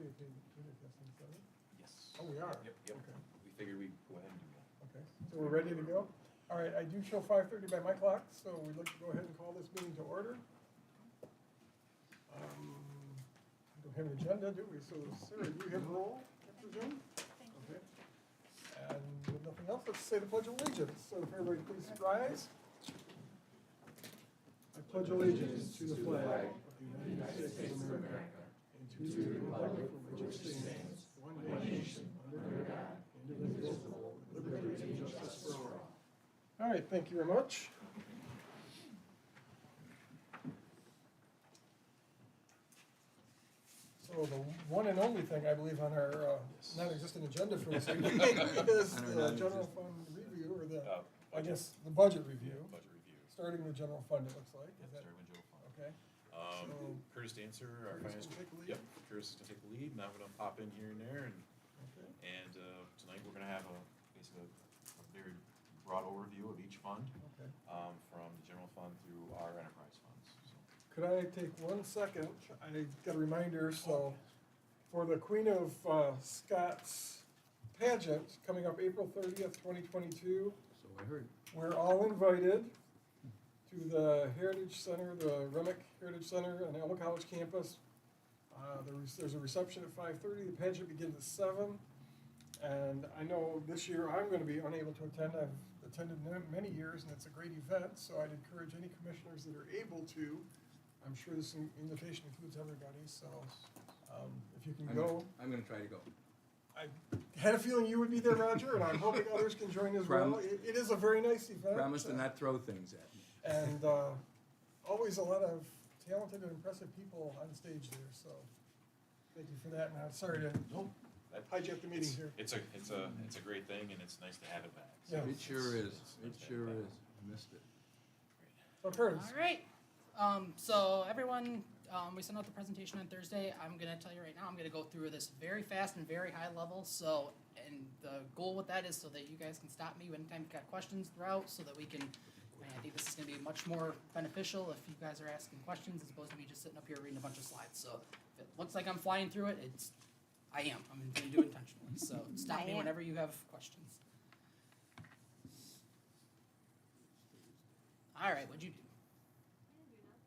Yes. Oh, we are? Yep. Okay. We figured we'd go ahead and do that. Okay, so we're ready to go? All right, I do show 5:30 by my clock, so we'd like to go ahead and call this meeting to order. We don't have an agenda, do we? So Sarah, do you have a roll, I presume? Okay. And with nothing else, let's say the Pledge of Allegiance. So if everybody please rise. I pledge allegiance to the flag of the United States of America and to the republic for which it stands, one nation, under God, indivisible, with liberty and justice for all. All right, thank you very much. So the one and only thing I believe on our non-existent agenda for this evening is the general fund review, or the, I guess, the budget review. Budget review. Starting with general fund, it looks like. Is that Starting with general fund. okay? So Curtis Dancer, our Curtis finance. can take the lead? Yep, Curtis is gonna take the lead, and I'm gonna pop in here and there, and Okay. tonight we're gonna have basically a very broad overview of each fund, Okay. from the general fund through our enterprise funds, so. Could I take 1 second? I got a reminder, so for the Queen of Scots pageant coming up April 30th, 2022, So I heard. we're all invited to the Heritage Center, the Remick Heritage Center on Alma College campus. There's a reception at 5:30. The pageant begins at 7. And I know this year I'm going to be unable to attend. I've attended many years, and it's a great event. So I'd encourage any commissioners that are able to. I'm sure this invitation includes everybody. So if you can go. I'm gonna try to go. I had a feeling you would be there, Roger, and I'm hoping others can join as well. It is a very nice event. Promise to not throw things at me. And always a lot of talented and impressive people on stage there, so thank you for that. And I'm sorry to hijack the meeting here. It's a great thing, and it's nice to have it back. So Yeah. It sure is. it's It nice to have sure it back. is. I missed it. Great. So Curtis, All right. So everyone, we sent out the presentation on Thursday. I'm gonna tell you right now, I'm gonna go through this very fast and very high level. So, and the goal with that is so that you guys can stop me anytime you've got questions throughout, so that we can. I think this is gonna be much more beneficial if you guys are asking questions as opposed to me just sitting up here reading a bunch of slides. So if it looks like I'm flying through it, I am. I'm gonna do it intentionally. So stop me whenever you have questions. All right, what'd you do?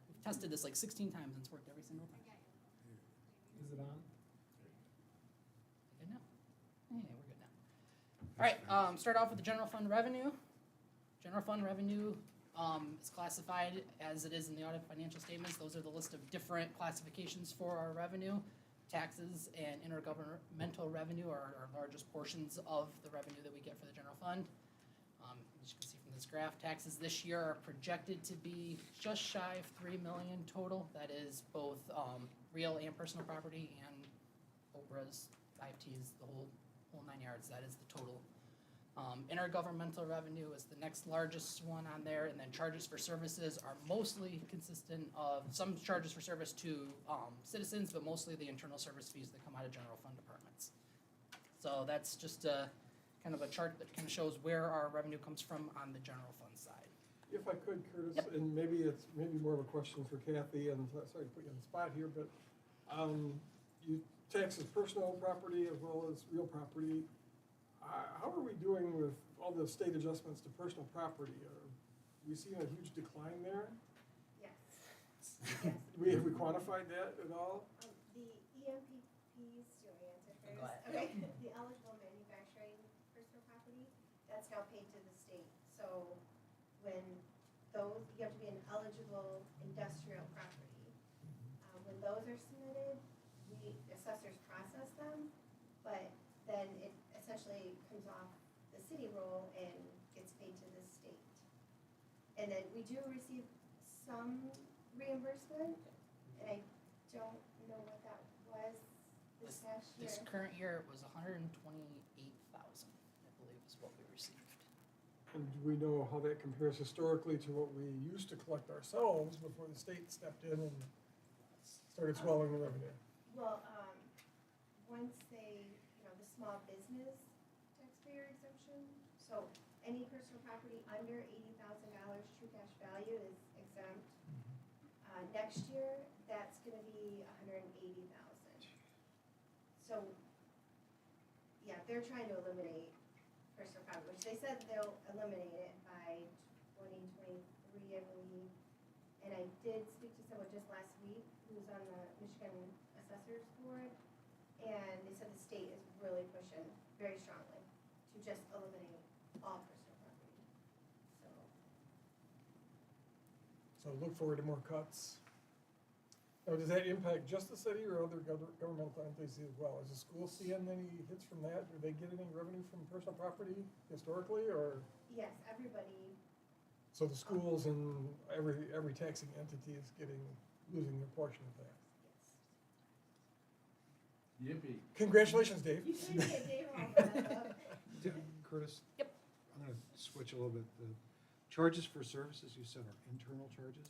We've tested this like 16 times and it's worked every single time. is it on? Good now? Yeah, we're good now. All right, start off with the general fund revenue. General fund revenue is classified as it is in the audit financial statements. Those are the list of different classifications for our revenue. Taxes and intergovernmental revenue are our largest portions of the revenue that we get for the general fund. As you can see from this graph, taxes this year are projected to be just shy of $3 million total. That is both real and personal property and OBRAs, IFTs, the whole 9 yards. That is the total. Intergovernmental revenue is the next largest one on there, and then charges for services are mostly consistent of some charges for service to citizens, but mostly the internal service fees that come out of general fund departments. So that's just kind of a chart that kind of shows where our revenue comes from on the general fund side. If I could, Curtis, Yep. and maybe it's more of a question for Kathy, and sorry to put you on the spot here, but you tax as personal property as well as real property. How are we doing with all the state adjustments to personal property? Are we seeing a huge decline there? Yes. Yes. Have we quantified that at all? The EMPPs, do I answer first? Go ahead. Okay, the eligible manufacturing personal property, that's now paid to the state. So when those, you have to be an eligible industrial property. When those are submitted, we, assessors process them, but then it essentially comes off the city roll and gets paid to the state. And then we do receive some reimbursement, and I don't know what that was this past year. This current year, it was $128,000, I believe is what we received. And do we know how that compares historically to what we used to collect ourselves before the state stepped in and started swallowing the revenue? Well, once they, the small business taxpayer exemption, so any personal property under $80,000 true cash value is exempt. Next year, that's gonna be $180,000. So, yeah, they're trying to eliminate personal property, which they said they'll eliminate it by 2023, I believe. And I did speak to someone just last week who's on the Michigan Assessors Board, and they said the state is really pushing very strongly to just eliminate all personal property. So, So look forward to more cuts. Now, does that impact just the city or other governmental entities as well? Is the school seeing any hits from that? Do they get any revenue from personal property historically, or? yes, everybody, So the schools and every taxing entity is losing their portion of that. yes. Yippee. Congratulations, Dave. You should get Dave all that up. Curtis? Yep. I'm gonna switch a little bit. The charges for services you said are internal charges?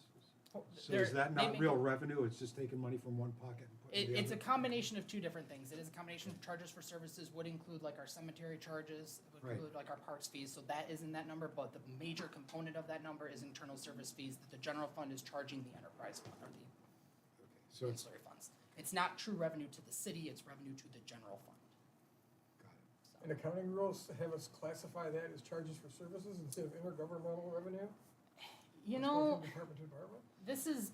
So is that not real revenue? It's just taking money from one pocket and putting it in the It's a other? combination of two different things. It is a combination of charges for services, would include like our cemetery charges, it would Right. include like our parks fees, so that is in that number, but the major component of that number is internal service fees that the general fund is charging the enterprise fund, or the Okay, so it's, ancillary funds. It's not true revenue to the city, it's revenue to the general fund. got it. So, And accounting rules have us classify that as charges for services instead of intergovernmental revenue? You Goes know, from department to department? this is,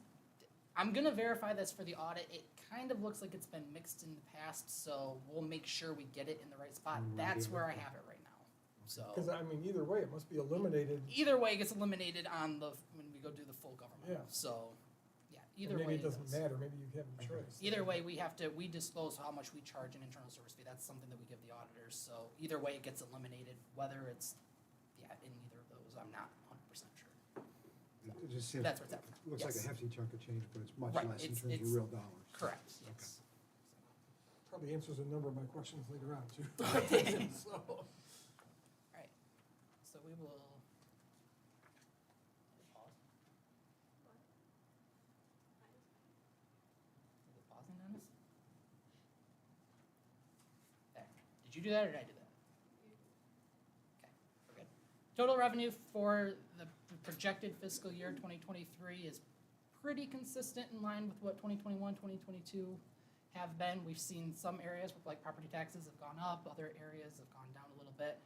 I'm gonna verify this for the audit. It kind of looks like it's been mixed in the past, so we'll make sure we get it in the right spot. Mm, That's yeah. where I have it right now, so. Because I mean, either way, it must be eliminated. Either way, it gets eliminated on when we go do the full government. Yeah. So, yeah, Or either way. Maybe it doesn't is. matter, maybe you have a choice. Either way, we disclose how much we charge in internal service fee. That's something that we give the auditors. So either way, it gets eliminated. Whether it's, yeah, in either of those, I'm not 100% sure. It just seems, That's what's happening. looks like a Yes. hefty chunk of change, but it's much Right, less in it's- terms of it's- real dollars. Correct. Okay. Yes. Probably answers a number of my questions later on, too. So, All right. So we will. Pause. Is it pausing on us? There. Did you do that or did I do that? Okay, we're good. Total revenue for the projected fiscal year 2023 is pretty consistent in line with what 2021, 2022 have been. We've seen some areas with like property taxes have gone up, other areas have gone down a little bit.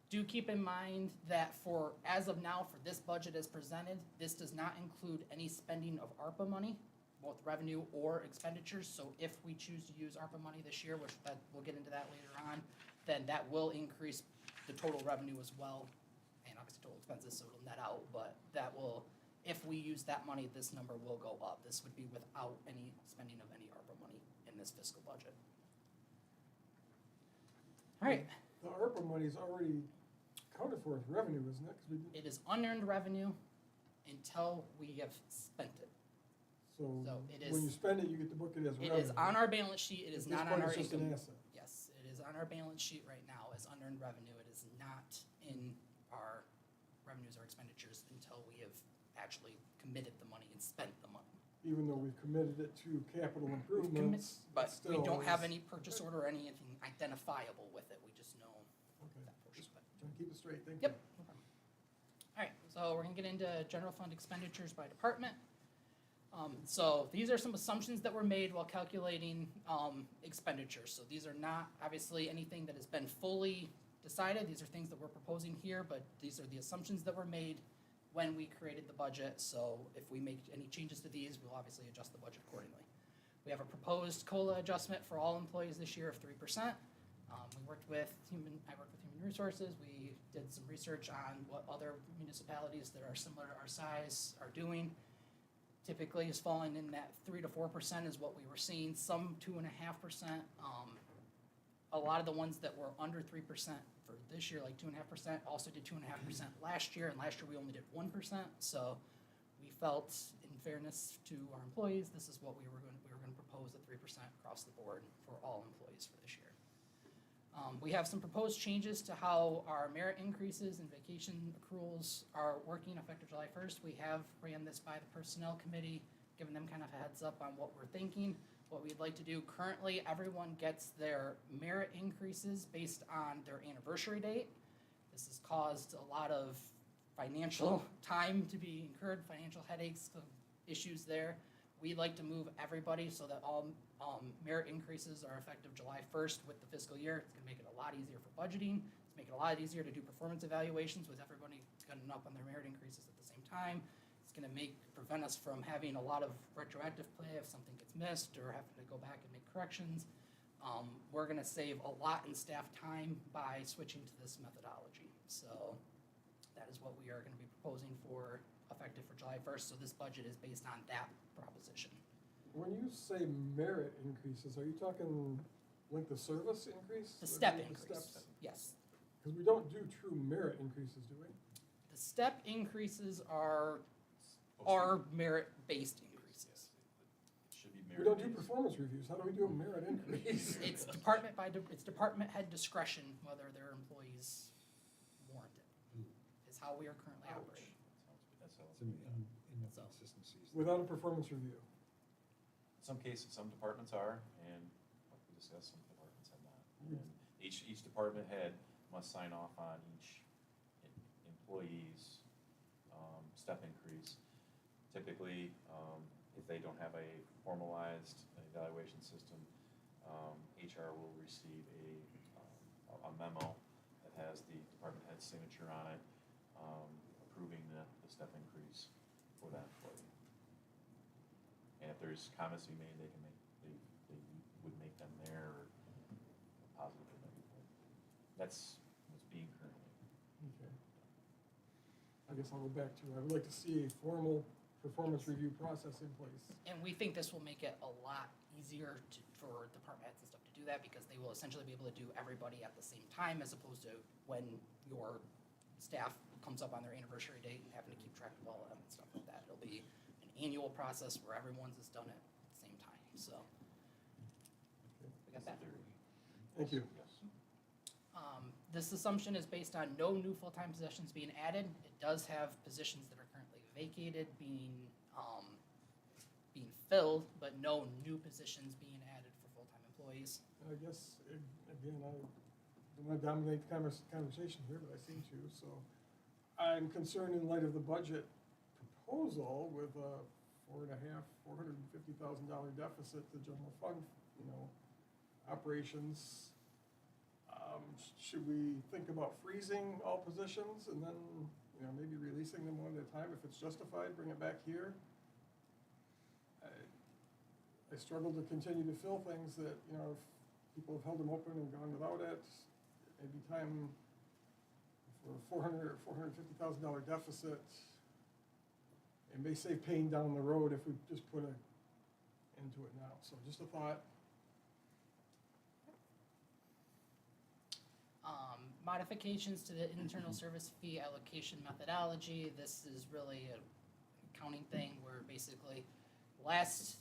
Do keep in mind that for, as of now, for this budget as presented, this does not include any spending of ARPA money, both revenue or expenditures. So if we choose to use ARPA money this year, which that, we'll get into that later on, then that will increase the total revenue as well, and obviously total expenses, so it'll net out, but that will, if we use that money, this number will go up. This would be without any spending of any ARPA money in this fiscal budget. All right, the ARPA money's already accounted for as revenue, isn't it? 'Cause we didn't- it is unearned revenue until we have spent it. So So it when you is- spend it, you get to book it as It revenue. is on our balance sheet, it is At this not point, on our it's just an income. asset. Yes, it is on our balance sheet right now as unearned revenue. It is not in our revenues or expenditures until we have actually committed the money and spent the money. Even though we've committed it to capital We've improvements. But it we still don't have is- any purchase order or anything identifiable with it. We just know Okay, that portion of it. trying to keep it straight, thank you. Yep, no problem. All right, so we're gonna get into general fund expenditures by department. So these are some assumptions that were made while calculating, expenditures. So these are not obviously anything that has been fully decided. These are things that we're proposing here, but these are the assumptions that were made when we created the budget. So if we make any changes to these, we'll obviously adjust the budget accordingly. We have a proposed COLA adjustment for all employees this year of 3%. I worked with Human Resources. We did some research on what other municipalities that are similar to our size are doing. Typically is falling in that 3 to 4% is what we were seeing, some 2.5%. A lot of the ones that were under 3% for this year, like 2.5%, also did 2.5% last year, and last year we only did 1%. So we felt, in fairness to our employees, this is what we were going to propose at 3% across the board for all employees for this year. We have some proposed changes to how our merit increases and vacation accruals are working effective July 1st. We have ran this by the personnel committee, given them kind of a heads up on what we're thinking, what we'd like to do. Currently, everyone gets their merit increases based on their anniversary date. This has caused a lot of financial time to be incurred, financial headaches, issues there. We'd like to move everybody so that all Merit increases are effective July 1st with the fiscal year. It's gonna make it a lot easier for budgeting. It's making it a lot easier to do performance evaluations with everybody getting up on their merit increases at the same time. It's gonna prevent us from having a lot of retroactive play if something gets missed or having to go back and make corrections. We're gonna save a lot in staff time by switching to this methodology. So that is what we are gonna be proposing for effective for July 1st. So this budget is based on that proposition. When you say merit increases, are you talking length of service increase? The step increase, yes. Because we don't do true merit increases, do we? The step increases are merit-based increases. It should be We don't do merit-based. performance reviews. How do we do a merit increase? It's department head discretion whether their employees warrant it, is how we are currently Ouch. operating. That's how it's Some done. inconsistencies. Without a performance review. In some cases, some departments are, and like we discussed, some departments have not. And each department head must sign off on each employee's step increase. Typically, if they don't have a formalized evaluation system, HR will receive a memo that has the department head's signature on it, approving the step increase for that employee. And if there's comments to be made, they would make them there, or positive or negative. That's what's being currently. Okay. I guess I'll go back to, I would like to see a formal performance review process in place. And we think this will make it a lot easier for department heads and stuff to do that, because they will essentially be able to do everybody at the same time, as opposed to when your staff comes up on their anniversary date and having to keep track of all of them and stuff like that. It'll be an annual process where everyone's has done it at the same time, so. We got that. Thank you. Yes. This assumption is based on no new full-time positions being added. It does have positions that are currently vacated being filled, but no new positions being added for full-time employees. I guess, again, I don't want to dominate the conversation here, but I seem to, so. I'm concerned in light of the budget proposal with a $450,000 deficit to general fund, operations. Should we think about freezing all positions and then, maybe releasing them one at a time if it's justified, bring it back here? I struggle to continue to fill things that, if people have held them open and gone without it, maybe time for $450,000 deficit. It may save pain down the road if we just put an end to it now. So just a thought. Modifications to the internal service fee allocation methodology. This is really an accounting thing where basically last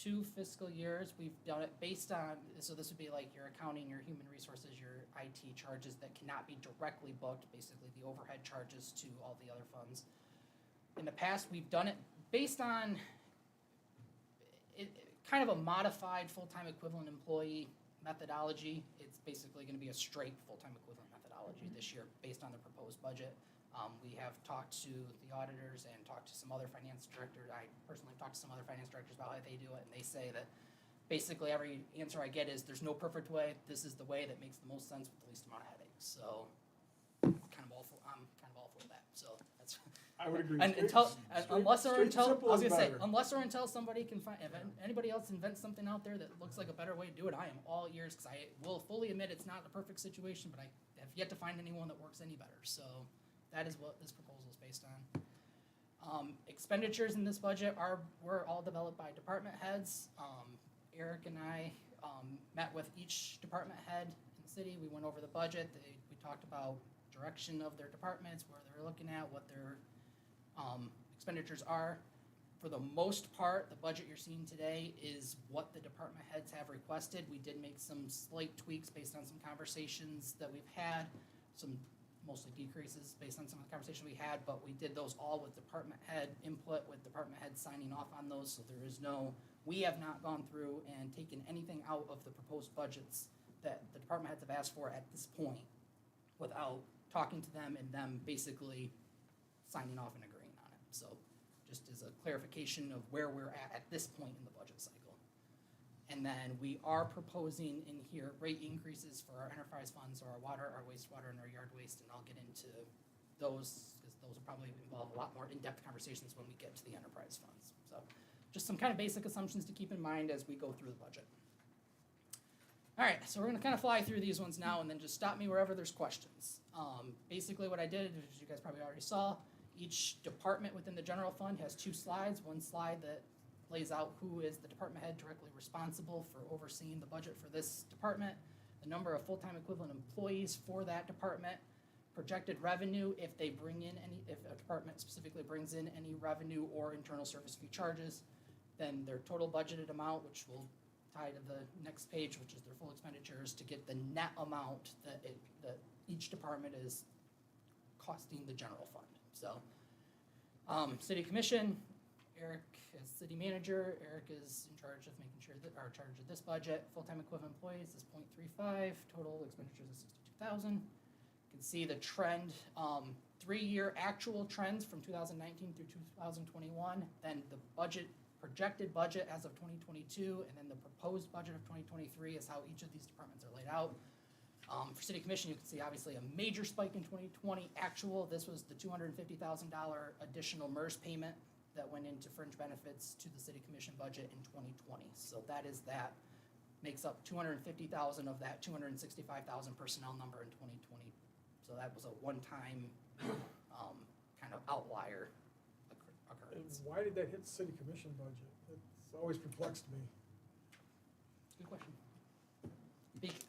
2 fiscal years, we've done it based on, so this would be like your accounting, your human resources, your IT charges that cannot be directly booked, basically the overhead charges to all the other funds. In the past, we've done it based on kind of a modified full-time equivalent employee methodology. It's basically going to be a straight full-time equivalent methodology this year based on the proposed budget. We have talked to the auditors and talked to some other finance directors. I personally have talked to some other finance directors about how they do it, and they say that basically every answer I get is there's no perfect way. This is the way that makes the most sense with the least amount of headaches. So I'm kind of all for that. So that's. I would agree. And unless or until somebody can find, if anybody else invents something out there that looks like a better way to do it, I am all ears, because I will fully admit it's not a perfect situation, but I have yet to find anyone that works any better. So that is what this proposal is based on. Expenditures in this budget were all developed by department heads. Eric and I met with each department head in the city. We went over the budget. We talked about direction of their departments, where they're looking at, what their expenditures are. For the most part, the budget you're seeing today is what the department heads have requested. We did make some slight tweaks based on some conversations that we've had, some mostly decreases based on some of the conversations we had, but we did those all with department head input, with department head signing off on those, so there is we have not gone through and taken anything out of the proposed budgets that the department heads have asked for at this point without talking to them and them basically signing off and agreeing on it. So just as a clarification of where we're at this point in the budget cycle. And then we are proposing in here rate increases for our enterprise funds, so our water, our wastewater, and our yard waste, and I'll get into those, because those will probably involve a lot more in-depth conversations when we get to the enterprise funds. So just some kind of basic assumptions to keep in mind as we go through the budget. All right, so we're gonna kind of fly through these ones now and then just stop me wherever there's questions. Basically what I did, as you guys probably already saw, each department within the general fund has 2 slides. One slide that lays out who is the department head directly responsible for overseeing the budget for this department, the number of full-time equivalent employees for that department, projected revenue if they bring in any, if a department specifically brings in any revenue or internal service fee charges, then their total budgeted amount, which will tie to the next page, which is their full expenditures, to get the net amount that each department is costing the general fund. So, city commission, Eric is city manager. Eric is in charge of making sure that, or in charge of this budget. Full-time equivalent employees is 0.35. Total expenditures is 62,000. You can see the trend, 3-year actual trends from 2019 through 2021. Then the budget, projected budget as of 2022, and then the proposed budget of 2023 is how each of these departments are laid out. For city commission, you can see obviously a major spike in 2020 actual. This was the $250,000 additional MERS payment that went into fringe benefits to the city commission budget in 2020. So that makes up 250,000 of that 265,000 personnel number in 2020. So that was a one-time kind of outlier And occurrence. why did that hit the city commission budget? It's always perplexed me. Good question.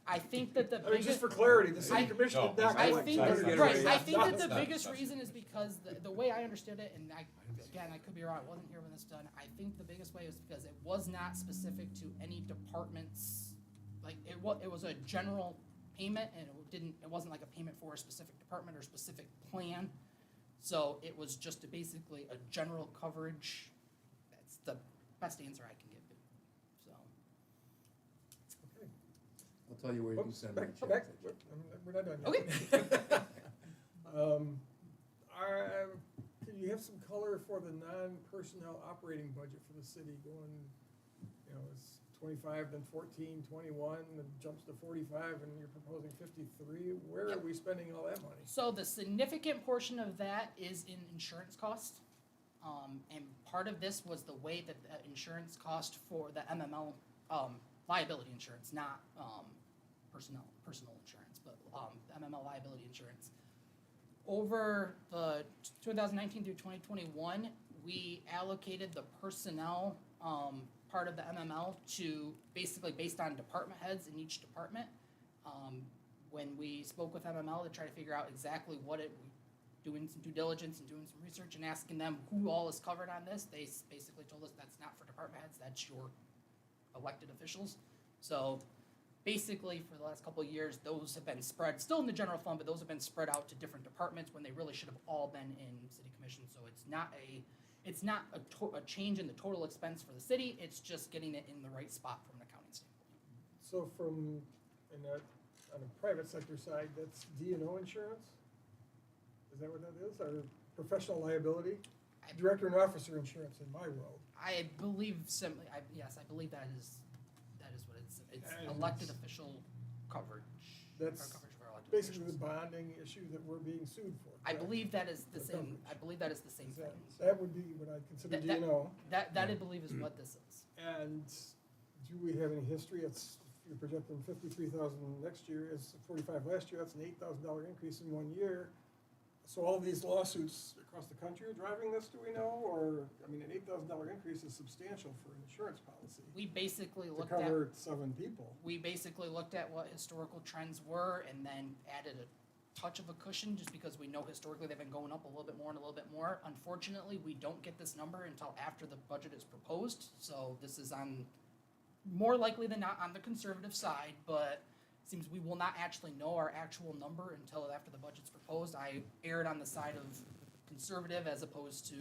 I think that the I mean, just biggest, for clarity, the city I- commission did not I collect think, Sorry, $250,000. right, I think that the Stop, biggest stop. reason is because the way I understood it, and I could be wrong, I wasn't here when this was done, I think the biggest way was because it was not specific to any department's, like, it was a general payment, and it wasn't like a payment for a specific department or specific plan. So it was just basically a general coverage. That's the best answer I can give you, so. Okay. I'll tell you where you can Oops, send me a back- check. back- We're not done yet. Okay. Can you have some color for the non-personnel operating budget for the city going, it's 25, then 14, 21, then jumps to 45, and you're proposing 53? Where are Yep. we spending all that money? So the significant portion of that is in insurance cost. And part of this was the way that the insurance cost for the MML, liability insurance, not, personal insurance, but, MML liability insurance. Over the 2019 through 2021, we allocated the personnel, part of the MML to basically based on department heads in each department. When we spoke with MML to try to figure out exactly doing some due diligence and doing some research and asking them who all is covered on this, they basically told us that's not for department heads, that's your elected officials. So basically, for the last couple of years, those have been spread, still in the general fund, but those have been spread out to different departments when they really should have all been in city commission. So it's not a change in the total expense for the city, it's just getting it in the right spot from an accounting standpoint. So on the private sector side, that's D&O insurance? Is that what that is? Or professional liability? Director and officer insurance in my world. I believe yes, I believe that is what it's And elected it's- official coverage. That's or coverage for elected Basically, the officials. bonding issue that we're being sued for. I correct? believe that is the The same, coverage. I believe that is the same Is thing. that would be what I consider That- D&O. That I believe is what this is. And do we have any history? If you're projecting 53,000 next year, it's 45 last year, that's an $8,000 increase in 1 year. So all of these lawsuits across the country are driving this, do we know? Or, an $8,000 increase is substantial for an insurance policy We basically to looked at cover 7 people. what historical trends were and then added a touch of a cushion just because we know historically they've been going up a little bit more and a little bit more. Unfortunately, we don't get this number until after the budget is proposed, so this is more likely than not on the conservative side, but it seems we will not actually know our actual number until after the budget's proposed. I erred on the side of conservative as opposed to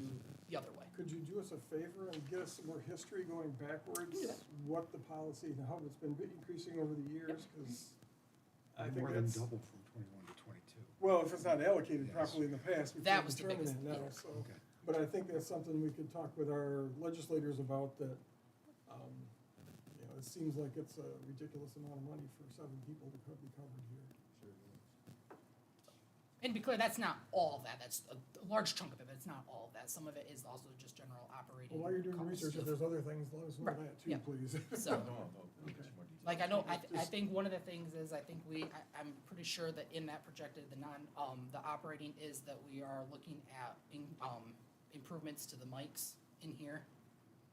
the other way. Could you do us a favor and get us some more history going backwards? Yeah. What the policy and how it's been increasing over the years? Because I think More than that's, doubled from 21 to 22. well, if it's not allocated Yes. properly in the past, we That can't was the determine biggest- it now, yeah. so. Okay. But I think that's something we could talk with our legislators about, that, just seems like it's a ridiculous amount of money for 7 people to be covered here. And to be clear, that's not all of that. That's a large chunk of it, but it's not all of that. Some of it is also just general operating. Well, while you're doing the costs research, if of- there's other things, let us know Right, that too, yeah. please. So, No, we'll get you more details. like, I know, I think one of the things is, I'm pretty sure that in that projected, the operating is that we are looking at, improvements to the mics in here.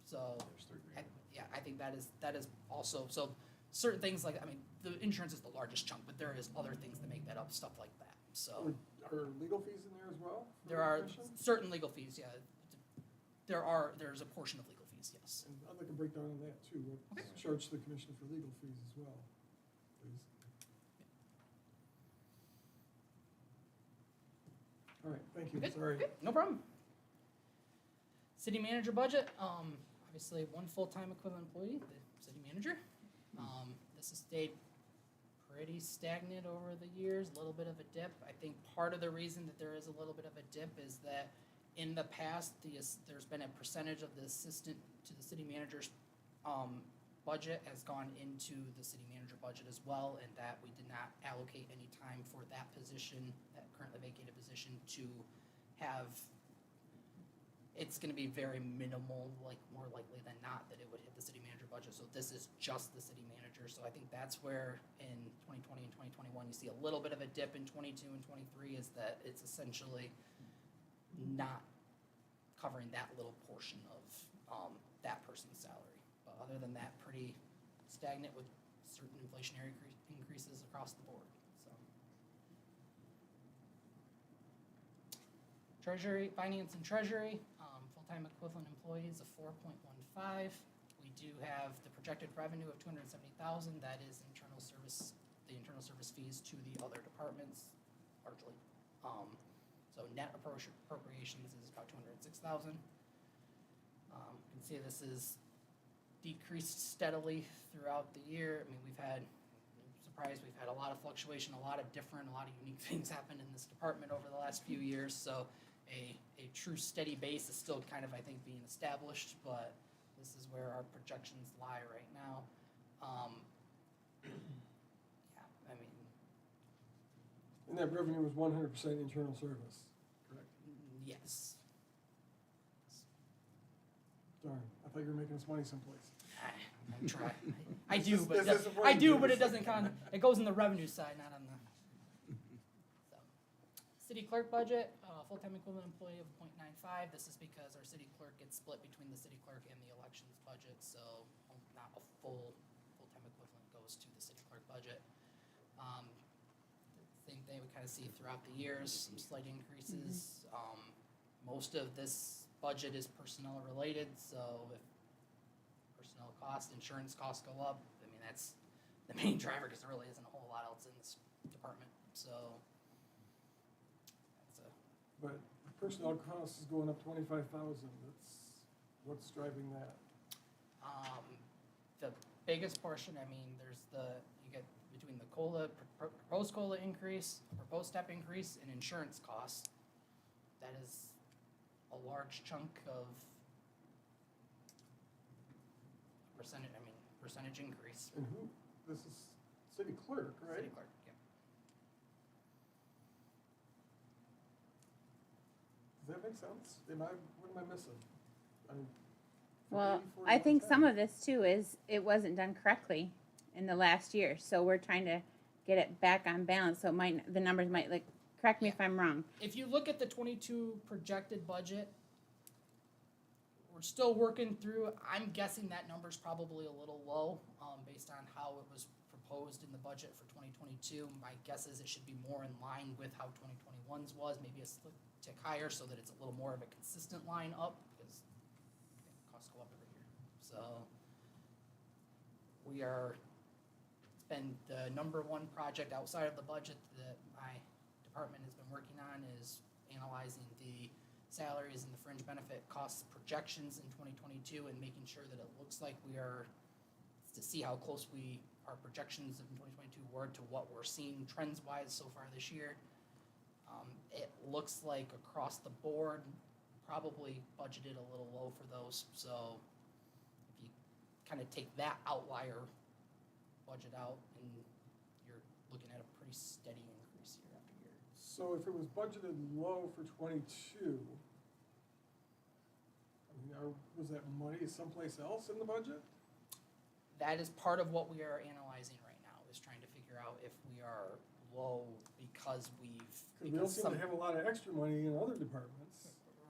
So, There's $3,000. yeah, I think that is also, so certain things like, I mean, the insurance is the largest chunk, but there is other things that make that up, stuff like that, so. Are legal fees in there as well? for There the are commission? certain legal fees, yeah. There's a portion of legal fees, yes. And I'd like a breakdown on that too, what's charged to the commission for legal fees as well, please. All right, thank you, Good, sorry. good, no problem. City manager budget, obviously one full-time equivalent employee, the city manager. This has stayed pretty stagnant over the years, a little bit of a dip. I think part of the reason that there is a little bit of a dip is that in the past, there's been a percentage of the assistant to the city manager's budget has gone into the city manager budget as well, and that we did not allocate any time for that position, that currently vacated position, to have, it's gonna be very minimal, like more likely than not that it would hit the city manager budget, so this is just the city manager, so I think that's where in 2020 and 2021, you see a little bit of a dip in 22 and 23, is that it's essentially not covering that little portion of that person's salary. But other than that, pretty stagnant with certain inflationary increases across the board, so. Treasury, finance and treasury, full-time equivalent employees of 4.15. We do have the projected revenue of 270,000, that is internal service, the internal service fees to the other departments largely. So net appropriations is about 206,000. You can see this is decreased steadily throughout the year. I mean, we've had a lot of fluctuation, a lot of unique things happen in this department over the last few years. So a true steady base is still kind of, I think, being established, but this is where our projections lie right now. Yeah, I mean, And that revenue was 100% internal service, correct? yes. Darn, I thought you were making us money someplace. I try. I do, but This is I do, important. but it doesn't count. It goes in the revenue side, not on the. So, city clerk budget, full-time equivalent employee of 0.95. This is because our city clerk gets split between the city clerk and the elections budget, so not a full-time equivalent goes to the city clerk budget. Same thing we kind of see throughout the years, some slight increases. Most of this budget is personnel related, so if personnel costs, insurance costs go up, I mean, that's the main driver, because there really isn't a whole lot else in this department, so. That's But personnel costs is going up 25,000, what's driving that? the biggest portion, I mean, you get between the COLA, proposed COLA increase, proposed step increase, and insurance costs. That is a large chunk of percentage increase. And this is city clerk, right? City clerk, yeah. Does that make sense? What am I missing? I mean, Well, 50, 40, I think 10. some of this too is it wasn't done correctly in the last year, so we're trying to get it back on balance, so the numbers might, like, correct me if I'm wrong. If you look at the 22 projected budget, we're still working through, I'm guessing that number's probably a little low, based on how it was proposed in the budget for 2022. My guess is it should be more in line with how 2021's was, maybe a slight tick higher, so that it's a little more of a consistent line up, because costs go up every year. So it's been the number one project outside of the budget that my department has been working on is analyzing the salaries and the fringe benefit costs projections in 2022 and making sure that it looks like we are, to see how close our projections in 2022 were to what we're seeing trends-wise so far this year. It looks like across the board, probably budgeted a little low for those, so if you kind of take that outlier budget out, and you're looking at a pretty steady increase year after year. So if it was budgeted low for 22, I mean, was that money someplace else in the budget? That is part of what we are analyzing right now, is trying to figure out if we are low because Because we don't seem to have a lot of extra money in other departments.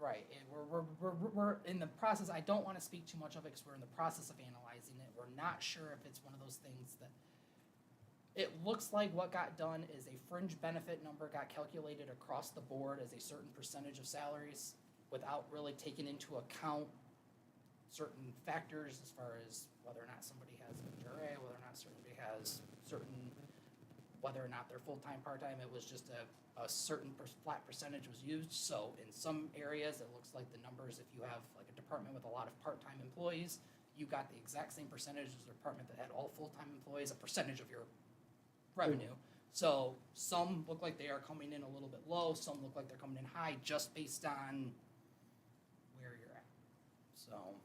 Right, and we're in the process. I don't want to speak too much of it because we're in the process of analyzing it. We're not sure if it's one of those things that, it looks like what got done is a fringe benefit number got calculated across the board as a certain percentage of salaries without really taking into account certain factors as far as whether or not somebody has an HRA, whether or not somebody has whether or not they're full-time, part-time. It was just a certain flat percentage was used. So in some areas, it looks like the numbers, if you have like a department with a lot of part-time employees, you got the exact same percentage as a department that had all full-time employees, a percentage of your revenue. So some look like they are coming in a little bit low, some look like they're coming in high, just based on where you're at. So,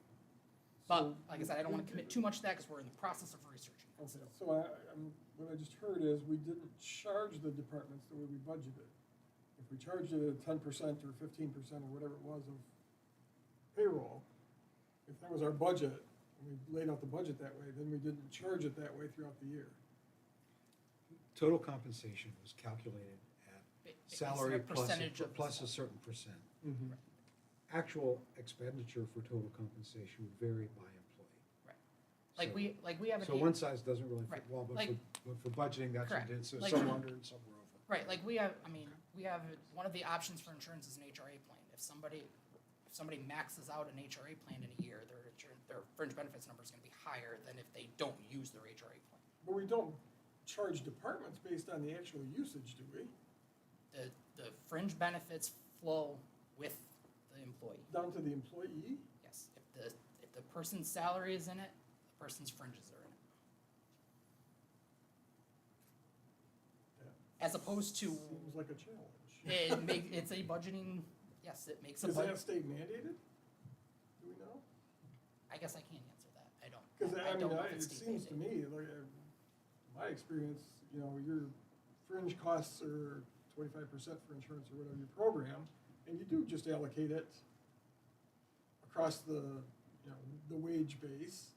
but like I said, I don't want to commit too much to that because we're in the process of researching it. Okay, so what I just heard is we didn't charge the departments the way we budgeted. If we charged it at 10% or 15% or whatever it was of payroll, if that was our budget, and we laid out the budget that way, then we didn't charge it that way throughout the year. Total compensation was calculated at Based on salary a percentage of the plus a salary. certain percent. Actual expenditure for total compensation would vary by employee. Like So- we have an. So one size doesn't really fit Right. well, but Like- for budgeting, that's what Correct. it did, so Like- some were under and some were over. Right, like we have, one of the options for insurance is an HRA plan. If somebody maxes out an HRA plan in a year, their fringe benefits number is gonna be higher than if they don't use their HRA plan. But we don't charge departments based on the actual usage, do we? The fringe benefits flow with the employee. Down to the employee? Yes, if the person's salary is in it, the person's fringes are in it. As opposed to, Seems like a challenge. it's a budgeting, yes, it makes a Is budget. that state mandated? Do we know? I guess I can't answer that. I don't. Because I don't know if it it's state seems to mandated. me, like, my experience, your fringe costs are 25% for insurance or whatever you program, and you do just allocate it across the wage base.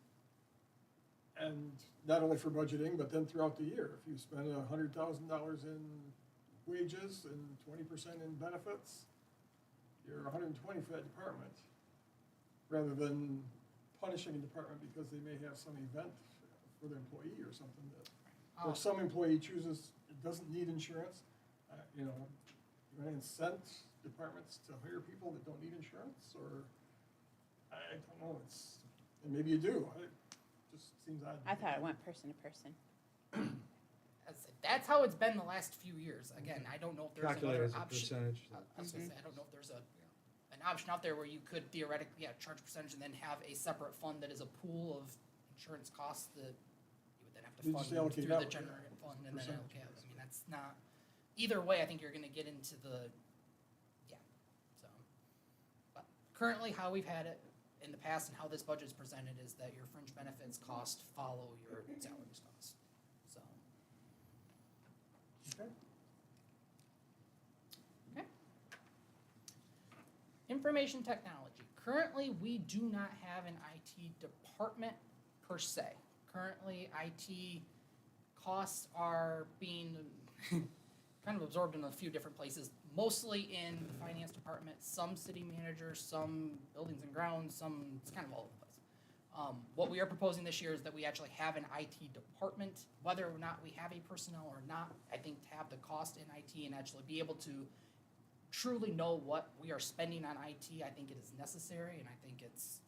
And not only for budgeting, but then throughout the year. If you spend $100,000 in wages and 20% in benefits, you're 120 for that department, rather than punishing a department because they may have some event for their employee or something that, or some employee chooses, it doesn't need insurance. You want to incent departments to hire people that don't need insurance, or, I don't know, and maybe you do. It just seems odd. I thought it went person to person. That's how it's been the last few years. Again, I don't know if there's Calculated another as a option. percentage. I was gonna say, I don't know if there's an option out there where you could theoretically, charge percentage and then have a separate fund that is a pool of insurance costs that you would then have to You fund just allocate through the out, general fund and then percentage. allocate. I mean, that's not, either way, I think you're gonna get into so. But currently, how we've had it in the past and how this budget is presented is that your fringe benefits cost follow your salaries cost, so. Okay. Okay. Information technology. Currently, we do not have an IT department per se. Currently, IT costs are being kind of absorbed in a few different places, mostly in the finance department, some city managers, some buildings and grounds, it's kind of all over the place. What we are proposing this year is that we actually have an IT department. Whether or not we have a personnel or not, I think to have the cost in IT and actually be able to truly know what we are spending on IT, I think it is necessary, and I think it's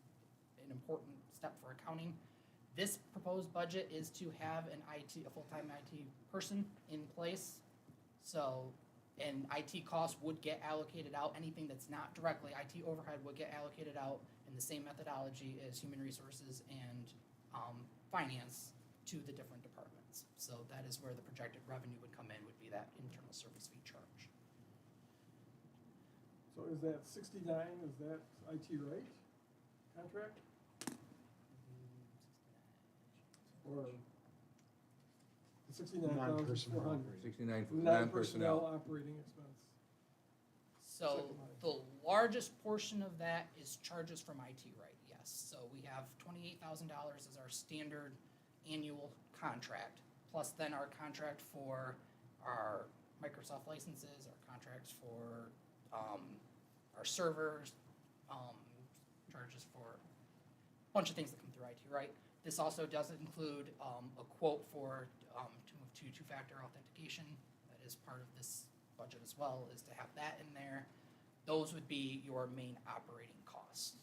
an important step for accounting. This proposed budget is to have a full-time IT person in place. So, and IT costs would get allocated out. Anything that's not directly IT overhead would get allocated out in the same methodology as human resources and finance to the different departments. So that is where the projected revenue would come in, would be that internal service fee charge. So is that 69, is that IT right? Contract? or the 69,400. 69 for Non-personnel non-personnel. operating expense. So Second line. the largest portion of that is charges from IT, right? Yes. So we have $28,000 as our standard annual contract, plus then our contract for our Microsoft licenses, our contracts for our servers, charges for a bunch of things that come through IT, right? This also does include a quote for to move to two-factor authentication. That is part of this budget as well, is to have that in there. Those would be your main operating costs.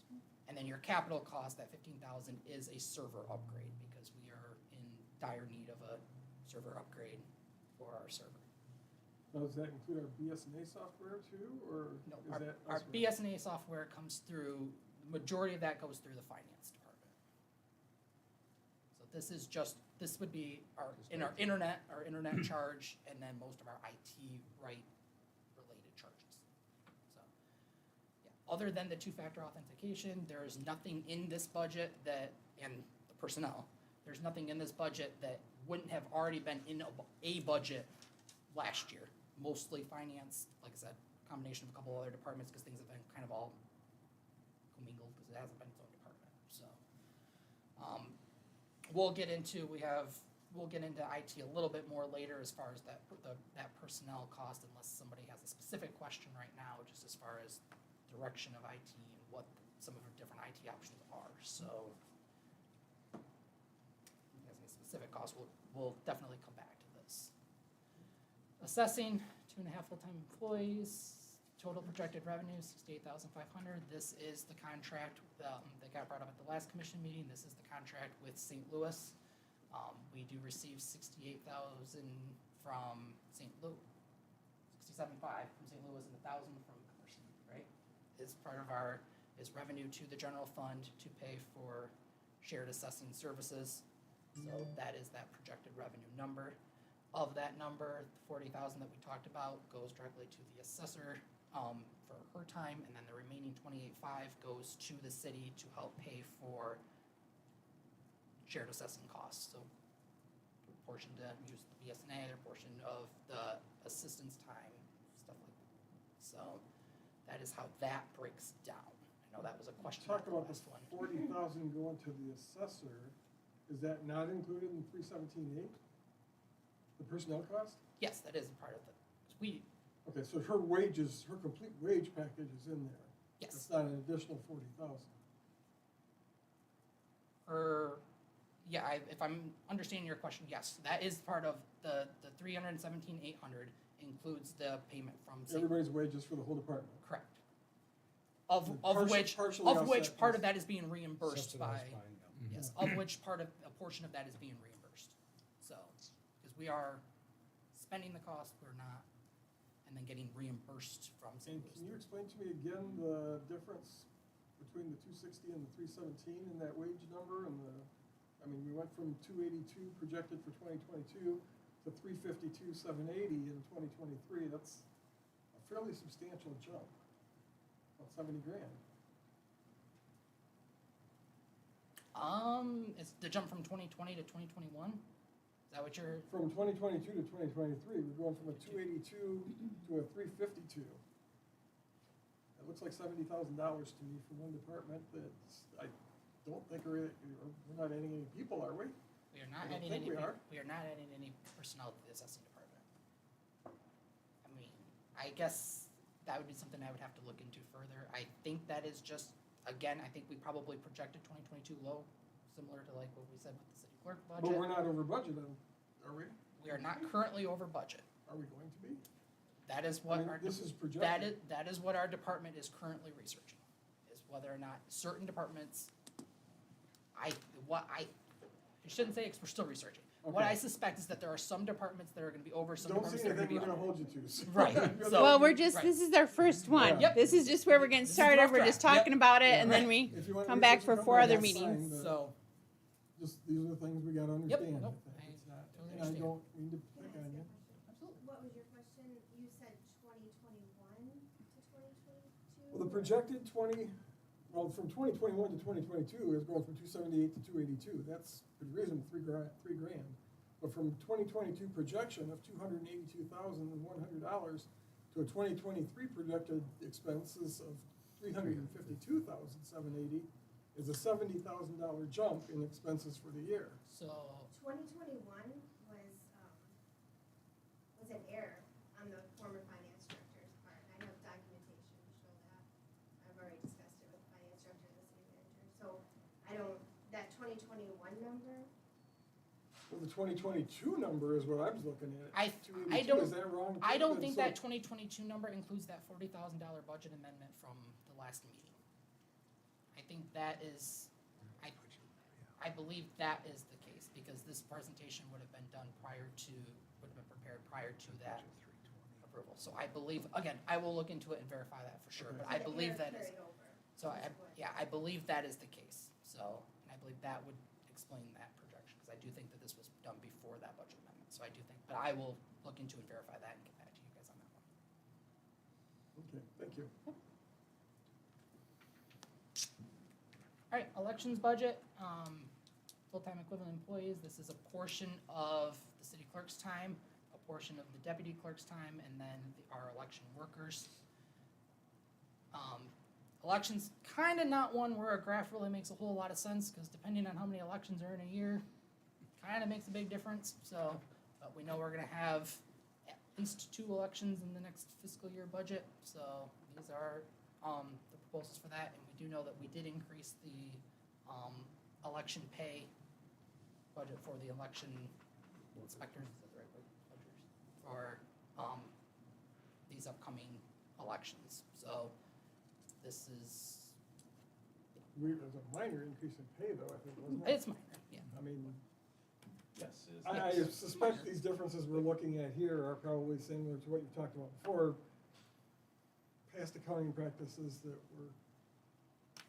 And then your capital cost, that 15,000, is a server upgrade because we are in dire need of a server upgrade for our server. Now, does that include our BSNA software too, or No, is our that our elsewhere? BSNA software comes through, the majority of that goes through the finance department. So this is just, this would be our internet charge, and then most of our IT related charges. So, yeah, other than the two-factor authentication, there is nothing in this budget that, and the personnel, there's nothing in this budget that wouldn't have already been in a budget last year. Mostly finance, like I said, combination of a couple other departments, because things have been kind of all commingled, because it hasn't been its own department, so. We'll get into IT a little bit more later as far as that personnel cost, unless somebody has a specific question right now, just as far as direction of IT and what some of our different IT options are, so. If you have any specific costs, we'll definitely come back to this. Assessing, 2.5 full-time employees, total projected revenue, 68,500. This is the contract that got brought up at the last commission meeting. This is the contract with St. Louis. We do receive 68,000 from St. Louis, 67.5 from St. Louis, and 1,000 from Commerce, right? Is part of is revenue to the general fund to pay for shared assessing services. So that is that projected revenue number. Of that number, the 40,000 that we talked about goes directly to the assessor for her time, and then the remaining 28.5 goes to the city to help pay for shared assessing costs. So a portion to use the BSNA, their portion of the assistance time, stuff like that. So that is how that breaks down. I know that was a question. Talk at the about the last one. 40,000 going to the assessor. Is that not included in 317.8? The personnel cost? Yes, that is part of it. Okay, so her wages, her complete wage package is in there. Yes. It's not an additional 40,000. If I'm understanding your question, yes, that is part of the 317,800 includes the payment from St. Everybody's wages for the whole department. Correct. Of which part of that is being reimbursed by, yes, of which a portion of that is being reimbursed. So, because we are spending the cost, we're not, and then getting reimbursed from St. And Louis. can you explain to me again the difference between the 260 and the 317 in that wage number and we went from 282 projected for 2022 to 352,780 in 2023. That's a fairly substantial jump, about 70 grand. It's the jump from 2020 to 2021. Is that what you're? From 2022 to 2023, we're going from a 282 to a 352. It looks like $70,000 to me from one department that I don't think we're not adding any people, are we? We are not I don't adding think any. we are. We are not adding any personnel to the assessing department. I mean, I guess that would be something I would have to look into further. I think that is just, again, I think we probably projected 2022 low, similar to like what we said with the city clerk budget. But we're not over budget, are we? We are not currently over budget. Are we going to be? That is I what mean, our this is projected. that is what our department is currently researching, is whether or not certain departments. I shouldn't say we're still researching. What Okay. I suspect is that there are some departments that are going to be over, some Don't departments say that are going anything to we're be gonna under. hold you to. Right. So- Well, we're just, Right. this is our first one. Yep. This is just where we're getting This is a started. rough We're just draft. Yep. talking about it, Yeah. and then we If you wanna come back research for it, 4 other that's meetings. fine, but So, just, these are the things we gotta Yep. understand, I Nope. think. I It's not, totally and I understand. don't mean to Can pick I on ask you. a question? What was your question? You said 2021 to 2022? Well, the projected Well, from 2021 to 2022, it's going from 278 to 282. That's pretty reasonable, $3,000. But from 2022 projection of $282,100 to a 2023 projected expenses of $352,780 is a $70,000 jump in expenses for the year. So, 2021 was an error on the former finance director's part. I have documentation to show that. I've already discussed it with the finance director and the city manager. So that 2021 number, Well, the 2022 number is what I was looking at. I 282, don't- Is that wrong? I don't Then think so- that 2022 number includes that $40,000 budget amendment from the last meeting. I think that is, I believe that is the case, because this presentation would have been done prepared prior to that approval. So I believe, again, I will look into it and verify that for sure, Okay. but so I the believe error that is, carried over. so is I, what- yeah, I believe that is the case. So, and I believe that would explain that projection, because I do think that this was done before that budget amendment. So I do think, but I will look into and verify that and get back to you guys on that one. Okay, thank you. All right, elections budget, full-time equivalent employees, this is a portion of the city clerk's time, a portion of the deputy clerk's time, and then our election workers. Elections, kinda not one where a graph really makes a whole lot of sense, because depending on how many elections are in a year, kinda makes a big difference, so, but we know we're gonna have at least 2 elections in the next fiscal year budget, so these are, the proposals for that, and we do know that we did increase the, election pay budget for the election inspectors, is that the right word? For, these upcoming elections, so this is, There's a minor increase in pay though, I think, wasn't it? it's minor, yeah. I mean, Yes, is. I suspect these differences we're looking at here are probably similar to what you talked about before. Past accounting practices that were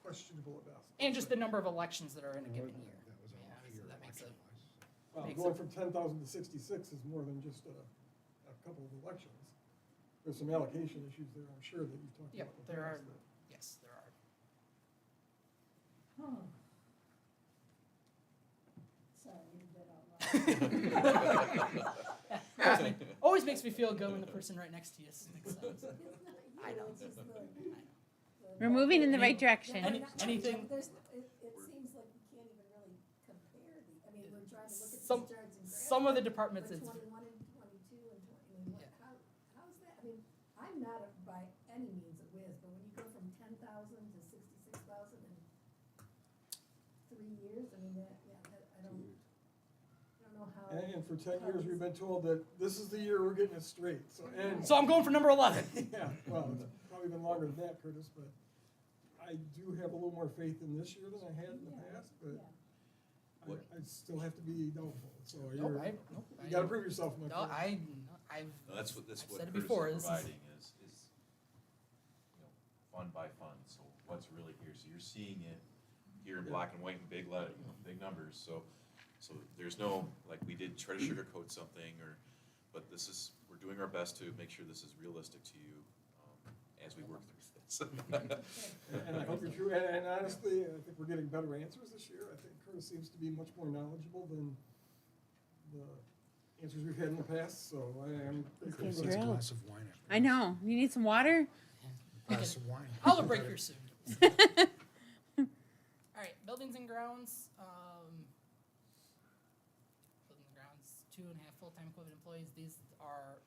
questionable about. And just the number of elections that are in a given year. That was Yeah, all obviously here that makes it, election-wise. Well, makes going it- from 10,000 to 66 is more than just a couple of elections. There's some allocation issues there, I'm sure, that you've talked Yep, about in the there are. past. that- yes, there are. Always makes me feel good when the person right next to you thinks so. I know. We're moving in the right direction. Anything, It seems like we can't even really compare the, I mean, we're trying to look at these some, charts and graphs. some of the departments, For it's, 21 and 22 and 20, I mean, Yeah. how's that, I mean, I'm not by any means a whiz, but when you go from 10,000 to 66,000 in 3 years, I mean, I don't know how. And for 10 years, we've been told that this is the year we're getting it straight, so, and. so I'm going for number 11. Yeah, well, it's probably been longer than that, Curtis, but I do have a little more faith in this year than I had in the past, but I still have to be doubtful, so Nope, you I, gotta prove yourself, my no, friend. I've, No, that's what I've what said it Curtis before, is this is- providing is, fund by fund, so what's really here, so you're seeing it here in black and white and big letter, big numbers, so there's no, like, we did try to sugarcoat something, but this is, we're doing our best to make sure this is realistic to you, as we work through this. And I hope you're true, and honestly, I think we're getting better answers this year. I think Curtis seems to be much more knowledgeable than the answers we've had in the past, so I am pretty getting pleased with That's a it. drilled. glass of wine. after I know. You need some water? Glass of wine. I'll break here soon. All right, buildings and grounds, buildings and grounds, 2.5 full-time equivalent employees. These are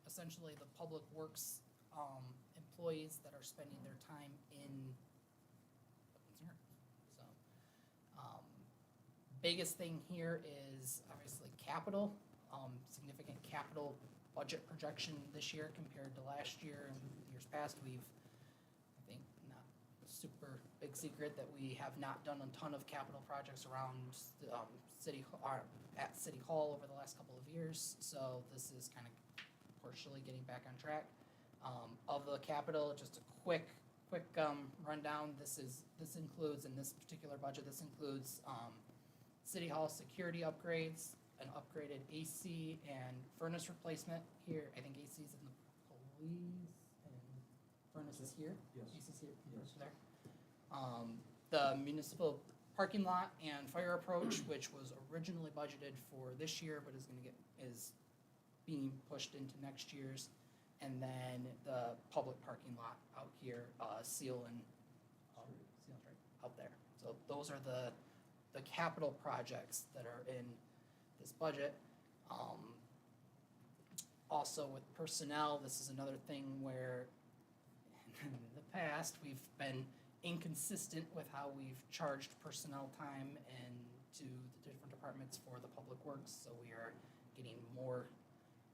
essentially the public works, employees that are spending their time in buildings and grounds. So, biggest thing here is obviously capital, significant capital budget projection this year compared to last year and years past. We've, I think, not a super big secret that we have not done a ton of capital projects around at City Hall over the last couple of years. So this is kind of partially getting back on track. Of the capital, just a quick rundown. This includes, in this particular budget, this includes City Hall security upgrades, an upgraded AC and furnace replacement here. I think AC is in the police and furnace is here. Yes. AC's here, furnace is there. The municipal parking lot and fire approach, which was originally budgeted for this year, but is being pushed into next year's. And then the public parking lot out here, Seal and, Seal's right out there. So those are the capital projects that are in this budget. Also with personnel, this is another thing where in the past, we've been inconsistent with how we've charged personnel time and to the different departments for the public works. So we are getting more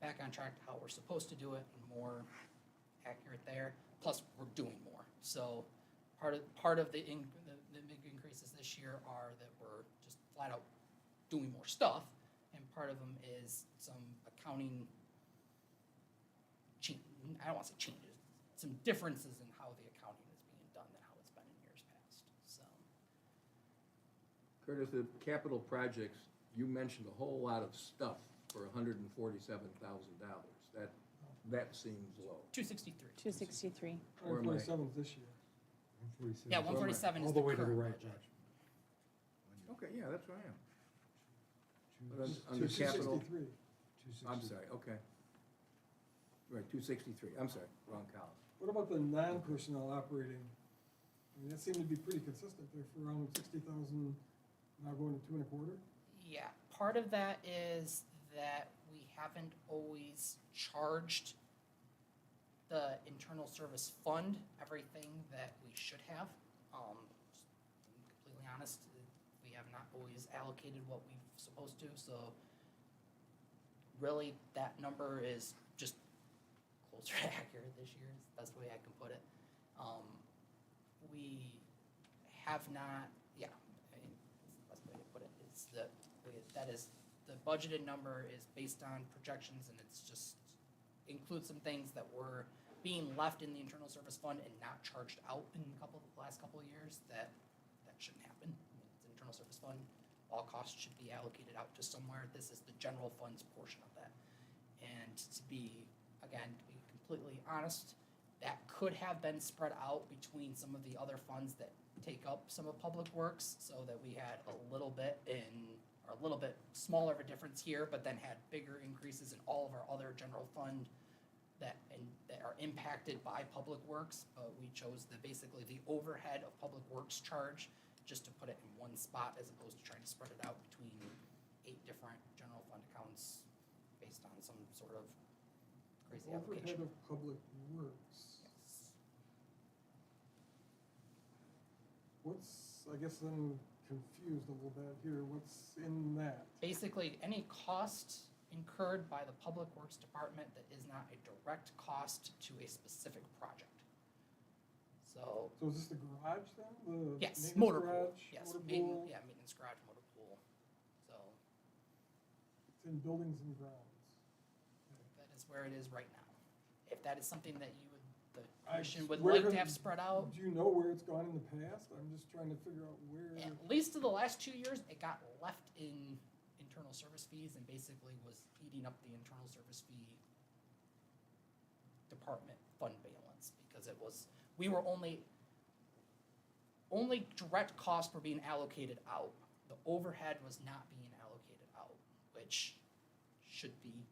back on track to how we're supposed to do it and more accurate there. Plus, we're doing more. So part of the big increases this year are that we're just flat out doing more stuff, and part of them is some accounting I don't want to say changes, some differences in how the accounting is being done than how it's been in years past. So Curtis, the capital projects, you mentioned a whole lot of stuff for $147,000. That seems low. 263. 263. Where am I? 147 this year. 147. Yeah, 147 is All the the way to the current right, budget. Josh. Okay, yeah, that's what I am. Two- But under capital, 263. 260. I'm sorry, okay. Right, 263, I'm sorry, wrong column. What about the non-personnel operating? I mean, that seemed to be pretty consistent there for around 60,000, now going to 2.25. Yeah, part of that is that we haven't always charged the internal service fund everything that we should have. Just being completely honest, we have not always allocated what we've supposed to, so really that number is just closer to accurate this year, is the best way I can put it. We have not, yeah, I mean, that's the best way to put it, is that is, the budgeted number is based on projections, and it's just, includes some things that were being left in the internal service fund and not charged out in the last couple of years, that shouldn't happen. I mean, it's an internal service fund, all costs should be allocated out to somewhere. This is the general funds portion of that. And to be completely honest, that could have been spread out between some of the other funds that take up some of public works, so that we had a little bit smaller of a difference here, but then had bigger increases in all of our other general fund that are impacted by public works. But we chose basically the overhead of public works charge, just to put it in one spot, as opposed to trying to spread it out between 8 different general fund accounts based on some sort of crazy Overhead application. of public works. Yes. What's, I guess I'm confused a little bit here, what's in that? Basically, any cost incurred by the Public Works Department that is not a direct cost to a specific project. So, So is this the garage then? The yes, maintenance motor pool, garage, yes, motor pool? maintenance garage, motor pool. So, It's in buildings and grounds. that is where it is right now. If that is something that the I- commission would where like to have- have spread out, Do you know where it's gone in the past? I'm just trying to figure out where. at least of the last 2 years, it got left in internal service fees and basically was eating up the internal service fee department fund balance, because we were only direct costs were being allocated out. The overhead was not being allocated out, which should be,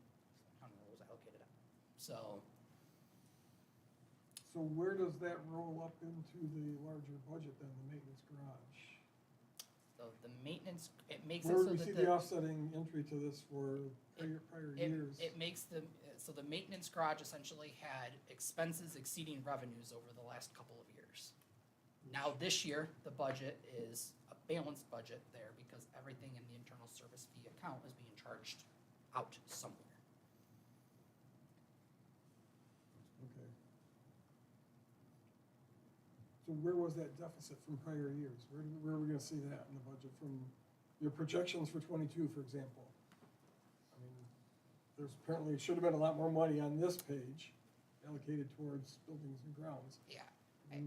I don't know, was allocated out. So, So where does that roll up into the larger budget then, the maintenance garage? the maintenance, it makes it Where so do we see that the offsetting entry to this for prior years? It makes so the maintenance garage essentially had expenses exceeding revenues over the last couple of years. Now this year, the budget is a balanced budget there, because everything in the internal service fee account is being charged out somewhere. Okay. So where was that deficit from prior years? Where are we gonna see that in the budget from your projections for 22, for example? I mean, there's apparently, should have been a lot more money on this page allocated towards buildings and grounds. Yeah.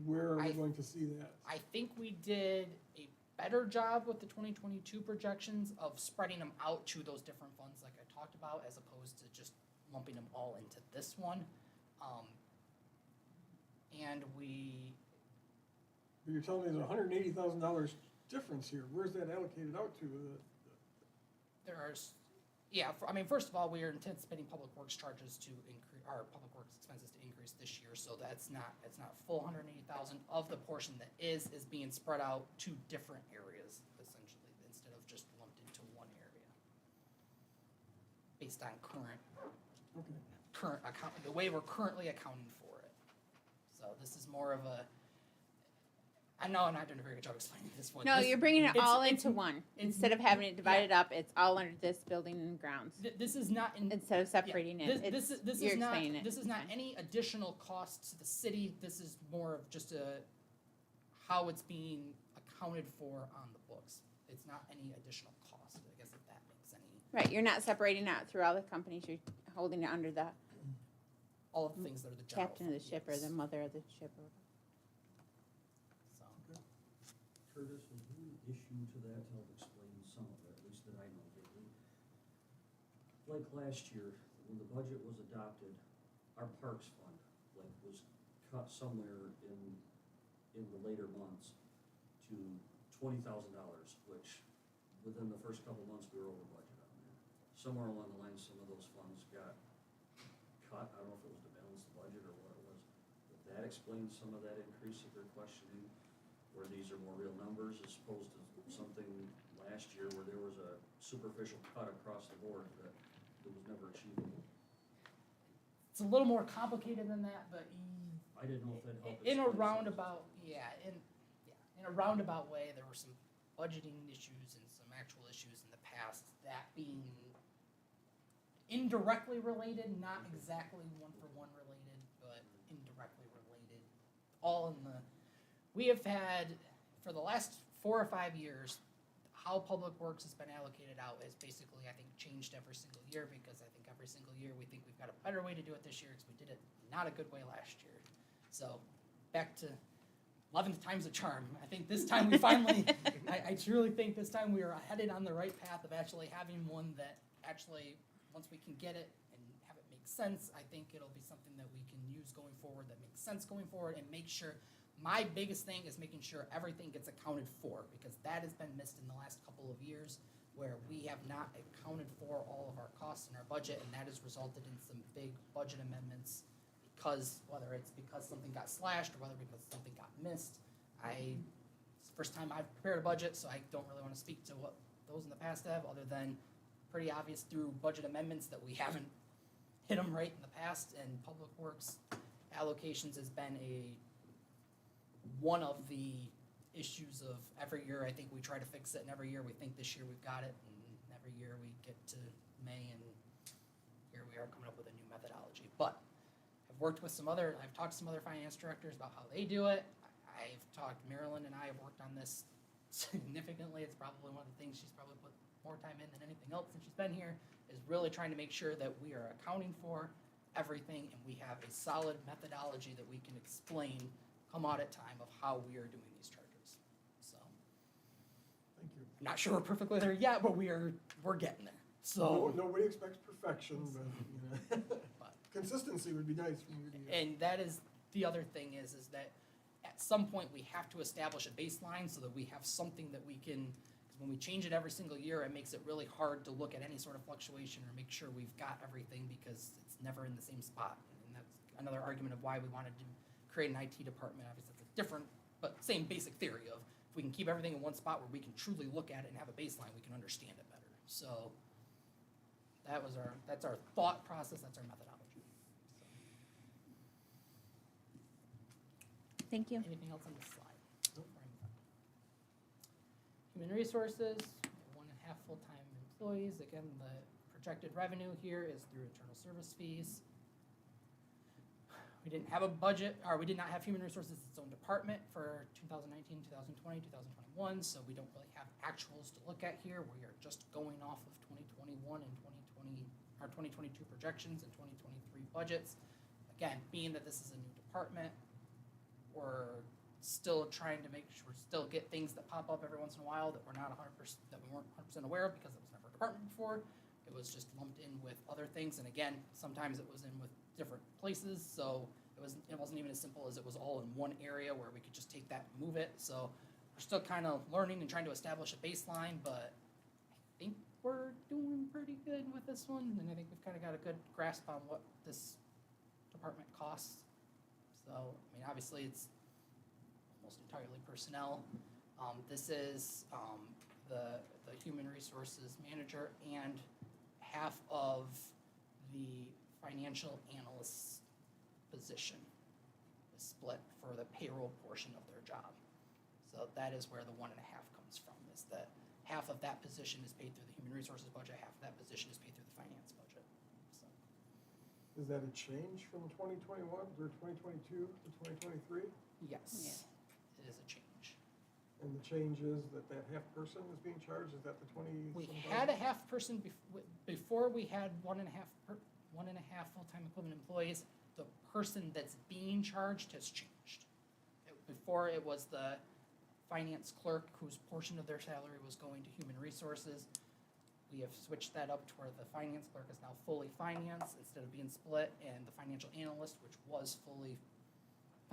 Where are we I- going to see that? I think we did a better job with the 2022 projections of spreading them out to those different funds like I talked about, as opposed to just lumping them all into this one. and we, But you're telling me there's $180,000 difference here. Where's that allocated out to? there's, yeah, I mean, first of all, we are anticipating public works charges to increase, our public works expenses to increase this year, so it's not full 180,000 of the portion that is being spread out to different areas, essentially, instead of just lumped into one area. Based on Okay. current account, the way we're currently accounting for it. So this is more of a, I know I'm not doing a very good job explaining this one. No, This- you're bringing it it's- all it's- into one. it's- Instead of having it divided up, it's all under this building and grounds. This is not in. Instead of separating it, This you're is not, explaining it. this is not Fine. any additional cost to the city, this is more of just how it's being accounted for on the books. It's not any additional cost, I guess if that makes any, Right, you're not separating out through all the companies, you're holding it under the all of the things that are the general. captain of the fund, ship or yes. the mother of the ship. So, Curtis, was there an issue to that to help explain some of it, at least that I know lately? Like last year, when the budget was adopted, our parks fund, like, was cut somewhere in the later months to $20,000, which within the first couple months, we were over budget on that. Somewhere along the line, some of those funds got cut, I don't know if it was to balance the budget or what it was. But that explains some of that increase that they're questioning, where these are more real numbers as opposed to something last year where there was a superficial cut across the board that was never achievable. it's a little more complicated than that, but I didn't know if that helped. in a explain some of it. roundabout, in a roundabout way, there were some budgeting issues and some actual issues in the past, that being indirectly related, not exactly one-for-one related, but indirectly related, all in the, we have had, for the last 4 or 5 years, how Public Works has been allocated out has basically, I think, changed every single year, because I think every single year we think we've got a better way to do it this year, because we did it not a good way last year. So, back to 11th time's a charm. I think this time we finally, I truly think this time we are headed on the right path of actually having one that actually, once we can get it and have it make sense, I think it'll be something that we can use going forward, that makes sense going forward, and make sure, my biggest thing is making sure everything gets accounted for, because that has been missed in the last couple of years, where we have not accounted for all of our costs in our budget, and that has resulted in some big budget amendments, because, whether it's because something got slashed, or whether because something got missed. It's the first time I've prepared a budget, so I don't really want to speak to what those in the past have, other than pretty obvious through budget amendments that we haven't hit them right in the past, and Public Works allocations has been one of the issues of every year. I think we try to fix it, and every year we think this year we've got it, and every year we get to May, and here we are coming up with a new methodology. But I've worked with I've talked to some other finance directors about how they do it. Marilyn and I have worked on this significantly. It's probably one of the things she's probably put more time in than anything else since she's been here, is really trying to make sure that we are accounting for everything, and we have a solid methodology that we can explain come audit time of how we are doing these charges. So, Thank you. I'm not sure we're perfectly there yet, but we're getting there. So, Nobody expects perfection, but, you know, but- consistency would be nice from year to year. and that is the other thing is that at some point we have to establish a baseline so that we have something that we can, because when we change it every single year, it makes it really hard to look at any sort of fluctuation or make sure we've got everything, because it's never in the same spot. And that's another argument of why we wanted to create an IT department. Obviously, it's a different, but same basic theory of, if we can keep everything in one spot where we can truly look at it and have a baseline, we can understand it better. So that's our thought process, that's our methodology. Thank you. Anything else on this slide? Human resources, 1.5 full-time employees. Again, the projected revenue here is through internal service fees. We didn't have a budget, or we did not have human resources as its own department for 2019, 2020, 2021, so we don't really have actuals to look at here. We are just going off of 2021 and 2022 projections and 2023 budgets. Again, being that this is a new department, we're still trying to make sure we still get things that pop up every once in a while that we're not 100%, that we weren't 100% aware of, because it was never a department before. It was just lumped in with other things, and again, sometimes it was in with different places, so It wasn't even as simple as it was all in one area where we could just take that and move it. So we're still kind of learning and trying to establish a baseline, but I think we're doing pretty good with this one, and I think we've kind of got a good grasp on what this department costs. So, I mean, obviously, it's almost entirely personnel. This is the human resources manager and half of the financial analyst's position is split for the payroll portion of their job. So that is where the 1.5 comes from, is that half of that position is paid through the human resources budget, half of that position is paid through the finance budget. So, Is that a change from 2021 or 2022 to 2023? yes, it is a change. And the change is that half person is being charged, is that the 20? We had a half person before we had 1.5 full-time equivalent employees. The person that's being charged has changed. Before it was the finance clerk whose portion of their salary was going to human resources. We have switched that up to where the finance clerk is now fully finance instead of being split, and the financial analyst, which was fully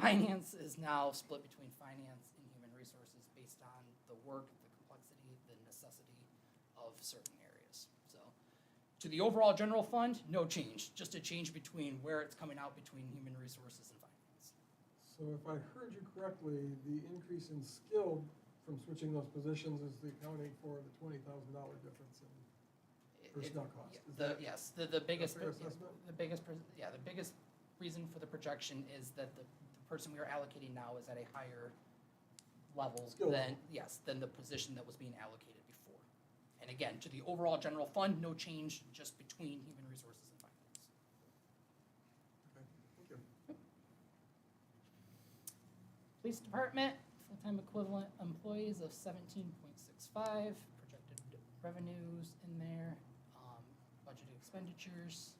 finance, is now split between finance and human resources based on the work, the complexity, the necessity of certain areas. So, to the overall general fund, no change, just a change between where it's coming out between human resources and finance. So if I heard you correctly, the increase in skilled from switching those positions is the accounting for the $20,000 difference in personnel cost. Is that Yes, the biggest, a fair assessment? the biggest reason for the projection is that the person we are allocating now is at a higher level Skill than, level. yes, than the position that was being allocated before. And again, to the overall general fund, no change, just between human resources and finance. Okay, thank you. Police department, full-time equivalent employees of 17.65, projected revenues in there, budgeted expenditures.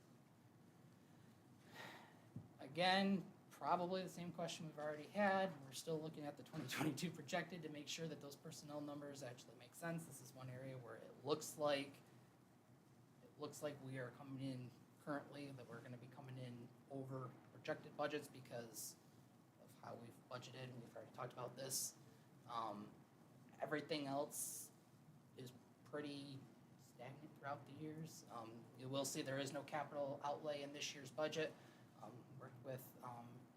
Again, probably the same question we've already had. We're still looking at the 2022 projected to make sure that those personnel numbers actually make sense. This is one area where it looks like we are coming in currently, that we're gonna be coming in over projected budgets because of how we've budgeted, and we've already talked about this. Everything else is pretty stagnant throughout the years. You will see there is no capital outlay in this year's budget. Worked with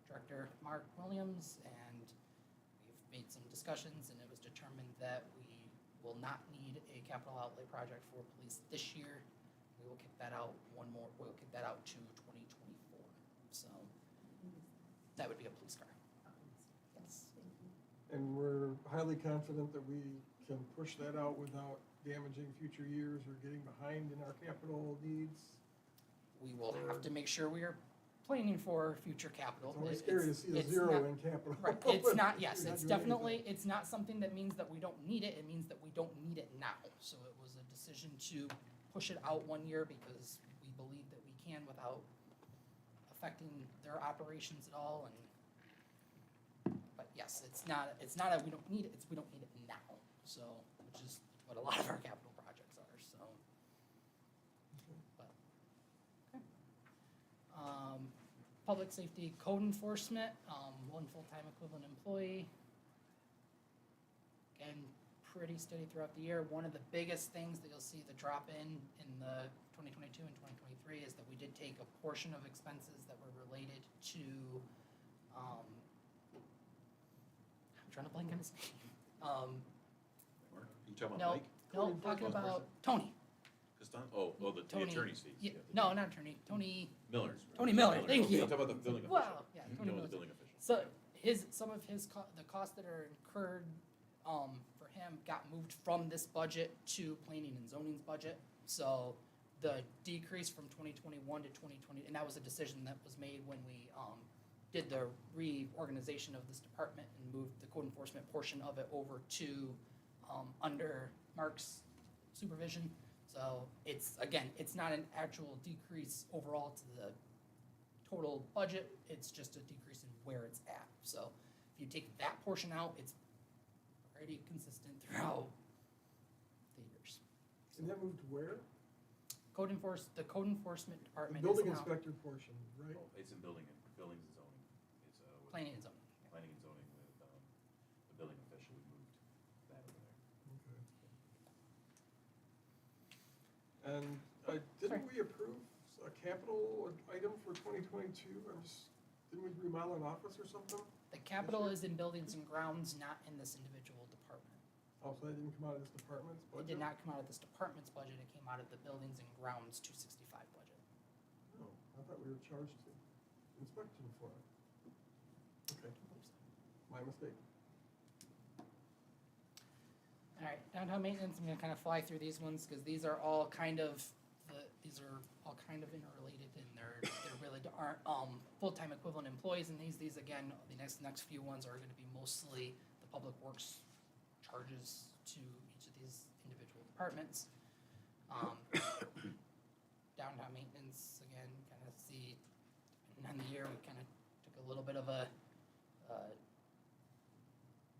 Director Mark Williams, and we've made some discussions, and it was determined that we will not need a capital outlay project for police this year. We will kick that out we'll kick that out to 2024. So that would be a police car. Yes. And we're highly confident that we can push that out without damaging future years or getting behind in our capital needs. We will have to make sure we are planning for future capital. It's always scary to see a it's zero not- in capital. Right, it's not, yes, You're not it's doing definitely, anything. it's not something that means that we don't need it, it means that we don't need it now. So it was a decision to push it out 1 year because we believe that we can without affecting their operations at all, but yes, it's not a we don't need it, it's we don't need it now. So, which is what a lot of our capital projects are, so. But, okay. Public safety code enforcement, 1 full-time equivalent employee. Again, pretty steady throughout the year. One of the biggest things that you'll see the drop in the 2022 and 2023 is that we did take a portion of expenses that were related to, I'm trying to blank on his name. Mark, you talking No, about Mike? no, Code talking enforcement about Tony. The Tony. attorney's fees. Yeah, yeah. no, not attorney, Tony. Miller. Tony Miller, thank Okay, you. I'm talking about the building official. Well, yeah, Tony No, Miller. the building official. So some of the costs that are incurred, for him got moved from this budget to planning and zoning's budget. So the decrease from 2021 to 2020, and that was a decision that was made when we, did the reorganization of this department and moved the code enforcement portion of it over to, under Mark's supervision. So it's not an actual decrease overall to the total budget, it's just a decrease in where it's at. So if you take that portion out, it's pretty consistent throughout the years. And that moved where? The code enforcement department is Building now, inspector portion, right? It's in buildings and zoning. Planning and zoning. Planning and zoning with, the building official, we moved that over there. Okay. And, didn't we approve a capital item for 2022? Didn't we remodel an office or something? The capital is in buildings and grounds, not in this individual department. Oh, so that didn't come out of this department's It budget? did not come out of this department's budget, it came out of the buildings and grounds 265 budget. No, I thought we were charged to inspection for it. Okay, my mistake. All right, downtown maintenance, I'm gonna kind of fly through these ones, because these are all kind of, interrelated, and they're really aren't, full-time equivalent employees in these again, the next few ones are gonna be mostly the public works charges to each of these individual departments. Downtown maintenance, again, kind of see, and on the year, we kind of took a little bit of a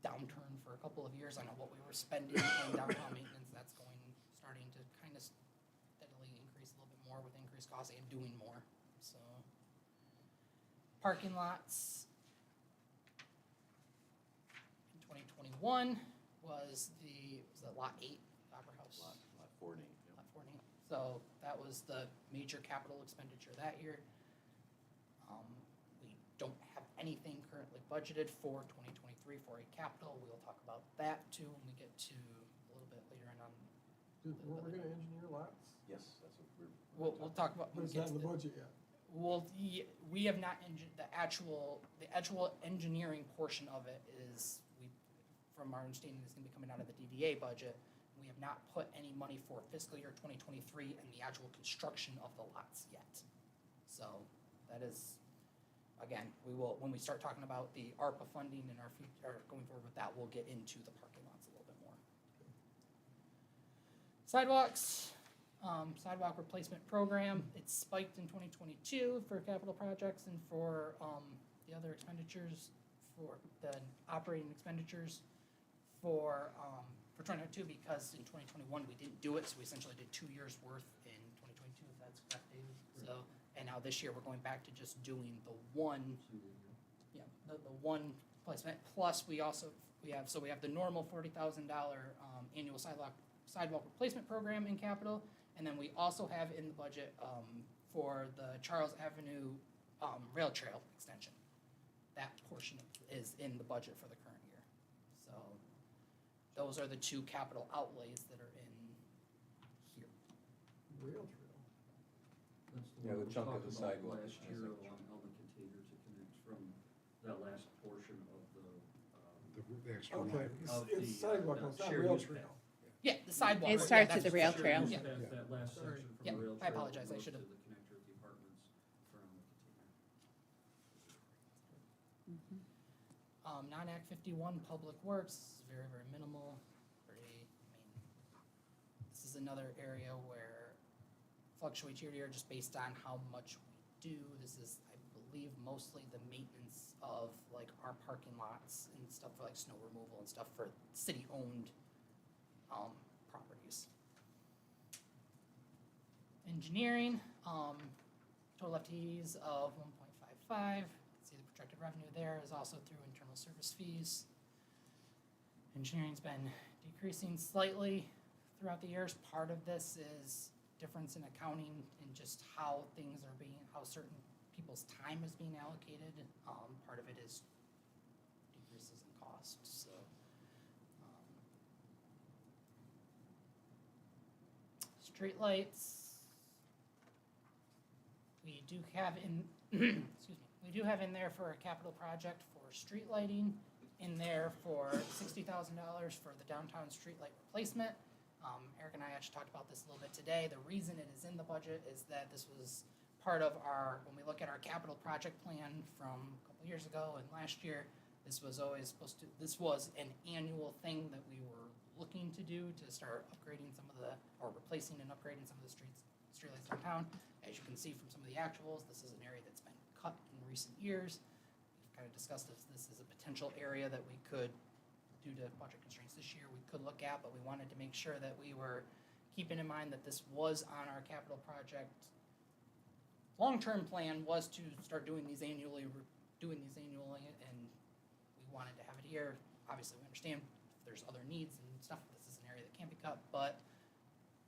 downturn for a couple of years on what we were spending in downtown maintenance. That's starting to kind of steadily increase a little bit more with increased costs and doing more, so. Parking lots. In 2021 was lot 8, Opera House? Lot 4 and 8, yeah. Lot 4 and 8. So that was the major capital expenditure that year. We don't have anything currently budgeted for 2023 for a capital. We'll talk about that too when we get to a little bit later on. Weren't we gonna engineer lots? Yes, that's what we're. We'll talk about But when we it's get not to in the the. budget yet. Well, we have not the actual engineering portion of it is, from our understanding, is gonna be coming out of the DDA budget. We have not put any money for fiscal year 2023 and the actual construction of the lots yet. So that is, again, we will, when we start talking about the ARPA funding and or going forward with that, we'll get into the parking lots a little bit more. Sidewalks. Sidewalk replacement program, it spiked in 2022 for capital projects and for the other expenditures, for the operating expenditures for 2022, because in 2021 we didn't do it, so we essentially did 2 years worth in 2022, if that's correct, David. So, and now this year we're going back to just doing the one, the one placement, plus we have the normal $40,000 annual sidewalk replacement program in capital. And then we also have in the budget for the Charles Avenue rail trail extension. That portion is in the budget for the current year. So those are the two capital outlays that are in here. Rail trail. That's the Yeah, one the we chunk of talked the about sidewalk. last year on the container to connect from that last portion of The extra Okay, line. it's sidewalk, it's not shared rail use trail. path. Yeah, the sidewalk. It yeah, starts that's at the what- rail trail. Shared use Yeah. path, that last Sorry. section from Yeah, the rail I trail. apologize, I goes should've- To the connector with the apartments from the container. Non-Act 51 Public Works is very, very minimal. This is another area where fluctuates year to year just based on how much we do. This is, I believe, mostly the maintenance of like our parking lots and stuff for like snow removal and stuff for city-owned properties. Engineering, total FTEs of 1.55. See the projected revenue there is also through internal service fees. Engineering's been decreasing slightly throughout the years. Part of this is difference in accounting and just how things are how certain people's time is being allocated. Part of it is decreases in cost, so. Streetlights. We do have we do have in there for a capital project for street lighting, in there for $60,000 for the downtown streetlight replacement. Eric and I actually talked about this a little bit today. The reason it is in the budget is that this was part of when we look at our capital project plan from a couple years ago and last year, this was always this was an annual thing that we were looking to do to start upgrading or replacing and upgrading some of the streetlights downtown. As you can see from some of the actuals, this is an area that's been cut in recent years. We've kind of discussed this is a potential area that we could, due to budget constraints this year, we could look at, but we wanted to make sure that we were keeping in mind that this was on our capital project. Long-term plan was to start doing these annually doing these annually, and we wanted to have it here. Obviously, we understand if there's other needs and stuff, this is an area that can't be cut, but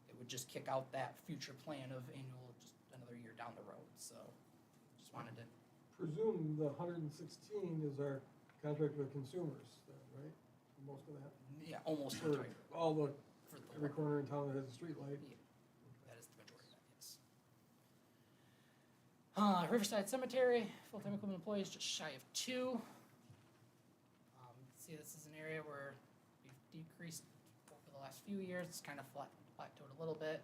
it would just kick out that future plan of annual just another year down the road, so just wanted to. Presume the 116 is our contract with consumers, then, right? Most of that? Yeah, almost For entire, all the, for the every corner in town that has a street light. Yeah, that is the majority of that, yes. Riverside Cemetery, full-time equivalent employees just shy of 2. See, this is an area where we've decreased over the last few years. It's kind of plateaued a little bit.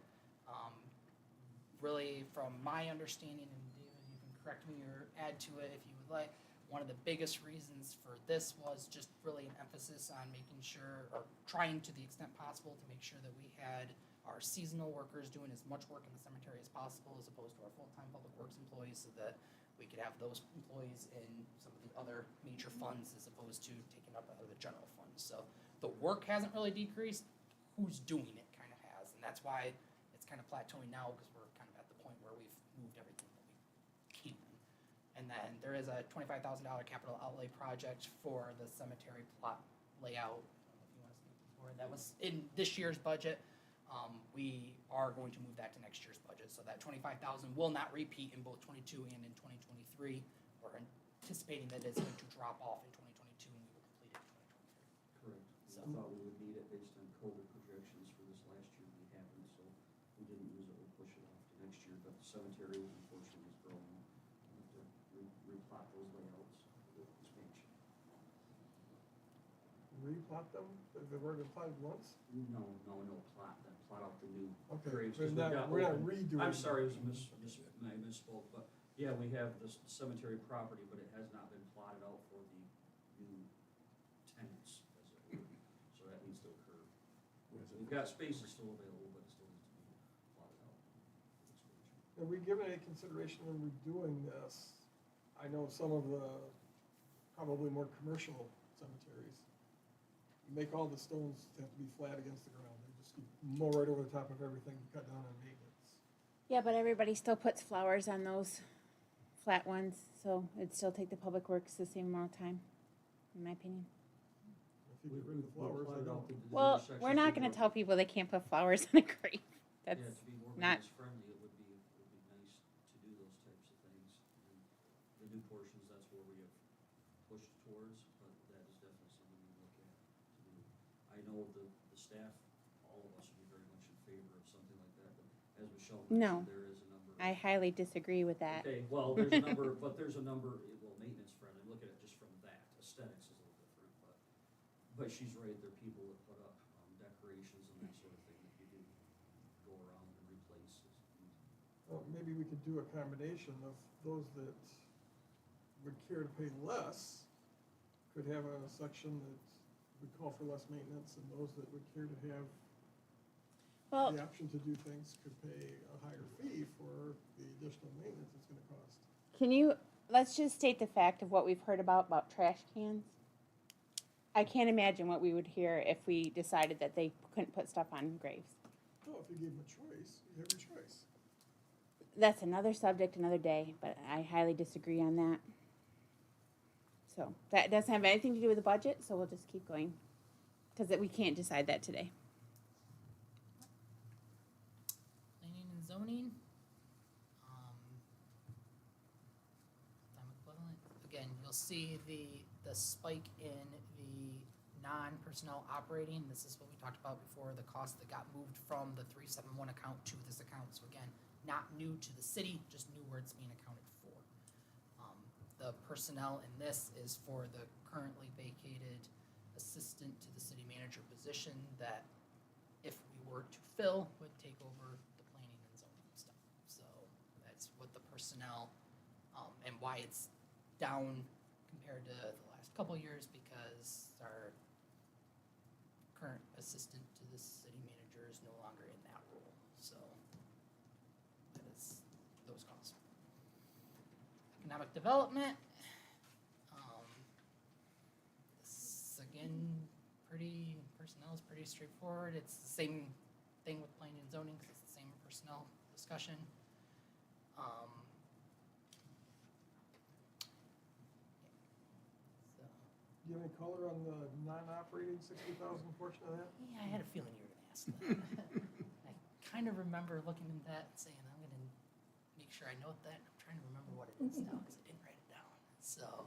Really, from my understanding, and David, you can correct me or add to it if you would like, one of the biggest reasons for this was just really an emphasis on making sure, or trying to the extent possible, to make sure that we had our seasonal workers doing as much work in the cemetery as possible, as opposed to our full-time public works employees, so that we could have those employees in some of the other major funds as opposed to taking up out of the general fund. So the work hasn't really decreased, who's doing it kind of has, and that's why it's kind of plateauing now, because we're kind of at the point where we've moved everything that we can. And then there is a $25,000 capital outlay project for the cemetery plot layout. I don't know if you want to speak before. That was in this year's budget. We are going to move that to next year's budget. So that $25,000 will not repeat in both 22 and in 2023. We're anticipating that it's going to drop off in 2022 and we will complete it in 2023. Correct. So- We thought we would need it based on COVID projections for this last year. We haven't, so we didn't use it. We'll push it off to next year. But the cemetery, unfortunately, is growing. We have to replot those layouts with expansion. Replot them? They've already been plotted once? No, plot them. Plot out the new Okay, graves. we're 'cause not, we've we're got not open- redoing. I'm sorry, it was I misspoke, but yeah, we have this cemetery property, but it has not been plotted out for the new tenants, as it were. So that needs to occur. We've got spaces still available, but it still needs to be plotted out. for expansion. Have we given any consideration when we're doing this? I know some of the probably more commercial cemeteries, you make all the stones have to be flat against the ground. They just mow right over the top of everything, cut down on maintenance. Yeah, but everybody still puts flowers on those flat ones, so it'd still take the public works the same amount of time, in my opinion. If you get rid of the flowers, they don't. Well, we're not gonna tell people they can't put flowers on a grave. That's Yeah, to be more not- business friendly, it would be nice to do those types of things. And the new portions, that's where we have pushed towards, but that is definitely something we look at to do. I know the staff, all of us would be very much in favor of something like that, but as Michelle No. mentioned, there is a number. I highly disagree with that. Okay, well, there's a number, but there's a number, well, maintenance friendly, look at it just from that, aesthetics is a little different, but she's right, there are people that put up decorations and that sort of thing that you can go around and replace. Well, maybe we could do a combination of those that would care to pay less could have a section that would call for less maintenance, and those that would care to have Well, the option to do things could pay a higher fee for the additional maintenance it's gonna cost. let's just state the fact of what we've heard about trash cans. I can't imagine what we would hear if we decided that they couldn't put stuff on graves. No, if you gave them a choice, you have your choice. That's another subject, another day, but I highly disagree on that. So, that doesn't have anything to do with the budget, so we'll just keep going. Cause we can't decide that today. Planning and zoning. Time equivalent. Again, you'll see the spike in the non-personnel operating. This is what we talked about before, the cost that got moved from the 371 account to this account. So again, not new to the city, just new where it's being accounted for. The personnel in this is for the currently vacated assistant to the city manager position that if we were to fill, would take over the planning and zoning stuff. So that's what the personnel, and why it's down compared to the last couple of years, because our current assistant to the city manager is no longer in that role. So that is those costs. Economic development. This again, personnel is pretty straightforward. It's the same thing with planning and zoning, 'cause it's the same personnel discussion. any color on the non-operating 60,000 portion of that? Yeah, I had a feeling you were gonna ask that. I kind of remember looking at that and saying, I'm gonna make sure I note that. I'm trying to remember what it is now, because I didn't write it down. So,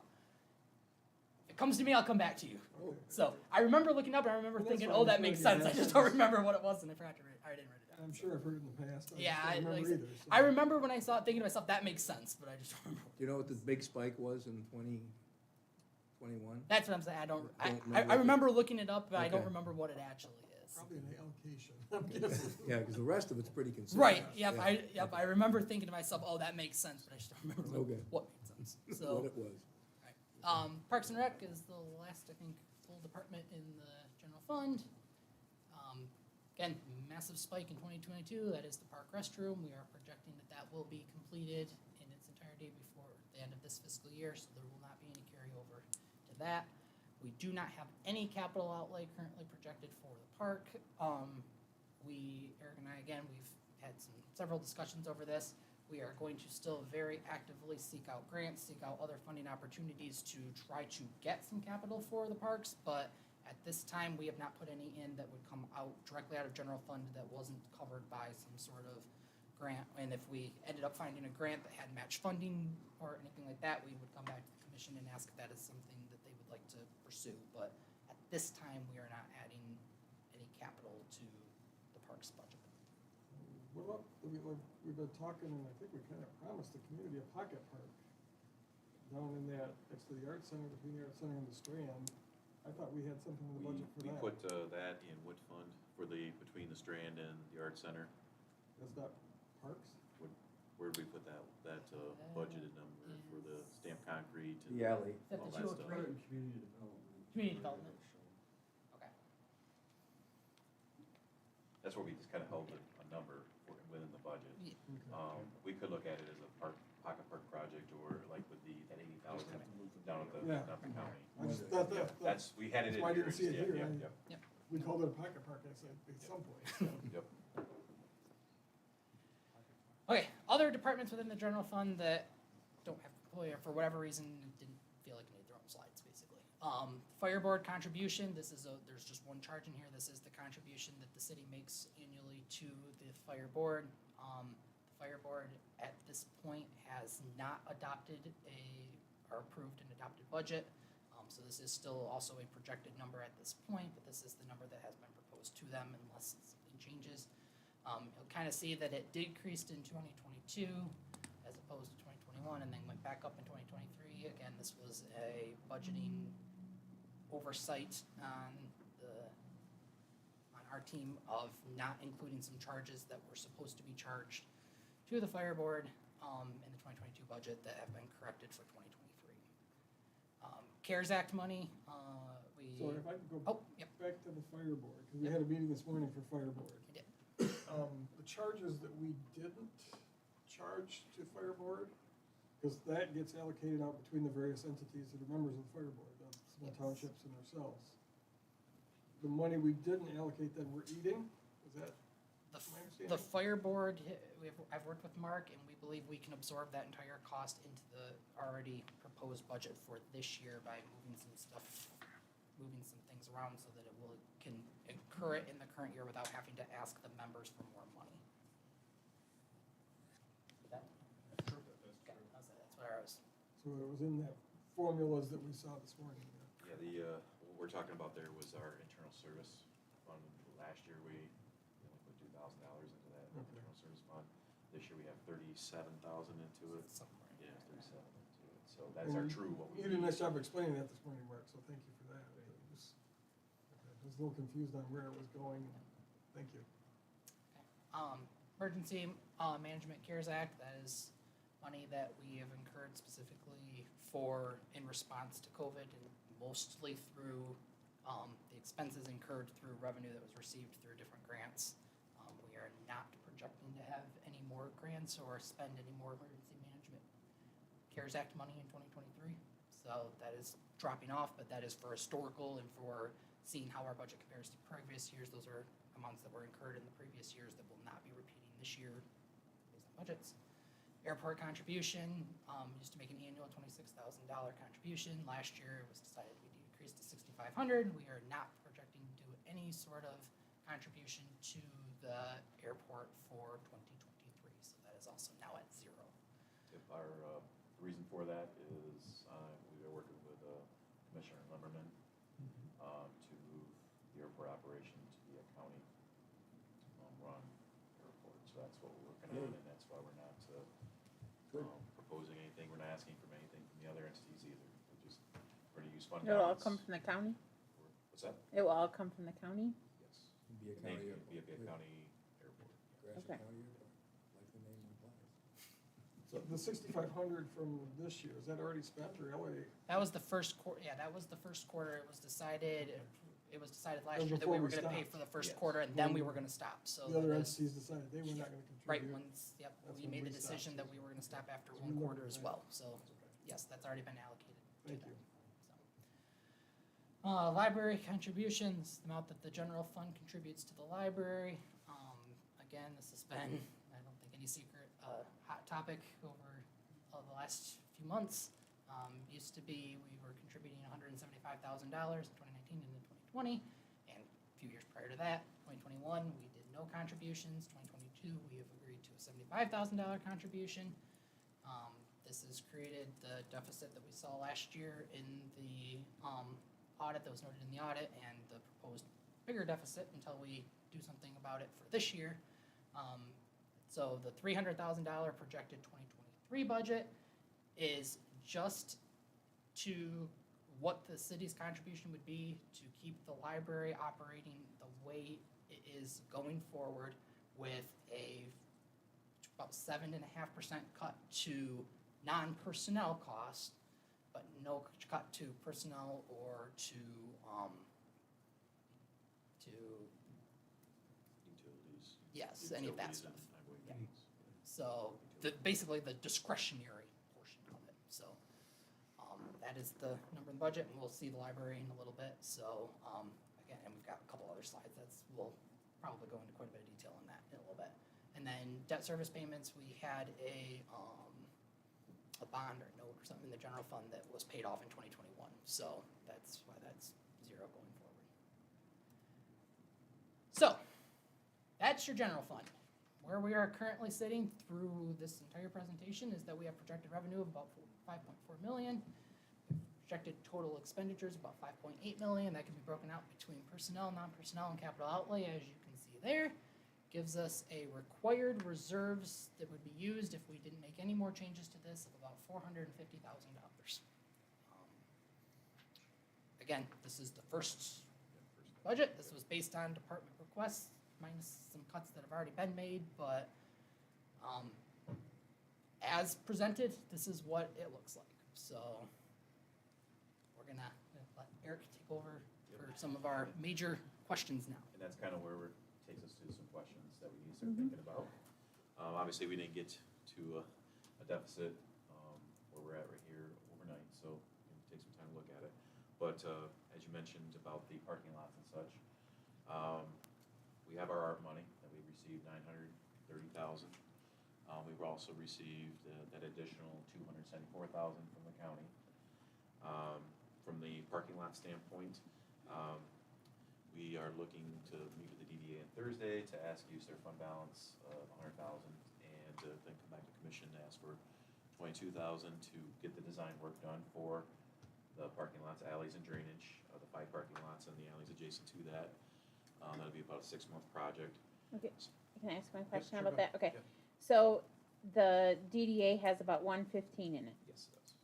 if it comes to me, I'll come back to you. Okay. So, I remember looking up and I remember Well, that's thinking, fine. oh, that Just makes wanted sense. to I just ask. don't remember what it was and I forgot to write, I didn't write it down. I'm sure I've heard it in the past. Yeah, I just don't like I remember said, either. so. I remember when I saw it thinking to myself, that makes sense, but I just don't remember. Do you know what the big spike was in 2021? That's what I'm saying. I don't Don't I remember. remember looking it up, but I don't Okay. remember what it actually is. Probably an allocation. I'm guessing. Yeah, because the rest of it's pretty consistent. Right. Yep. Yeah. I remember thinking to myself, oh, that makes sense, but I just don't remember Okay. what made sense. What So, it was. Parks and Rec is the last, I think, full department in the general fund. Again, massive spike in 2022. That is the park restroom. We are projecting that that will be completed in its entirety before the end of this fiscal year, so there will not be any carryover to that. We do not have any capital outlay currently projected for the park. Eric and I, again, we've had several discussions over this. We are going to still very actively seek out grants, seek out other funding opportunities to try to get some capital for the parks, but at this time, we have not put any in that would come out directly out of general fund that wasn't covered by some sort of grant. And if we ended up finding a grant that had match funding or anything like that, we would come back to the commission and ask if that is something that they would like to pursue. But at this time, we are not adding any capital to the parks budget. What about, we've been talking, and I think we kind of promised the community a pocket park down in that, next to the art center, between the art center and the Strand. I thought we had something in the budget for We that. put that in Wood Fund for between the Strand and the Art Center. That's not parks? Where did we put that budgeted number for the stamped concrete? and The alley. Is that all the that 203? stuff? Credit and community development. Community development. Okay. That's where we just kind of held a number within the budget. Yeah. Okay. We could look at it as a pocket park project, or like with that 80,000 down at the Yeah. county. I just thought Yeah, that, we had it that's in why I here. didn't see it yeah, here. yeah, yeah. We called it a pocket park, I said, at some point. so. Yep. Okay, other departments within the general fund that don't have employee or for whatever reason didn't feel like they needed their own slides, basically. Fireboard contribution, there's just one charge in here. This is the contribution that the city makes annually to the fire board. The fire board at this point has not adopted or approved an adopted budget. So this is still also a projected number at this point, but this is the number that has been proposed to them unless something changes. You'll kind of see that it decreased in 2022 as opposed to 2021 and then went back up in 2023. Again, this was a budgeting oversight on our team of not including some charges that were supposed to be charged to the fire board in the 2022 budget that have been corrected for 2023. CARES Act money, So if I could go Oh, yep. back to the fire board, because we had a meeting this morning for fire board. We did. The charges that we didn't charge to fire board, because that gets allocated out between the various entities that are members of the fire board, the small Yes. townships and ourselves. The money we didn't allocate then we're eating, is that The, my f- understanding? the fire board, I've worked with Mark, and we believe we can absorb that entire cost into the already proposed budget for this year by moving some things around so that can incur it in the current year without having to ask the members for more money. That- okay, that's what I was. So it was in that formulas that we saw this morning. Yeah, what we're talking about there was our internal service fund. Last year, we only put $2,000 into that Okay. internal service fund. This year, we have 37,000 into it. Somewhere in Yeah, there. 37 into it. So that's our And true, what we You did a need. nice job explaining that this morning, Mark, so thank you for that. I was a little confused on where it was going. Thank you. Emergency Management CARES Act, that is money that we have incurred specifically in response to COVID and mostly through the expenses incurred through revenue that was received through different grants. We are not projecting to have any more grants or spend any more emergency management CARES Act money in 2023. So that is dropping off, but that is for historical and for seeing how our budget compares to previous years. Those are amounts that were incurred in the previous years that will not be repeating this year based on budgets. Airport contribution, used to make an annual $26,000 contribution. Last year it was decided we decrease increased to 6,500. We are not projecting to do any sort of contribution to the airport for 2023, so that is also now at 0. If our, reason for that is, we are working with, Commissioner Limmerman, to move the airport operation to be a county, run airport. So that's what we're working on, and that's why we're not, Good. proposing anything, we're not asking for anything from the other entities either. We're just, we're gonna use fund It'll all balance. come from the county? What's that? It will all come from the county? Yes. Be a The name county would be a airport. county airport. Gratiot Okay. County Airport, like the name implies. So the 6,500 from this year, is that already spent or LA? That was the first quarter. Yeah, that was the first quarter. It was decided. It was decided last And year that before we were we going to pay stopped. for the first Yes. quarter, and then we were going to stop. So The other that is- entities decided they were not gonna right contribute. once. Yep, That's we when made we the decision stopped. that we were going to stop after So one we never quarter as paid. well. So yes, that's already been allocated. to Thank them. you. So. Library contributions, the amount that the general fund contributes to the library. Again, this has been, I don't think any secret, hot topic over the last few months. Used to be, we were contributing $175,000 in 2019 and in 2020, and a few years prior to that, 2021, we did no contributions. 2022, we have agreed to a $75,000 contribution. This has created the deficit that we saw last year in the audit that was noted in the audit, and the proposed bigger deficit until we do something about it for this year. So the $300,000 projected 2023 budget is just to what the city's contribution would be to keep the library operating the way it is going forward, with about 7.5% cut to non-personnel costs, but no cut to personnel or to Utilities. yes, any of that Utilities stuff. and highway Yeah. fees. So basically the discretionary portion of it. So that is the number in the budget, and we'll see the library in a little bit. So again, and we've got a couple other slides we'll probably go into quite a bit of detail on that in a little bit. And then debt service payments, we had a bond or note or something in the general fund that was paid off in 2021. So that's why that's 0 going forward. So that's your general fund. Where we are currently sitting through this entire presentation is that we have projected revenue of about 5.4 million. Projected total expenditures about 5.8 million. That can be broken out between personnel, non-personnel, and capital outlay, as you can see there. Gives us a required reserves that would be used if we didn't make any more changes to this of about $450,000. Again, this is the first budget. This was based on department requests, minus some cuts that have already been made, but as presented, this is what it looks like. So we're gonna let Eric take over for some of our major questions now. And that's kind of where it takes us to some questions that we need to start thinking about. Obviously, we didn't get to a deficit where we're at right here overnight, so take some time to look at it. But as you mentioned about the parking lots and such, we have our ARP money that we received, $930,000. We've also received that additional $274,000 from the county. From the parking lot standpoint, we are looking to meet with the DDA on Thursday to ask use their fund balance of $100,000, and then come back to commission to ask for $22,000 to get the design work done for the parking lots, alleys, and drainage, the 5 parking lots and the alleys adjacent to that. That'll be about a 6-month project. Okay, can I ask one question sure, about go that? Okay, Yeah. so the DDA has about 115 in it. Yes, it does.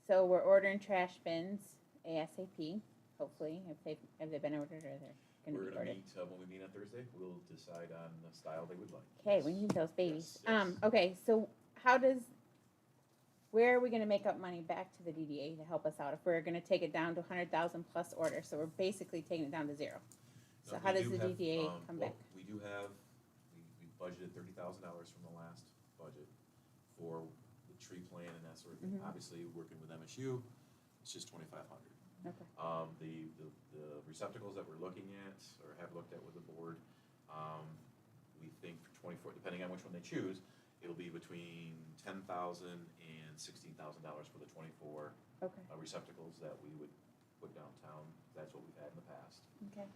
So we're ordering trash bins ASAP, hopefully. Have they been ordered or they're gonna We're be gonna ordered? meet, when we meet on Thursday, we'll decide on the style they would like. Okay, we need those babies. Yes, yes. Okay, so where are we gonna make up money back to the DDA to help us out if we're gonna take it down to 100,000 plus orders? So we're basically taking it down to 0. So No, how we does do the have, DDA come well, back? We do have, we budgeted $30,000 from the last budget for the tree plan and that sort of thing. Mhm. Obviously, working with MSU, it's just $2,500. Okay. The receptacles that we're looking at, or have looked at with the board, we think for 24, depending on which one they choose, it'll be between $10,000 and $16,000 for the 24 Okay. receptacles that we would, need. And then, obviously, put downtown, that's what we've had in the past. Okay.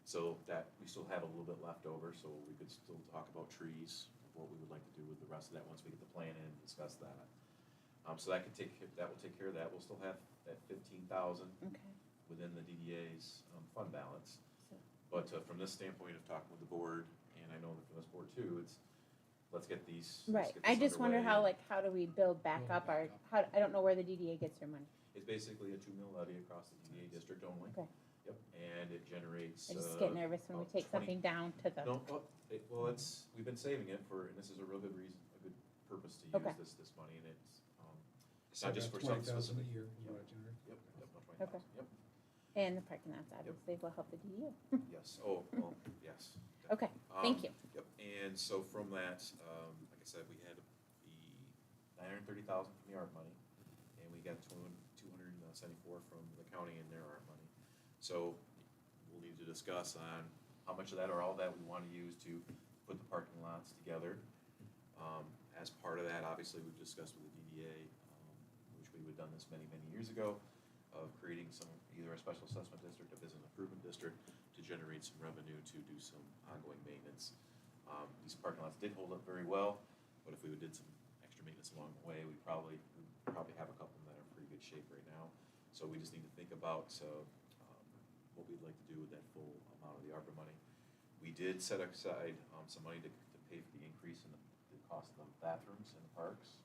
So that, we still have a little bit left over, so we could still talk about trees, what we would like to do with the rest of that, once we get the plan in and discuss that. So that will take care of that, we'll still have that 15,000 Okay. within the DDA's fund balance. So- But from this standpoint of talking with the board, and I know that from this board too, it's, let's get Right. this I just wonder underway. how do we build back Build up it our, back up. I don't know where the DDA gets their money. It's basically a 2 mil levy across the DDA district only. Okay. Yep, and it generates. I just get nervous when we about take 20 something down to the. No, well, we've been saving it for, and this is a real good reason, a good purpose to Okay. use this money, and it's, So not just about for something 20,000 specific. a year is Yep. what it generates? Yep, yep, about Okay. 20,000, yep, And the parking lots obviously will help the DDA. yes, oh, well, yes. Okay, thank you. Yep, and so from that, like I said, we had the 930,000 from the ARP money, and we got 274 from the county in their ARP money. So we'll need to discuss on how much of that or all that we want to use to put the parking lots together. As part of that, obviously, we've discussed with the DDA, which we would have done this many, many years ago, of creating either a special assessment district, a business improvement district, to generate some revenue to do some ongoing maintenance. These parking lots did hold up very well, but if we did some extra maintenance along the way, we'd probably have a couple that are in pretty good shape right now. So we just need to think about what we'd like to do with that full amount of the ARPA money. We did set aside some money to pay for the increase in the cost of the bathrooms in the parks.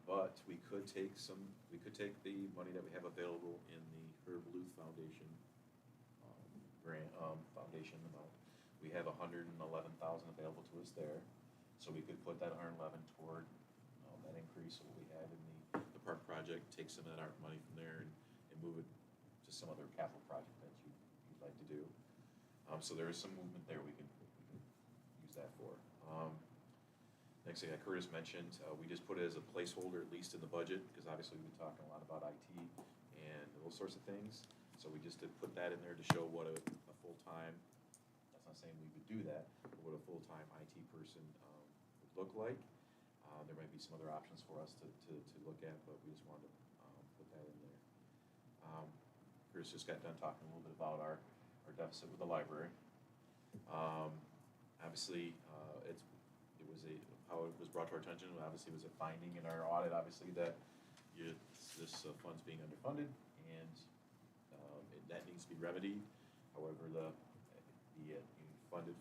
But we could take the money that we have available in the Herb Luth Foundation grant foundation amount. We have 111,000 available to us there, so we could put that 111 toward that increase of what we had in the park project. Take some of that ARP money from there and move it to some other capital project that you'd like to do. So there is some movement there we can use that for. Next thing that Curtis mentioned, we just put it as a placeholder, at least in the budget, because obviously we've been talking a lot about IT and those sorts of things. So we just did put that in there to show what a full-time, that's not saying we would do that, but what a full-time IT person would look like. There might be some other options for us to look at, but we just wanted to put that in there. Curtis just got done talking a little bit about our deficit with the library. Obviously, how it was brought to our attention, obviously was a finding in our audit, obviously, that this fund's being underfunded, and that needs to be remedied. However, you funded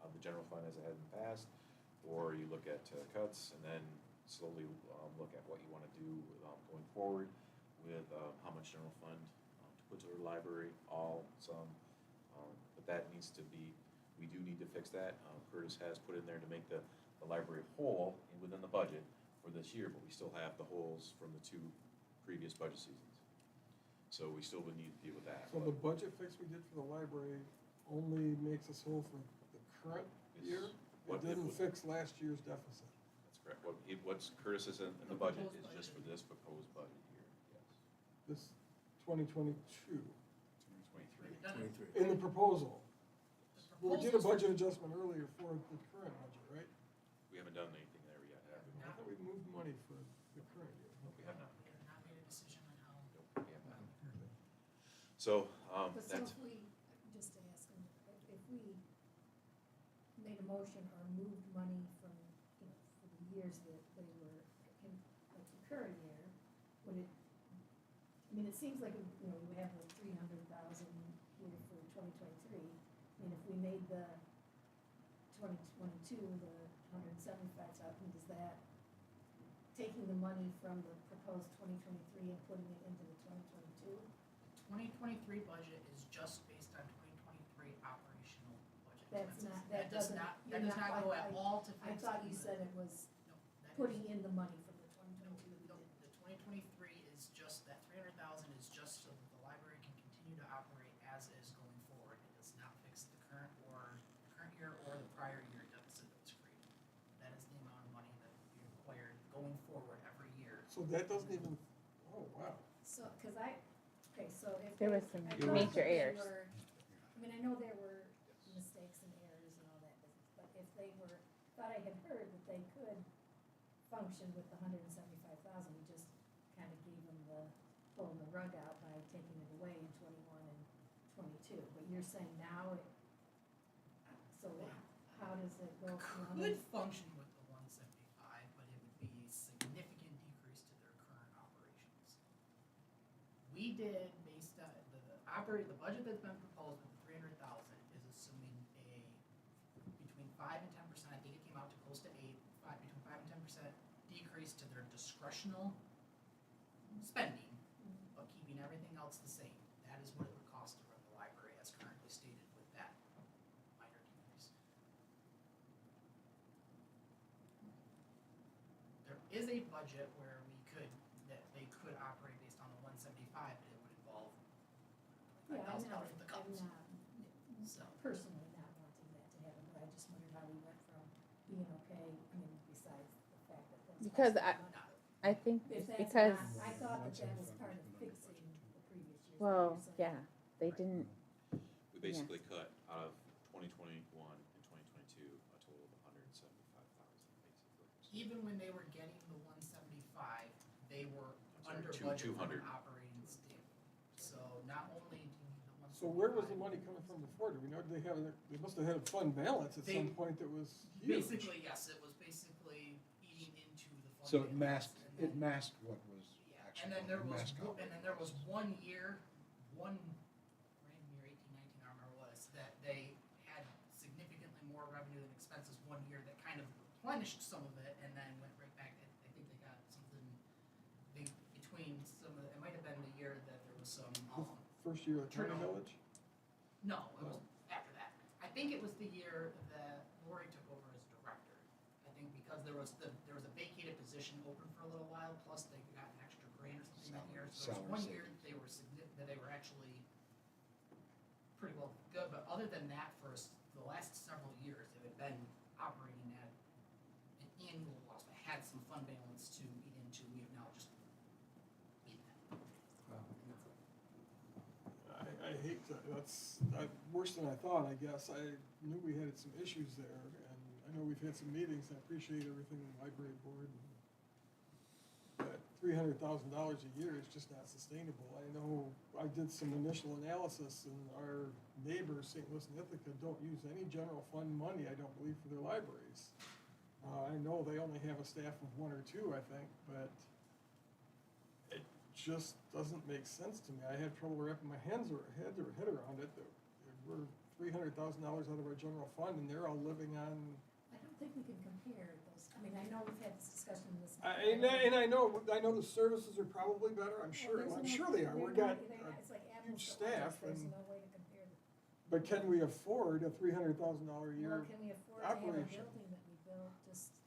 out of the general fund as it had in the past, or you look at cuts and then slowly look at what you want to do going forward with how much general fund to put to the library, some. But that needs to be, we do need to fix that. Curtis has put in there to make the library whole within the budget for this year, but we still have the holes from the 2 previous budget seasons. So we still would need to deal with that. So the budget fix we did for the library only makes us whole for the current year? It didn't fix last year's deficit? That's correct. What's Curtis is in the budget is just for this proposed budget year, yes. This 2022, 2023. in the proposal. Well, we did a proposals for- budget adjustment earlier for the current budget, right? We haven't done anything there yet, have we? I thought we moved money for the current year. We have not. We have not made a decision on how. Nope, we have not. So, But so that's, if we, just to ask them, if we made a motion or moved money from, for the years that they were in, like the current year, would it, it seems like, we have the 300,000 here for 2023. If we made the 2022, the 175,000, is that taking the money from the proposed 2023 and putting it into the 2022? 2023 budget is just based on 2023 operational budget That's expenses. not, that does doesn't. not, you're that does not go at all to I fix. thought you the- said it was No, that putting is- in the money from the 2022 that No, we did. the 2023 is just, that 300,000 is just so that the library can continue to operate as is going forward. It does not fix the current year or the prior year deficit that was created. That is the amount of money that will be required going forward every year. So that doesn't even, oh, wow. So, so if. There they- was some I thought major that they errors. were- I know there were mistakes and errors and all that business, but if they thought I had heard that they could function with the 175,000, we just kind of gave them the pulling the rug out by taking it away in 21 and 22. But you're saying now, so how does it go? Could function with the 175, but it would be a significant decrease to their current operations. We did, based on the budget that's been proposed with the 300,000 is assuming between 5 and 10%, I think it came out to close to 8, between 5 and 10% decrease to their discretional spending, but keeping everything else the same. That is what it would cost to run the library as currently stated with that minor decrease. There is a budget where that they could operate based on the 175, but it would involve Yeah, I'm $5,000 not, for the I'm cuts. not So, personally not wanting that to happen, but I just wondered how we went from being okay, I mean, besides the fact that that's. Because costing money. I think If that's because, not, I thought that was part of fixing the previous years. but well, you're saying- yeah, they didn't, We basically cut out of 2021 and 2022, a total of 175,000 basically. even when they were getting the 175, they were I'm under sorry, budget from 200. an operating standpoint. So not only do you need the 175. So where was the money coming from before? Do we know, they must have had a fund balance at some They- point that was huge. Basically, yes, it was basically eating into the fund. So it balance, masked, and it then- masked what was Yeah, actually. and then there was, masked out. and then there was one year, random year 18, 19, I don't remember what it was, that they had significantly more revenue than expenses one year that kind of replenished some of it and then went right back. I think they got something between some of it might have been the year that there was some, First year of county Turnover. millage? no, it was after that. I think it was the year that Lori took over as director. I think because there was a vacated position open for a little while, plus they got an extra grant or something that year. So there was one Salary year that they were actually pretty well good, but other than that, for the last several years, it had been operating at an annual loss, but had some fund balance to eat into. We have now just eaten that. I hate to, that's worse than I thought, I guess. I knew we had some issues there, and I know we've had some meetings, and I appreciate everything in the library board. But $300,000 a year is just not sustainable. I know I did some initial analysis, and our neighbors, St. Louis and Ithaca, don't use any general fund money, I don't believe, for their libraries. I know they only have a staff of 1 or 2, I think, but it just doesn't make sense to me. I had trouble wrapping my head around it, that we're $300,000 out of our general fund, and they're all living on. I don't think we can compare those, I mean, I know we've had this discussion in this. And I know the services are probably better, I'm sure they are. We've got It's like huge apples to oranges. staff, There's and, no way to compare them. but can we afford a $300,000 a year? Well, can we afford to have a operation. building that we built just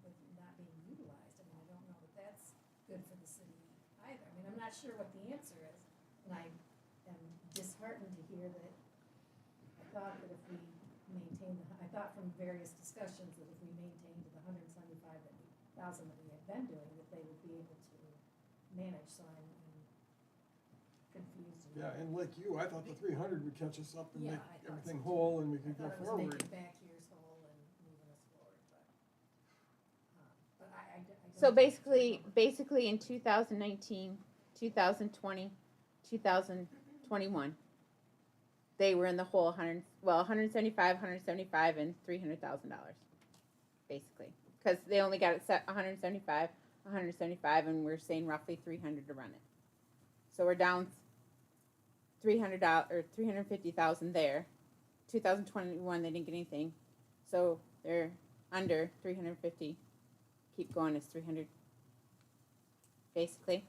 with not being utilized? I mean, I don't know that that's good for the city either. I mean, I'm not sure what the answer is, and I am disheartened to hear that. I thought that if we I thought from various discussions that if we maintained the 175,000 that we had been doing, that they would be able to manage, so I'm confused. Yeah, and like you, I thought the 300 would catch us up and Yeah, make I thought everything so too. whole, and we I could go thought it was forward. making back years whole and moving us forward, but I don't. so basically in 2019, 2020, 2021, they were in the whole 175, and $300,000, basically. Because they only got it set 175, and we're saying roughly 300 to run it. So we're down $300 or 350,000 there. 2021 they didn't get anything, so they're under 350. Keep going as 300, basically,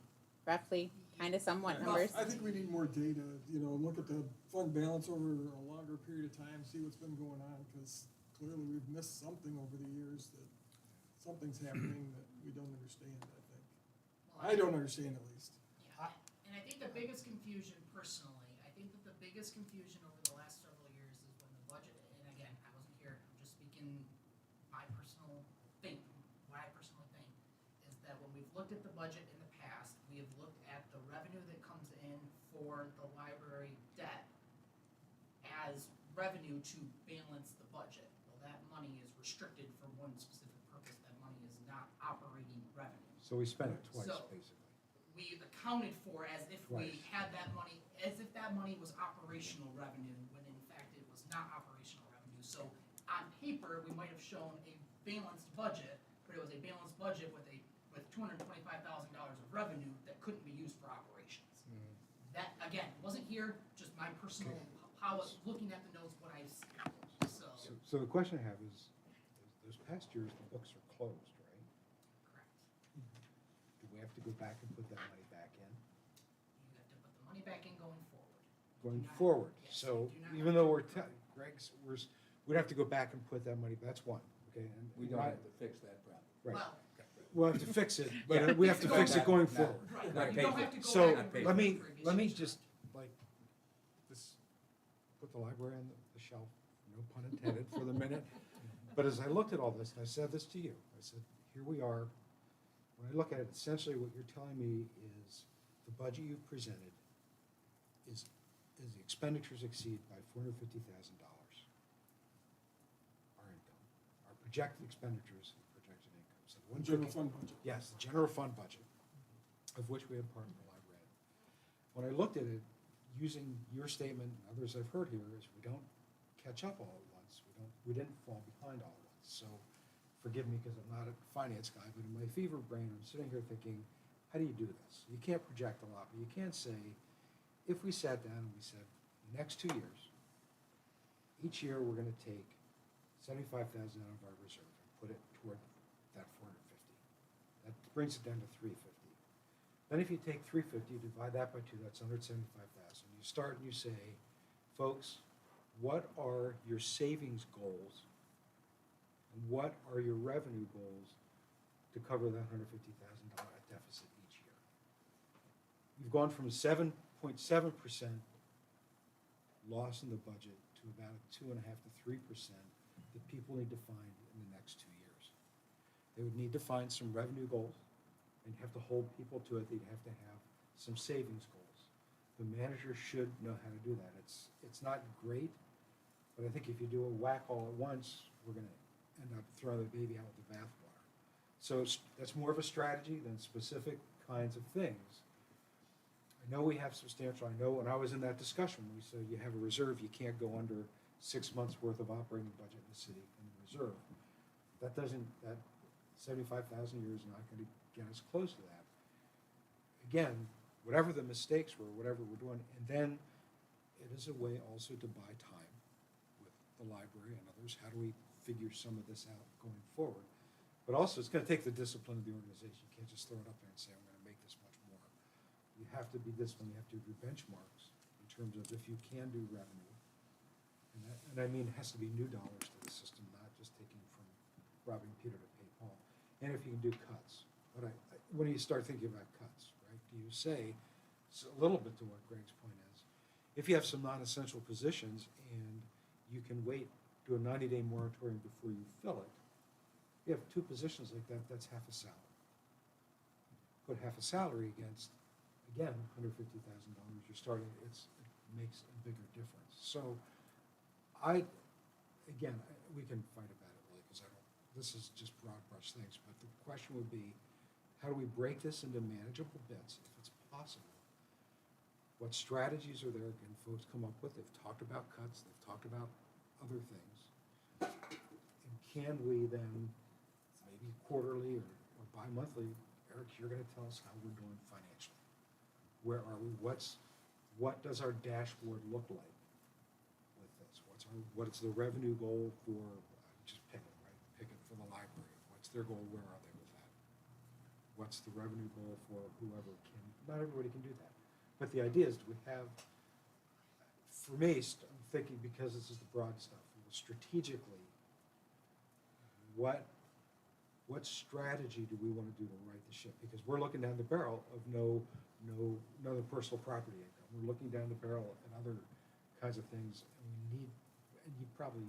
roughly, kind of somewhat Well, numbers. I think we need more data, look at the fund balance over a longer period of time, see what's been going on, because clearly we've missed something over the years, that something's happening that we don't understand, I think. I don't understand, at least. Yeah, and I think the biggest confusion personally, I think that the biggest confusion over the last several years is when the budget, and again, I wasn't here, I'm just speaking my personal thing, what I personally think, is that when we've looked at the budget in the past, we have looked at the revenue that comes in for the library debt as revenue to balance the budget. Well, that money is restricted for one specific purpose, that money is not operating revenue. So we spent it twice, So- basically. we accounted for as if we Right. had that money, as if that money was operational revenue, when in fact it was not operational revenue. So on paper, we might have shown a balanced budget, but it was a balanced budget with $225,000 of revenue that couldn't be used for operations. That, again, wasn't here, just my personal, how, looking at the notes, what I see. So the question I have is, those past years, the books are closed, right? Correct. Do we have to go back and put that money back in? You have to put the money back in going forward. Going Do not- forward, yes, so do not even have though to- we're, we'd have to go back and put that money, that's one, okay? And We don't have to fix that problem. Right, Well, we'll have to fix it, Yeah. but we have to fix it going Not- forward. right, Not you pay don't for have it. to go So, back and pay let for me, previous let me years. just, like, this, put the library on the shelf, no pun intended, for the minute. But as I looked at all this, and I said this to you, I said, here we are. When I look at it, essentially what you're telling me is the budget you presented is the expenditures exceed by $450,000 our income, our projected expenditures and projected income. So the one General thing- fund budget. Yes, the general fund budget, of which we have part of the library. When I looked at it, using your statement and others I've heard here, is we don't catch up all at once. We didn't fall behind all at once. So forgive me because I'm not a finance guy, but in my fever brain, I'm sitting here thinking, how do you do this? You can't project a lot, but you can't say, if we sat down and we said, the next 2 years, each year we're gonna take 75,000 out of our reserve and put it toward that 450. That brings it down to 350. Then if you take 350, divide that by 2, that's 175,000. You start and you say, folks, what are your savings goals? And what are your revenue goals to cover that $150,000 deficit each year? You've gone from 7.7% loss in the budget to about 2.5% to 3% that people need to find in the next 2 years. They would need to find some revenue goals and have to hold people to it. They'd have to have some savings goals. The manager should know how to do that. It's not great, but I think if you do a whack all at once, we're gonna end up throwing the baby out with the bathwater. So that's more of a strategy than specific kinds of things. I know we have substantial, I know when I was in that discussion, we said you have a reserve, you can't go under 6 months' worth of operating budget in the city in the reserve. That 75,000 a year is not gonna get us close to that. Again, whatever the mistakes were, whatever we're doing, and then it is a way also to buy time with the library and others. How do we figure some of this out going forward? But also, it's gonna take the discipline of the organization. You can't just throw it up there and say, I'm gonna make this much more. You have to be disciplined, you have to do benchmarks in terms of if you can do revenue. And I mean, it has to be new dollars to the system, not just taking from robbing Peter to pay Paul. And if you can do cuts. But when do you start thinking about cuts, right? Do you say, it's a little bit to what Greg's point is, if you have some non-essential positions and you can wait, do a 90-day moratorium before you fill it, you have 2 positions like that, that's half a salary. Put half a salary against, again, $150,000, you're starting, it makes a bigger difference. So we can fight about it really, because this is just broad brush things, but the question would be, how do we break this into manageable bits, if it's possible? What strategies are there, again, folks come up with? They've talked about cuts, they've talked about other things. And can we then, maybe quarterly or bi-monthly, Eric, you're gonna tell us how we're doing financially. Where are we? What does our dashboard look like with this? What is the revenue goal for, just pick it, right? Pick it for the library. What's their goal? Where are they with that? What's the revenue goal for whoever can, not everybody can do that. But the idea is, do we have, for me, I'm thinking, because this is the broad stuff, strategically, what strategy do we want to do to right the ship? Because we're looking down the barrel of no other personal property income. We're looking down the barrel at other kinds of things, and you probably,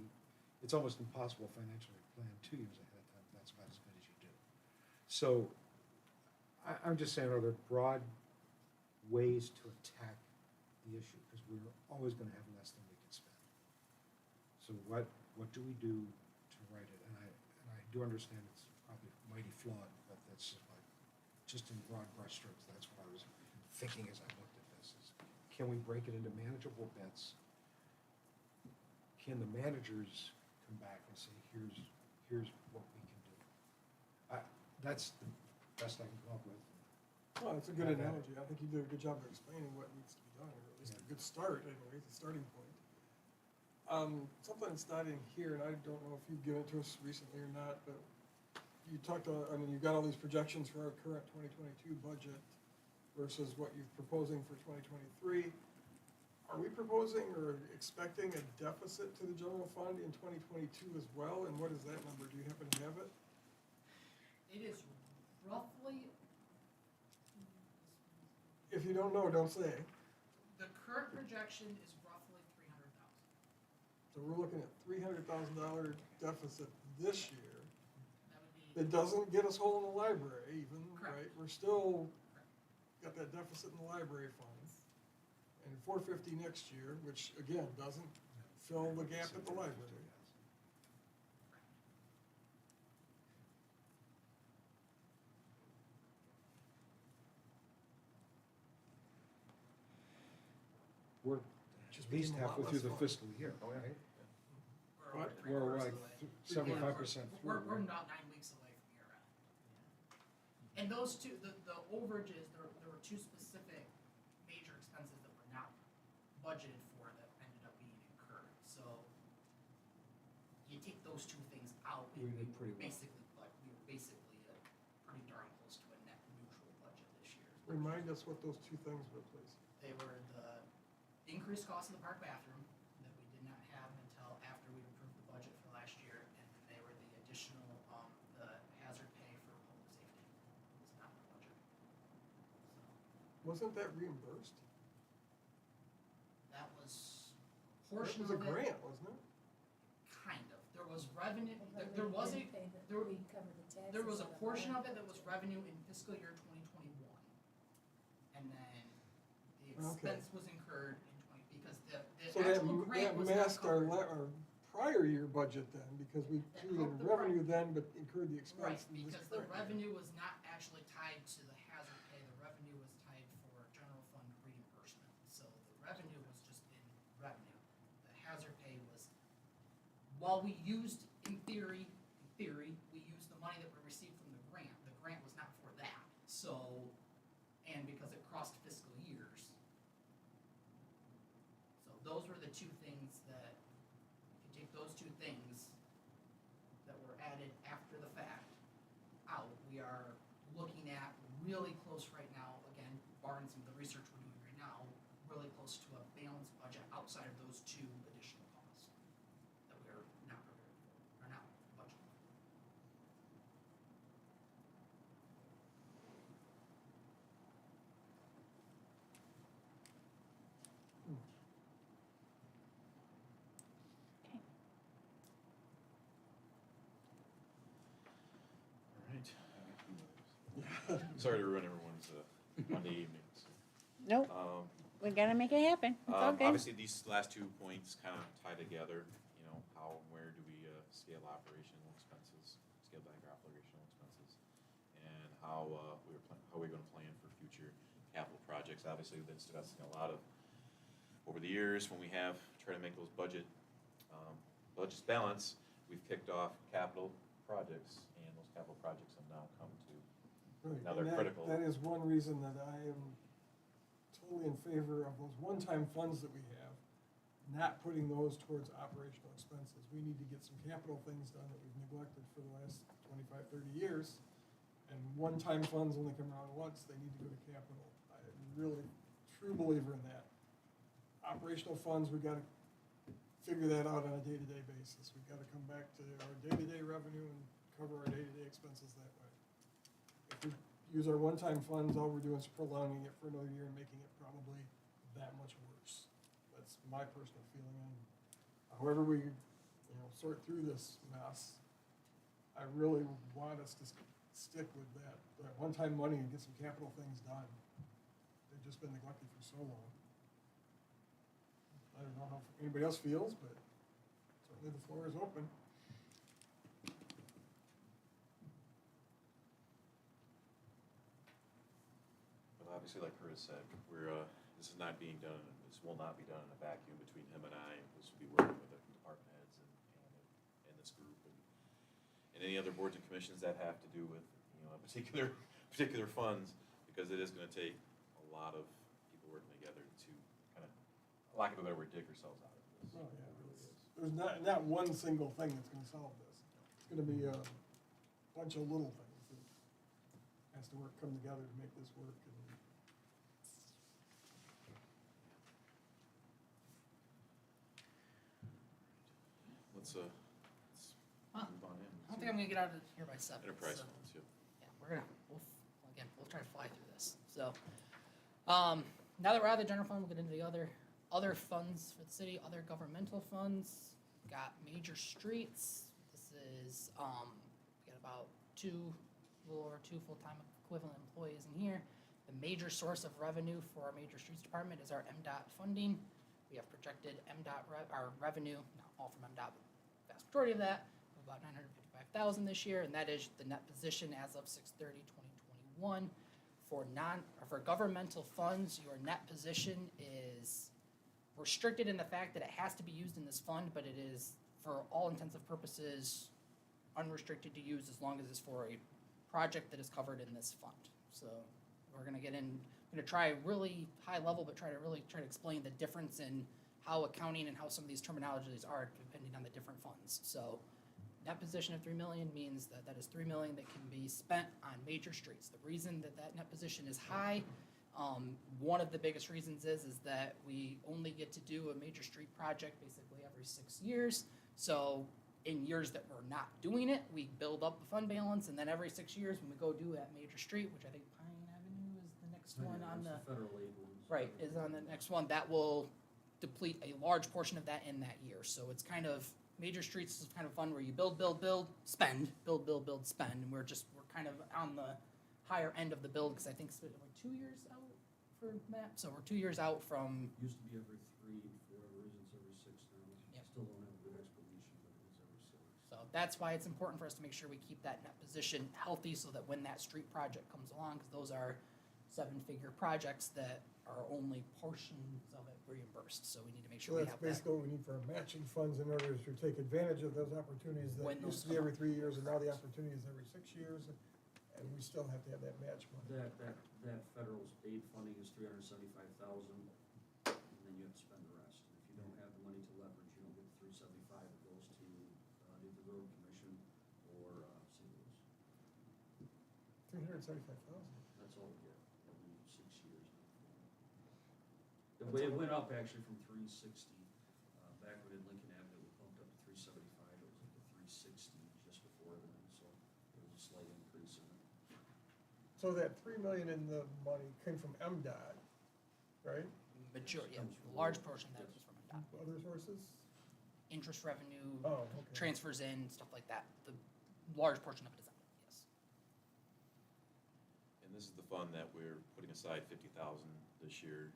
it's almost impossible financially to plan 2 years ahead of time. That's about as good as you do. So I'm just saying, are there broad ways to attack the issue? Because we're always going to have less than we can spend. So what do we do to right it? And I do understand it's probably mighty flawed, but that's just my just in broad brushstrokes, that's what I was thinking as I looked at this, is can we break it into manageable bits? Can the managers come back and say, here's what we can do? That's the best I can come up with. Well, it's a good analogy. I think you did a good job of explaining what needs to be done, or at least a good start, anyway, the starting point. Something that's not in here, and I don't know if you've given it to us recently or not, but you talked, you've got all these projections for our current 2022 budget versus what you're proposing for 2023. Are we proposing or expecting a deficit to the general fund in 2022 as well? And what is that number? Do you happen to have it? It is roughly, If you don't know, don't say. the current projection is roughly 300,000. So we're looking at $300,000 deficit this year. That would be, It doesn't get us whole in the library even, Correct. right? We're still got that deficit in the library funds. And 450 next year, which again, doesn't fill the gap at the library. We're Just at least being a lot halfway through less the fun. fiscal year, right? we're What? over 3 We're quarters like of the way. 75% We're through. about 9 weeks away from year end. And those two, the overages, there were two specific major expenses that were not budgeted for that ended up being incurred. So you take those two things out, We did pretty well. we were basically pretty darn close to a net neutral budget this year. Remind us what those two things were, please. They were the increased cost of the park bathroom that we did not have until after we approved the budget for last year, and then they were the additional, the hazard pay for public safety. It's not in the budget. So, Wasn't that reimbursed? that was a That portion was a of it. grant, wasn't it? Kind of. There was revenue, But there we was a, didn't pay the- there- we covered the taxes there was a out of portion our- of it that was revenue in fiscal year 2021. And then the Okay. expense was incurred in 20, because the So that, actual grant that was not masked our, covered. our prior year budget then, because we That threw in helped the revenue then, but incurred the Right, expense in this because the current year. revenue was not actually tied to the hazard pay, the revenue was tied for general fund reimbursement. So the revenue was just in revenue. The hazard pay was, while we used, in theory, we used the money that we received from the grant was not for that. So, and because it crossed fiscal years. So those were the two things that, if you take those two things that were added after the fact out, we are looking at really close right now, again, barring some of the research we're doing right now, really close to a balanced budget outside of those two additional costs that we're not prepared for, or not budgeted. All right. Sorry to ruin everyone's Monday evenings. Nope, we gotta make it happen. It's all good. Obviously, these last 2 points kind of tie together, you know, how and where do we scale operational expenses, scale back our operational expenses, and how we're gonna plan for future capital projects. Obviously, we've been discussing a lot of, over the years, when we have, try to make those budgets balance, we've kicked off capital projects, and those capital projects have now come to Right, Now they're and critical. That is one reason that I am totally in favor of those one-time funds that we have, not putting those towards operational expenses. We need to get some capital things done that we've neglected for the last 25, 30 years. And one-time funds only come around once, they need to go to capital. I'm really true believer in that. Operational funds, we gotta figure that out on a day-to-day basis. We've gotta come back to our day-to-day revenue and cover our day-to-day expenses that way. If we use our one-time funds, all we're doing is prolonging it for another year and making it probably that much worse. That's my personal feeling on, however we, sort through this mess. I really want us to stick with that one-time money and get some capital things done. They've just been neglected for so long. I don't know how anybody else feels, but certainly the floor is open. obviously, like Chris said, this is not being done, this will not be done in a vacuum between him and I. This will be working with the department heads and this group and any other boards and commissions that have to do with, particular funds, because it is gonna take a lot of people working together to kind of, lack of a better word, dig ourselves out of this. Oh, yeah, it really is. There's not one single thing that's gonna solve this. It's gonna be a bunch of little things that has to come together to make this work. And Let's Huh. move on in. I don't think I'm gonna get out of here by 7. Enterprise so- funds, yep. Yeah, we'll try to fly through this. So, now that we're out of the general fund, we'll get into the other funds for the city, other governmental funds. Got major streets. This is, we got about two full-time equivalent employees in here. The major source of revenue for our major streets department is our Mdot funding. We have projected our revenue, not all from Mdot, but the vast majority of that, of about $955,000 this year, and that is the net position as of 6/30/2021. For governmental funds, your net position is restricted in the fact that it has to be used in this fund, but it is, for all intents and purposes, unrestricted to use as long as it's for a project that is covered in this fund. So we're gonna try really high level, but try to explain the difference in how accounting and how some of these terminologies are depending on the different funds. So net position of $3 million means that is $3 million that can be spent on major streets. The reason that net position is high, one of the biggest reasons is that we only get to do a major street project basically every 6 years. So in years that we're not doing it, we build up the fund balance, and then every 6 years when we go do that major street, which I think Pine Avenue is the next one on the Federal aid ones. right, is on the next one, that will deplete a large portion of that in that year. So it's kind of, major streets is kind of fun where you build, spend, spend, and we're kind of on the higher end of the build, because I think we're 2 years out for MAP, so we're 2 years out from, Used to be every 3, for whatever reason, it's every 6 now. Yep. Still don't have a good explanation, but it is every 6. so that's why it's important for us to make sure we keep that net position healthy, so that when that street project comes along, because those are 7-figure projects that are only portions of it reimbursed, so we need to make sure so we that's have that. basically what we need for our matching funds in order to take advantage of those opportunities that When those used to be come every 3 years, and now the opportunity is every 6 years, and we still have to have that match money. That federal aid funding is $375,000, and then you have to spend the rest. And if you don't have the money to leverage, you don't get the $375, it goes to either the road commission or St. Louis. 375,000. That's all we get every 6 years. It went up actually from 360, back when in Lincoln Avenue, it bumped up to 375, it was like a 360 just before then, so there was a slight increase in it. So that $3 million in the money came from MDOT, right? Majority, yeah, Comes from a large the- portion of that yes. comes from MDOT. Other sources? Interest revenue, Oh, okay. transfers in, stuff like that. The large portion of it is MDOT, yes. And this is the fund that we're putting aside 50,000 this year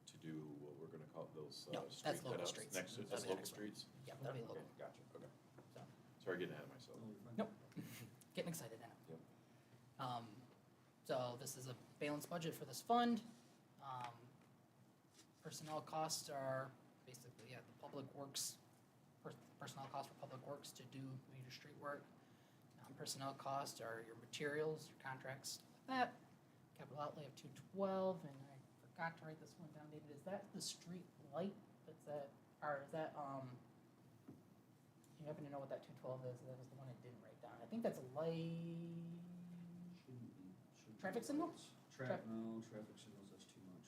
to do what we're gonna call those, No, street that's local cutouts. streets. That's That'll be local next one. streets? Yeah, that'll be Okay, local. gotcha, okay. So, Sorry, getting ahead of myself. Oh, you're fine. Nope. Getting excited now. Yep. So this is a balanced budget for this fund. Personnel costs are basically, the public works, personnel costs for public works to do major street work. Non-personnel costs are your materials, your contracts, stuff like that. Capital outlay of 212, and I forgot to write this one down, David, is that the street light that's or is that, you happen to know what that 212 is? That was the one I didn't write down. I think that's a light. Shouldn't be. Traffic signal? No, traffic signals, that's too much.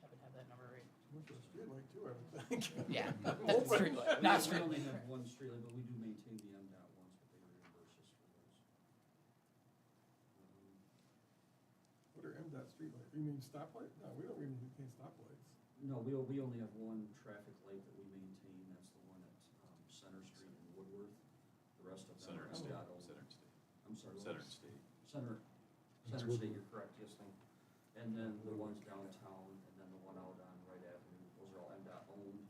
Happen to have that number right. Much of a streetlight too, I would think. Yeah, Open. that's street light, not street. We only have one streetlight, but we do maintain the MDOT ones, but they reimburse us for those. What are MDOT streetlight? You mean stoplight? No, we don't even maintain stoplights. No, we only have one traffic light that we maintain, that's the one at Center Street in Woodworth. The rest of them Center are and State, MDOT owned. Center and State. I'm sorry, what Center was- and State. Center That's State, Woodworth. you're correct, yes, thank you. And then the ones downtown, and then the one out on Wright Avenue, those are all MDOT owned.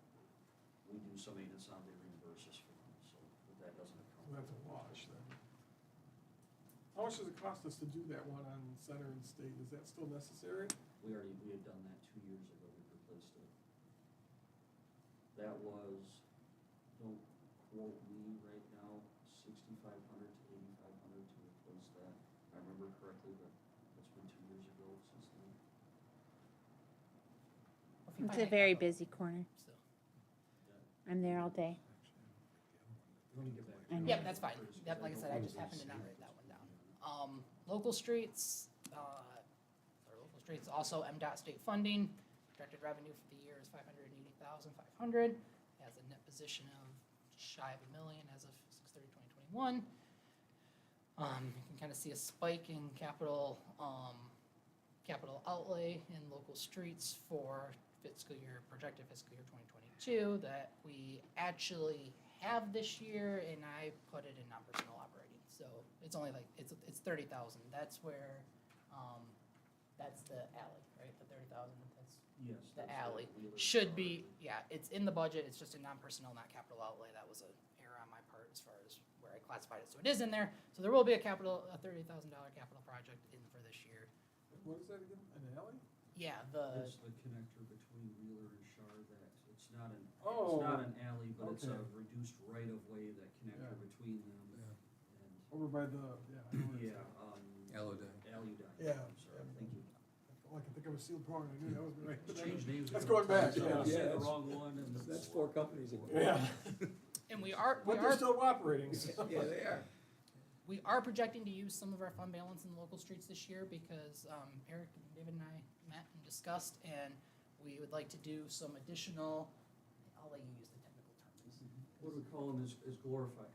We do some maintenance on, they reimburse us for them, so, but that doesn't So account. that's a wash then. How much does it cost us to do that one on Center and State? Is that still necessary? We had done that 2 years ago, we replaced it. That was, don't quote me right now, 6,500 to 8,500 to replace that. I remember correctly, but it's been 2 years ago since then. If you It's find a it, very capital, busy corner. so. I'm there all day. Let me get back I to know. you. Yep, that's fine. Yep, like I said, I just happened to not write that one down. Local streets, our local streets, also Mdot state funding, projected revenue for the year is 580,500. Has a net position of shy of $1 million as of 6/30/2021. You can kind of see a spike in capital outlay in local streets for projected fiscal year 2022 that we actually have this year, and I put it in non-personal operating. So it's only like, it's 30,000. That's where, that's the alley, right? The 30,000, that's Yes. the that's alley. Wheeler Should Star. be, yeah, it's in the budget, it's just a non-personnel, not capital outlay. That was an error on my part as far as where I classified it. So it is in there. So there will be a $30,000 capital project in for this year. What is that again? An alley? Yeah, It's the connector between Wheeler and Shar that, it's not an, Oh, it's not an alley, but it's a okay. reduced right-of-way, that connector Yeah. between them. Yeah. Over by the, yeah. I know where it's at. Allodyne. Allodyne. Yeah. I'm sorry, thank you. Oh, I can think of a sealed prong, I knew that was right. It's changed names. a That's couple going back, times, so I yeah. said the that's- wrong one and. That's 4 companies ago. Yeah. and we are But they're still operating. so. Yeah, they are. we are projecting to use some of our fund balance in the local streets this year because Eric and David and I met and discussed, and we would like to do some additional, I'll let you use the technical terms. What we call them is glorified.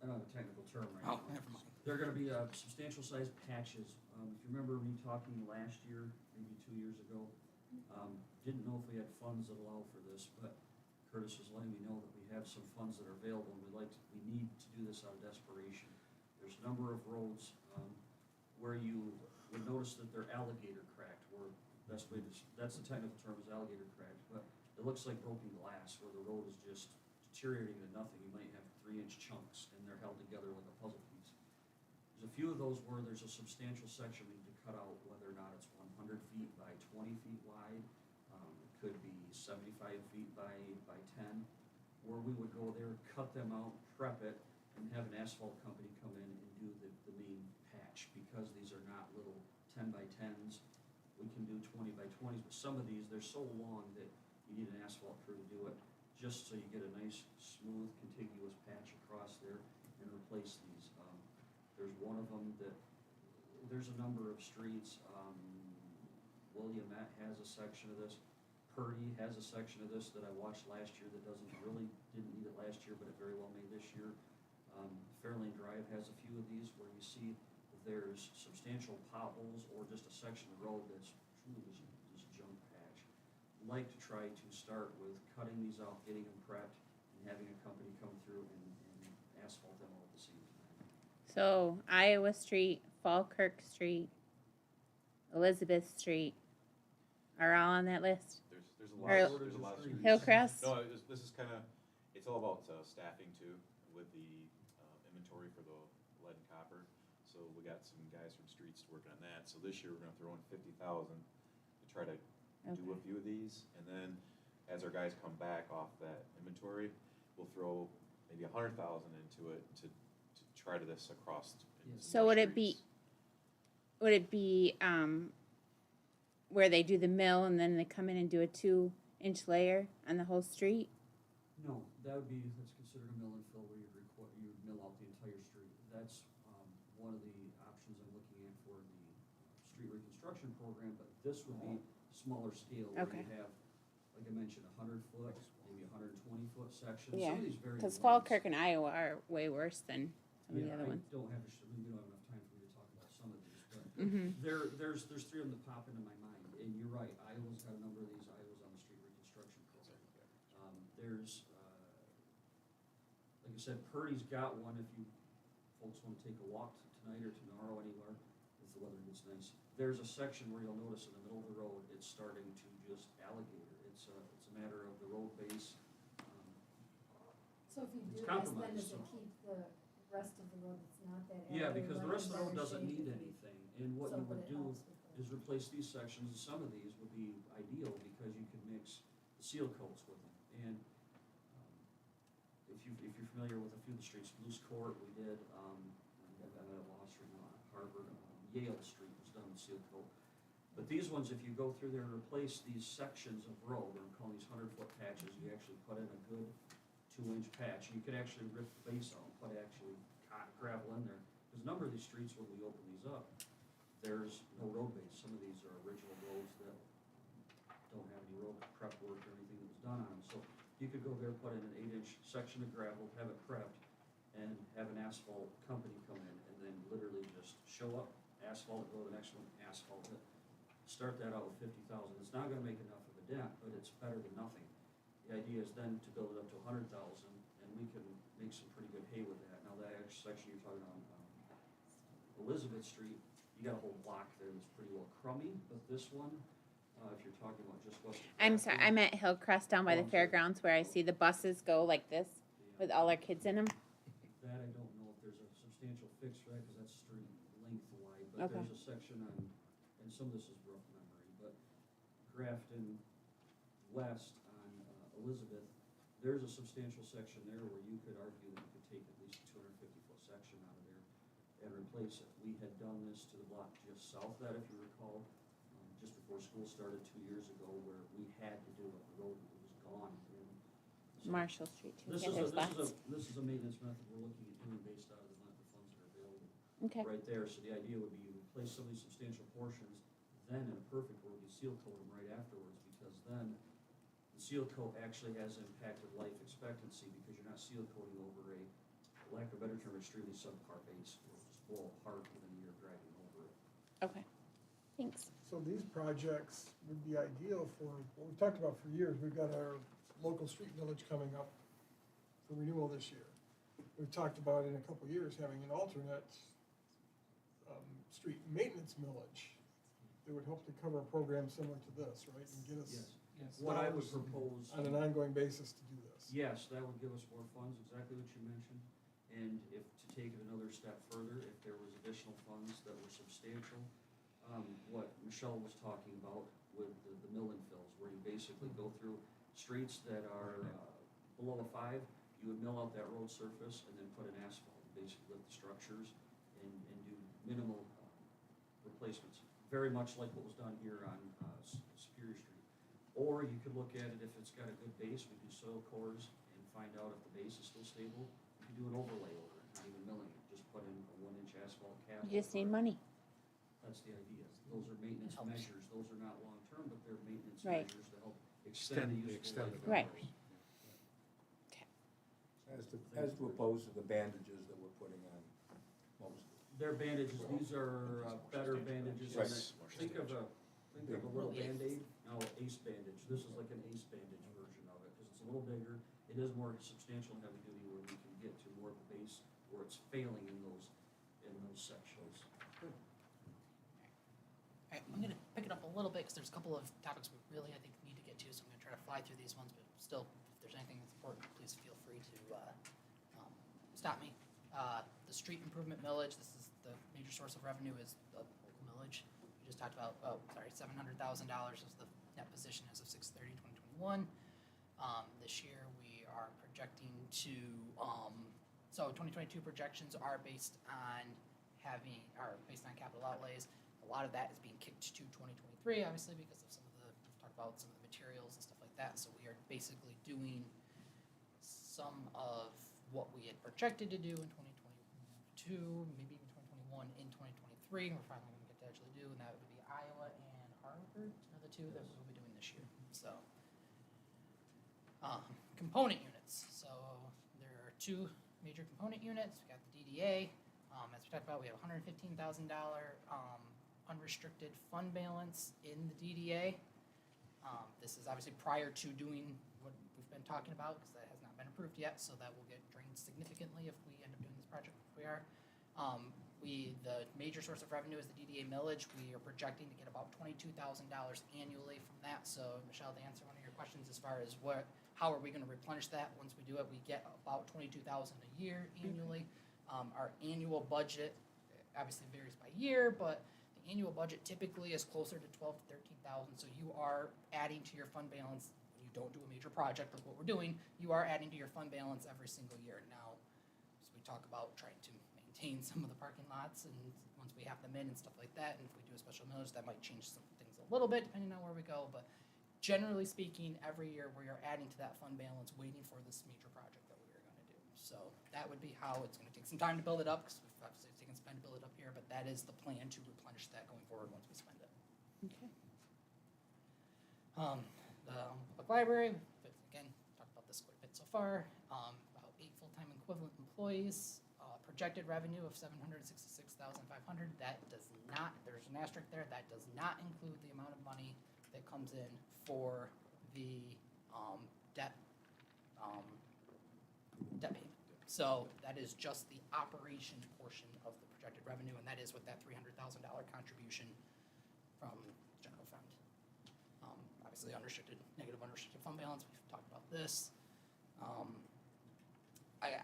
I don't have a technical term right now. Oh, never mind. They're gonna be substantial sized patches. If you remember me talking last year, maybe 2 years ago, didn't know if we had funds that allow for this, but Curtis was letting me know that we have some funds that are available, and we need to do this out of desperation. There's a number of roads, where you would notice that they're alligator cracked, or that's the technical term is alligator cracked, but it looks like broken glass, where the road is just deteriorating to nothing. You might have 3-inch chunks, and they're held together like a puzzle piece. There's a few of those where there's a substantial section we need to cut out, whether or not it's 100 feet by 20 feet wide. It could be 75 feet by 10, where we would go there, cut them out, prep it, and have an asphalt company come in and do the main patch, because these are not little 10 by 10s. We can do 20 by 20s, but some of these, they're so long that you need an asphalt crew to do it, just so you get a nice, smooth, contiguous patch across there and replace these. There's one of them that, there's a number of streets, Williamette has a section of this, Purdy has a section of this that I watched last year that didn't need it last year, but it very well may this year. Fairlane Drive has a few of these where you see that there's substantial potholes or just a section of road that's truly just junk patch. Like to try to start with cutting these out, getting them prepped, and having a company come through and asphalt them all at the same time. So Iowa Street, Falkirk Street, Elizabeth Street are all on that list. There's a Or- lot, there's a lot of streets. Hillcrest? No, this is kind of, it's all about staffing too, with the inventory for the lead and copper. So we got some guys from streets working on that. So this year, we're gonna throw in 50,000 to try to do a few of these. And then as our guys come back off that inventory, we'll throw maybe 100,000 into it to try to this across. in some So more would it be, streets. would it be, where they do the mill and then they come in and do a 2-inch layer on the whole street? No, that's considered a mill and fill, where you mill out the entire street. That's one of the options I'm looking at for the street reconstruction program, but this would be smaller scale, where Okay. you have, like I mentioned, 100-foot, maybe 120-foot sections. Yeah, Some of these vary. because in lengths. Falkirk and Iowa are way worse than some of the other ones. I don't have, we don't have enough time for me to talk about some of these, but Mhm. there's 3 of them that pop into my mind, and you're right, Iowa's got a number of these. Iowa's on the street reconstruction program. There's, like I said, Purdy's got one, if you folks wanna take a walk tonight or tomorrow anywhere, if the weather gets nice. There's a section where you'll notice in the middle of the road, it's starting to just alligator. It's a matter of the road base. So if you It's do this, then compromised, does it so- keep the rest of the road that's not that Yeah, area because the where rest of the it's road doesn't better need shape. anything, and what So, you but would it do helps with the- is replace these sections, and some of these would be ideal, because you could mix the seal coats with them. And, if you're familiar with a few of the streets, Blues Court, we did, I'm at a loss right now, Harvard, Yale Street was done with seal coat. But these ones, if you go through there and replace these sections of road, I'm calling these 100-foot patches, you actually put in a good 2-inch patch. You could actually rip the base out and put actually gravel in there. Because a number of these streets, when we open these up, there's no road base. Some of these are original roads that don't have any road prep work or anything that was done on them. So you could go there, put in an 8-inch section of gravel, have it prepped, and have an asphalt company come in, and then literally just show up, asphalt it, go to the next one, asphalt it. Start that out with 50,000. It's not gonna make enough of a dent, but it's better than nothing. The idea is then to build it up to 100,000, and we can make some pretty good hay with that. Now, that section you're talking on, Elizabeth Street, you got a whole block there that's pretty well crummy, but this one, if you're talking about just west of I'm sorry, Grafton, I'm at Hillcrest down by the Oh, I'm sorry. fairgrounds where I see the buses go like this with all our kids in them. That I don't know if there's a substantial fix for that, because that's street lengthwide, but Okay. there's a section on, and some of this is rough memory, but Grafton West on Elizabeth, there's a substantial section there where you could argue that you could take at least a 250-foot section out of there and replace it. We had done this to the block just south of that, if you recall, just before school started 2 years ago, where we had to do it, the road was gone. And so Marshall Street too. This Yeah, is there's lots. this is a maintenance method we're looking at doing based out of the funds that are available Okay. right there. So the idea would be you replace some of these substantial portions, then in a perfect world, you seal coat them right afterwards, because then the seal coat actually has impacted life expectancy, because you're not seal coating over a, for lack of a better term, extremely subpar base. It'll just blow apart within a year driving over it. Okay. Thanks. So these projects would be ideal for, what we've talked about for years, we've got our local street village coming up for renewal this year. We've talked about in a couple of years having an alternate, street maintenance millage that would help to cover a program similar to this, right? And get us Yes. What I would dollars propose. on an ongoing basis to do this. Yes, that would give us more funds, exactly what you mentioned. And if, to take it another step further, if there was additional funds that were substantial, what Michelle was talking about with the mill and fills, where you basically go through streets that are below a 5, you would mill out that road surface and then put in asphalt, basically lift the structures and do minimal replacements. Very much like what was done here on Superior Street. Or you could look at it, if it's got a good base, we do soil cores and find out if the base is still stable. You can do an overlay over it, not even milling it, just put in a 1-inch asphalt cap. You just need over it. money. That's the idea. Those are maintenance Helps. measures. Those are not long-term, but they're maintenance Right. measures to help extend the useful life. of Right. ours. As to opposed to the bandages that we're putting on most. They're bandages. These are better bandages. Right. Think of a little Band-Aid. No, ace bandage. This is like an ace bandage version of it, because it's a little bigger. It is more substantial and heavy duty, where we can get to more of a base where it's failing in those sections. Alright, I'm gonna pick it up a little bit, because there's a couple of topics we really, I think, need to get to, so I'm gonna try to fly through these ones, but still, if there's anything that's important, please feel free to, stop me. The street improvement millage, this is the major source of revenue, is the local millage. We just talked about, $700,000 is the net position as of 6/30/2021. This year, we are projecting to, so 2022 projections are based on based on capital outlays. A lot of that is being kicked to 2023, obviously, because of we've talked about some of the materials and stuff like that. So we are basically doing some of what we had projected to do in 2022, maybe even 2021, in 2023. And we're finally going to get to actually do, and that would be Iowa and Harvard are the two that we'll be doing this year. So, component units. So there are 2 major component units. We got the DDA. As we talked about, we have $115,000 unrestricted fund balance in the DDA. This is obviously prior to doing what we've been talking about, because that has not been approved yet, so that will get drained significantly if we end up doing this project, which we are. The major source of revenue is the DDA millage. We are projecting to get about $22,000 annually from that. So, Michelle, to answer one of your questions as far as how are we going to replenish that once we do it, we get about $22,000 a year annually. Our annual budget obviously varies by year, but the annual budget typically is closer to 12 to 13,000. So you are adding to your fund balance when you don't do a major project like what we're doing. You are adding to your fund balance every single year. Now, as we talk about trying to maintain some of the parking lots, and once we have them in and stuff like that, and if we do a special millage, that might change some things a little bit depending on where we go. But generally speaking, every year we are adding to that fund balance, waiting for this major project that we are going to do. So that would be how it's going to take some time to build it up, because we've obviously taken some time to build it up here, but that is the plan to replenish that going forward once we spend it. Okay. The public library, but again, talked about this quite a bit so far. About 8 full-time equivalent employees. Projected revenue of $766,500. That does not. There's an asterisk there. That does not include the amount of money that comes in for the debt payment. So that is just the operation portion of the projected revenue, and that is with that $300,000 contribution from general fund. Obviously, negative unrestricted fund balance. We've talked about this.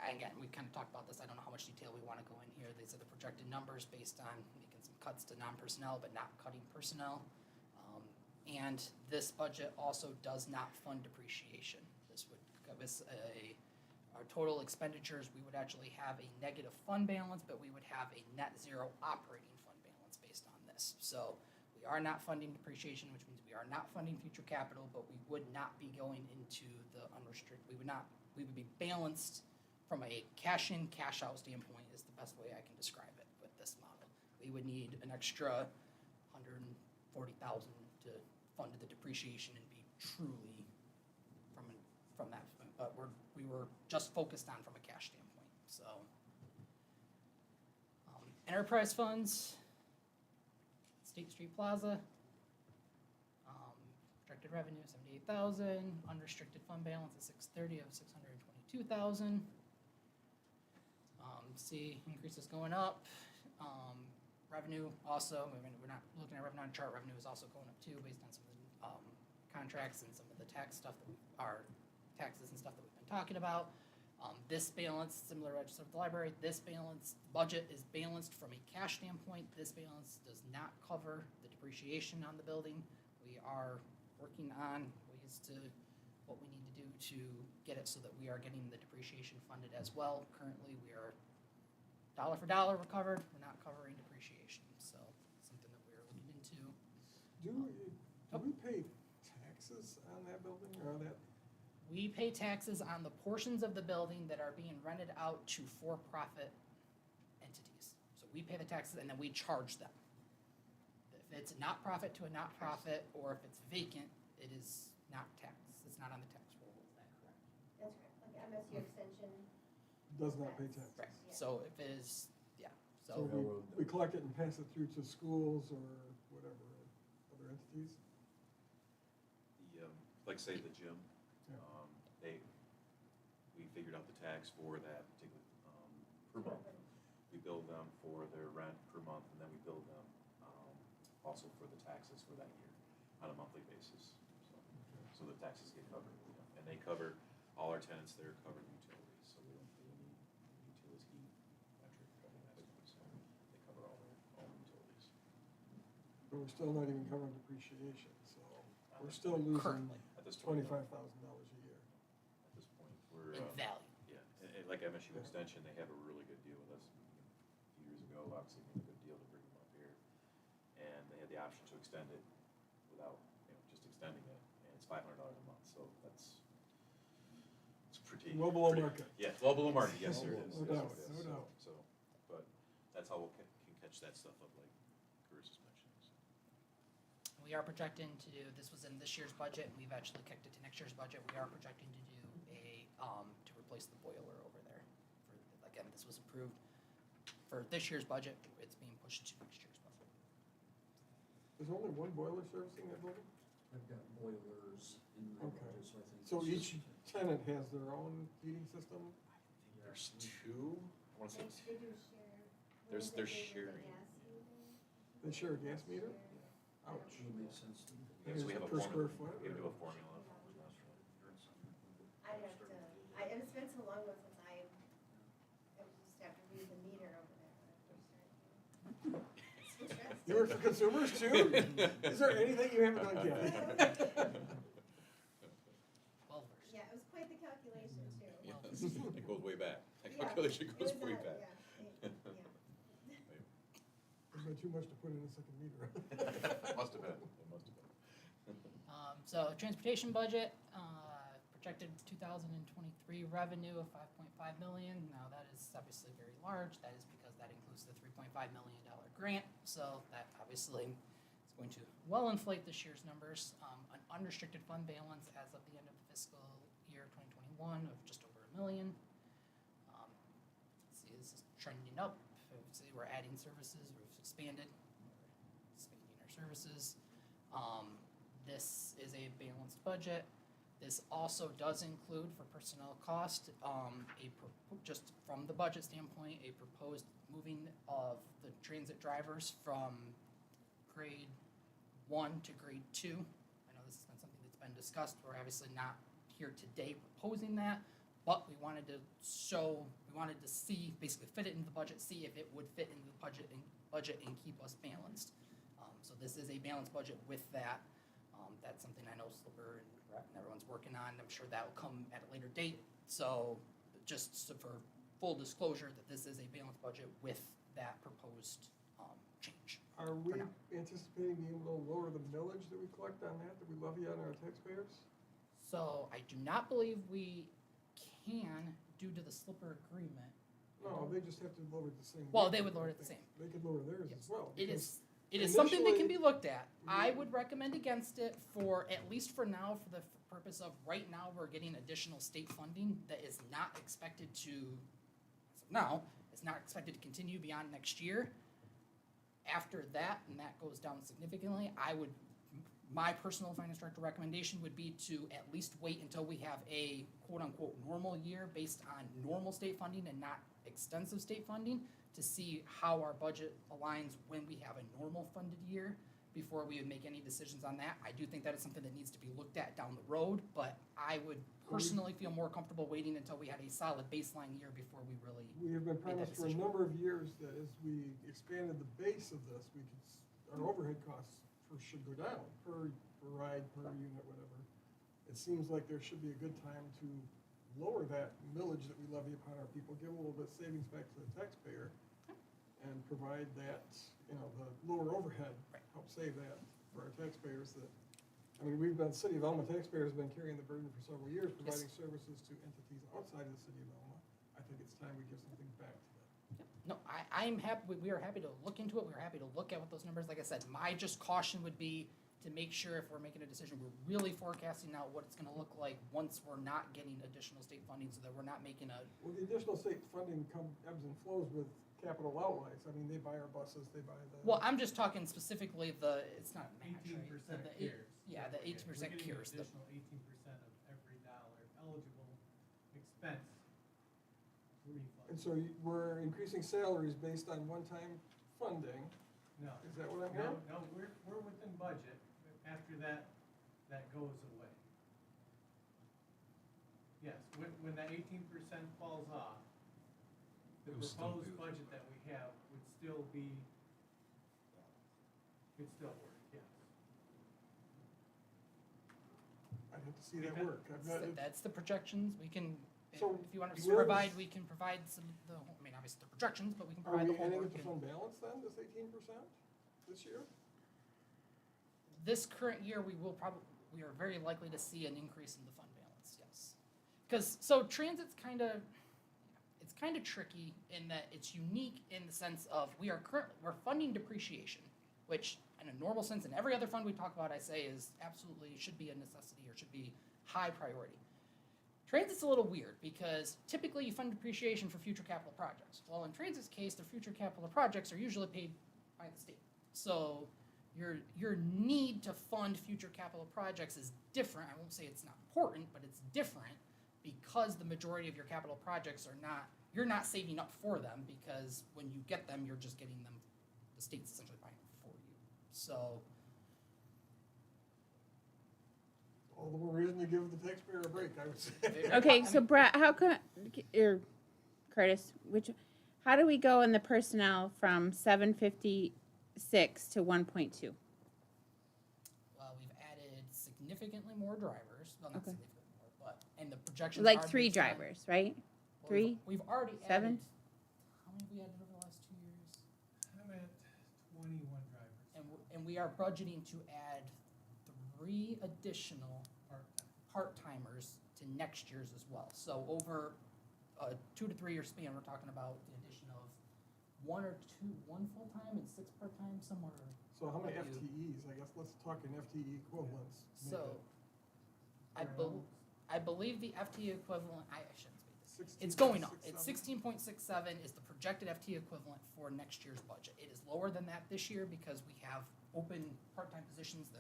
Again, we kind of talked about this. I don't know how much detail we want to go in here. These are the projected numbers based on making some cuts to non-personnel, but not cutting personnel. And this budget also does not fund depreciation. This would give us our total expenditures. We would actually have a negative fund balance, but we would have a net zero operating fund balance based on this. So we are not funding depreciation, which means we are not funding future capital, but we would not be going into the unrestricted. We would be balanced from a cash in, cash out standpoint is the best way I can describe it with this model. We would need an extra $140,000 to fund the depreciation and be truly from that. But we were just focused on from a cash standpoint. So enterprise funds, State Street Plaza, projected revenue 78,000, unrestricted fund balance is 630 of 622,000. See increases going up. Revenue also, I mean, we're not looking at revenue on chart. Revenue is also going up too, based on some of the contracts and some of the tax stuff that taxes and stuff that we've been talking about. This balance, similar to the library, this balance budget is balanced from a cash standpoint. This balance does not cover the depreciation on the building. We are working on ways to what we need to do to get it so that we are getting the depreciation funded as well. Currently, we are dollar for dollar recovered. We're not covering depreciation, so something that we're looking into. Do we pay taxes on that building or on that? We pay taxes on the portions of the building that are being rented out to for-profit entities. So we pay the taxes and then we charge them. If it's not profit to a not-profit, or if it's vacant, it is not taxed. It's not on the tax roll. Is that correct? That's correct, like MSU extension. Does not pay taxes. Right. Yeah. So if it is, yeah. So we collect it and pass it through to schools or whatever, other entities? Like say the gym, Yeah. we figured out the tax for that particular, per month. We bill them for their rent per month, and then we bill them, also for the taxes for that year on a monthly basis. So the taxes get covered, and they cover, all our tenants there cover the utilities, so we don't pay any utilities, heat, electric, everything that stuff, so they cover all their own utilities. But we're still not even covering depreciation, so we're still losing Currently. At this point, $25,000 a year. At this point, we're, In value. yeah, and like MSU Extension, they have a really good deal with us. A few years ago, obviously, we had a good deal to bring them up here. And they had the option to extend it without, just extending it, and it's $500 a month, so it's pretty. Well below pretty- market. Yeah, well below market, yes, sir, it is. No Yes, doubt, it is. no So- doubt. So, but that's how we can catch that stuff up, like Bruce is mentioning. So. We are projecting to do, this was in this year's budget, and we've actually kicked it to next year's budget. We are projecting to do to replace the boiler over there. Again, this was approved for this year's budget. It's being pushed to next year's budget. There's only one boiler servicing that building? I've got boilers in my Okay. budget, so I think. So it's each just- tenant has their own heating system? There's two, I wanna say They two. do share. There's- One's they're a big sharing. gas meter. They share a gas meter? Share. Ouch. It makes sense to me. Yeah, so we have a Per formula, square foot, we have to do or- a formula. I'd have to, it's been so long since I just have to read the You work for consumers too? Is there anything you haven't done yet? Well versed. Yeah, it was quite the calculation too. Yes, it goes way back. That Yeah, calculation it goes was, way yeah, back. yeah. There's been too much to put in a second meter. Must have been, it must have been. So transportation budget, projected 2023 revenue of 5.5 million. Now that is obviously very large. That is because that includes the $3.5 million grant. So that obviously is going to well inflate this year's numbers. An unrestricted fund balance as of the end of the fiscal year 2021 of just over $1 million. See, this is trending up. See, we're adding services. We've expanded. We're expanding our services. This is a balanced budget. This also does include for personnel cost, just from the budget standpoint, a proposed moving of the transit drivers from grade 1 to grade 2. I know this has been something that's been discussed. We're obviously not here today proposing that, but we wanted to see, basically fit it into the budget, see if it would fit into the budget and keep us balanced. So this is a balanced budget with that. That's something I know Slipper and everyone's working on. I'm sure that will come at a later date. So just for full disclosure that this is a balanced budget with that proposed change. Are we now. anticipating being able to lower the millage that we collect on that we levy on our taxpayers? So I do not believe we can due to the Slipper agreement. No, they just have to lower it the same. Well, way, they would lower I it the think. same. They could lower theirs Yes. as well. It because is something that can be initially- looked at. I would recommend against it for, at least for now, for the purpose of right now, we're getting additional state funding that is not expected to, as of now, is not expected to continue beyond next year. After that, and that goes down significantly, my personal finance director recommendation would be to at least wait until we have a quote-unquote normal year based on normal state funding and not extensive state funding to see how our budget aligns when we have a normal funded year before we would make any decisions on that. I do think that is something that needs to be looked at down the road, but I would personally feel more comfortable waiting until we had a solid baseline year before we really. We have been made that promised for a decision. number of years that as we expanded the base of this, our overhead costs should go down per ride, per unit, whatever. It seems like there should be a good time to lower that millage that we levy upon our people, give a little bit of savings back to the taxpayer, and provide that, the lower overhead, help save that for our taxpayers that, we've been, City of Alma taxpayers have been carrying the burden for several years, providing services to entities outside of the City of Alma. I think it's time we give something back to them. No, I'm happy, we are happy to look into it, we're happy to look at what those numbers, like I said, my just caution would be to make sure if we're making a decision, we're really forecasting out what it's gonna look like once we're not getting additional state funding, so that we're not making a, Well, the additional state funding ebbs and flows with capital outlays. They buy our buses, they buy the. well, I'm just talking specifically it's not a match, right? 18% The CARES. Yeah, the 18% CARES. We're getting an additional 18% of every dollar eligible expense refund. And so we're increasing salaries based on one-time funding. No. Is that what I'm hearing? No, we're within budget. After that goes away. Yes, when that 18% falls off, the It'll still proposed be- budget that we have would still be, could still work, yes. I'd have to see that work. That's the projections, we can, if So you want us to where's- provide, we can provide some, obviously the projections, but we can Are provide we the ending homework. with the and- fund balance then, this 18% this year? This current year, we are very likely to see an increase in the fund balance, yes. So transit's it's kind of tricky in that it's unique in the sense of we're funding depreciation, which in a normal sense, in every other fund we talk about, I say is absolutely, should be a necessity or should be high priority. Transit's a little weird because typically you fund depreciation for future capital projects. Well, in transit's case, the future capital projects are usually paid by the state. So your need to fund future capital projects is different. I won't say it's not important, but it's different because the majority of your capital projects you're not saving up for them because when you get them, you're just getting them, the state's essentially buying them for you. So, All the more reason to give the taxpayer a break, I would say. Okay, so Brett, how come, or Curtis, how do we go in the personnel from 750, to 1.2. Well, we've added significantly more drivers, well, not Okay. significantly more, but, and the projections Like are 3 based on- drivers, right? well, 3? We've already 7? added, how many have we added over the last 2 years? I'm at 21 drivers, And we are budgeting to add 3 additional part-time. part-timers to next year's as well. So over a 2 to 3 year span, we're talking about the addition of 1 full-time and 6 part-time, somewhere. So how many What do FTEs? I guess let's talk in FTE equivalents. Make So, it I believe the FTE equivalent, I shouldn't speak this. 16.67. It's going up. It's 16.67 is the projected FTE equivalent for next year's budget. It is lower than that this year because we have open part-time positions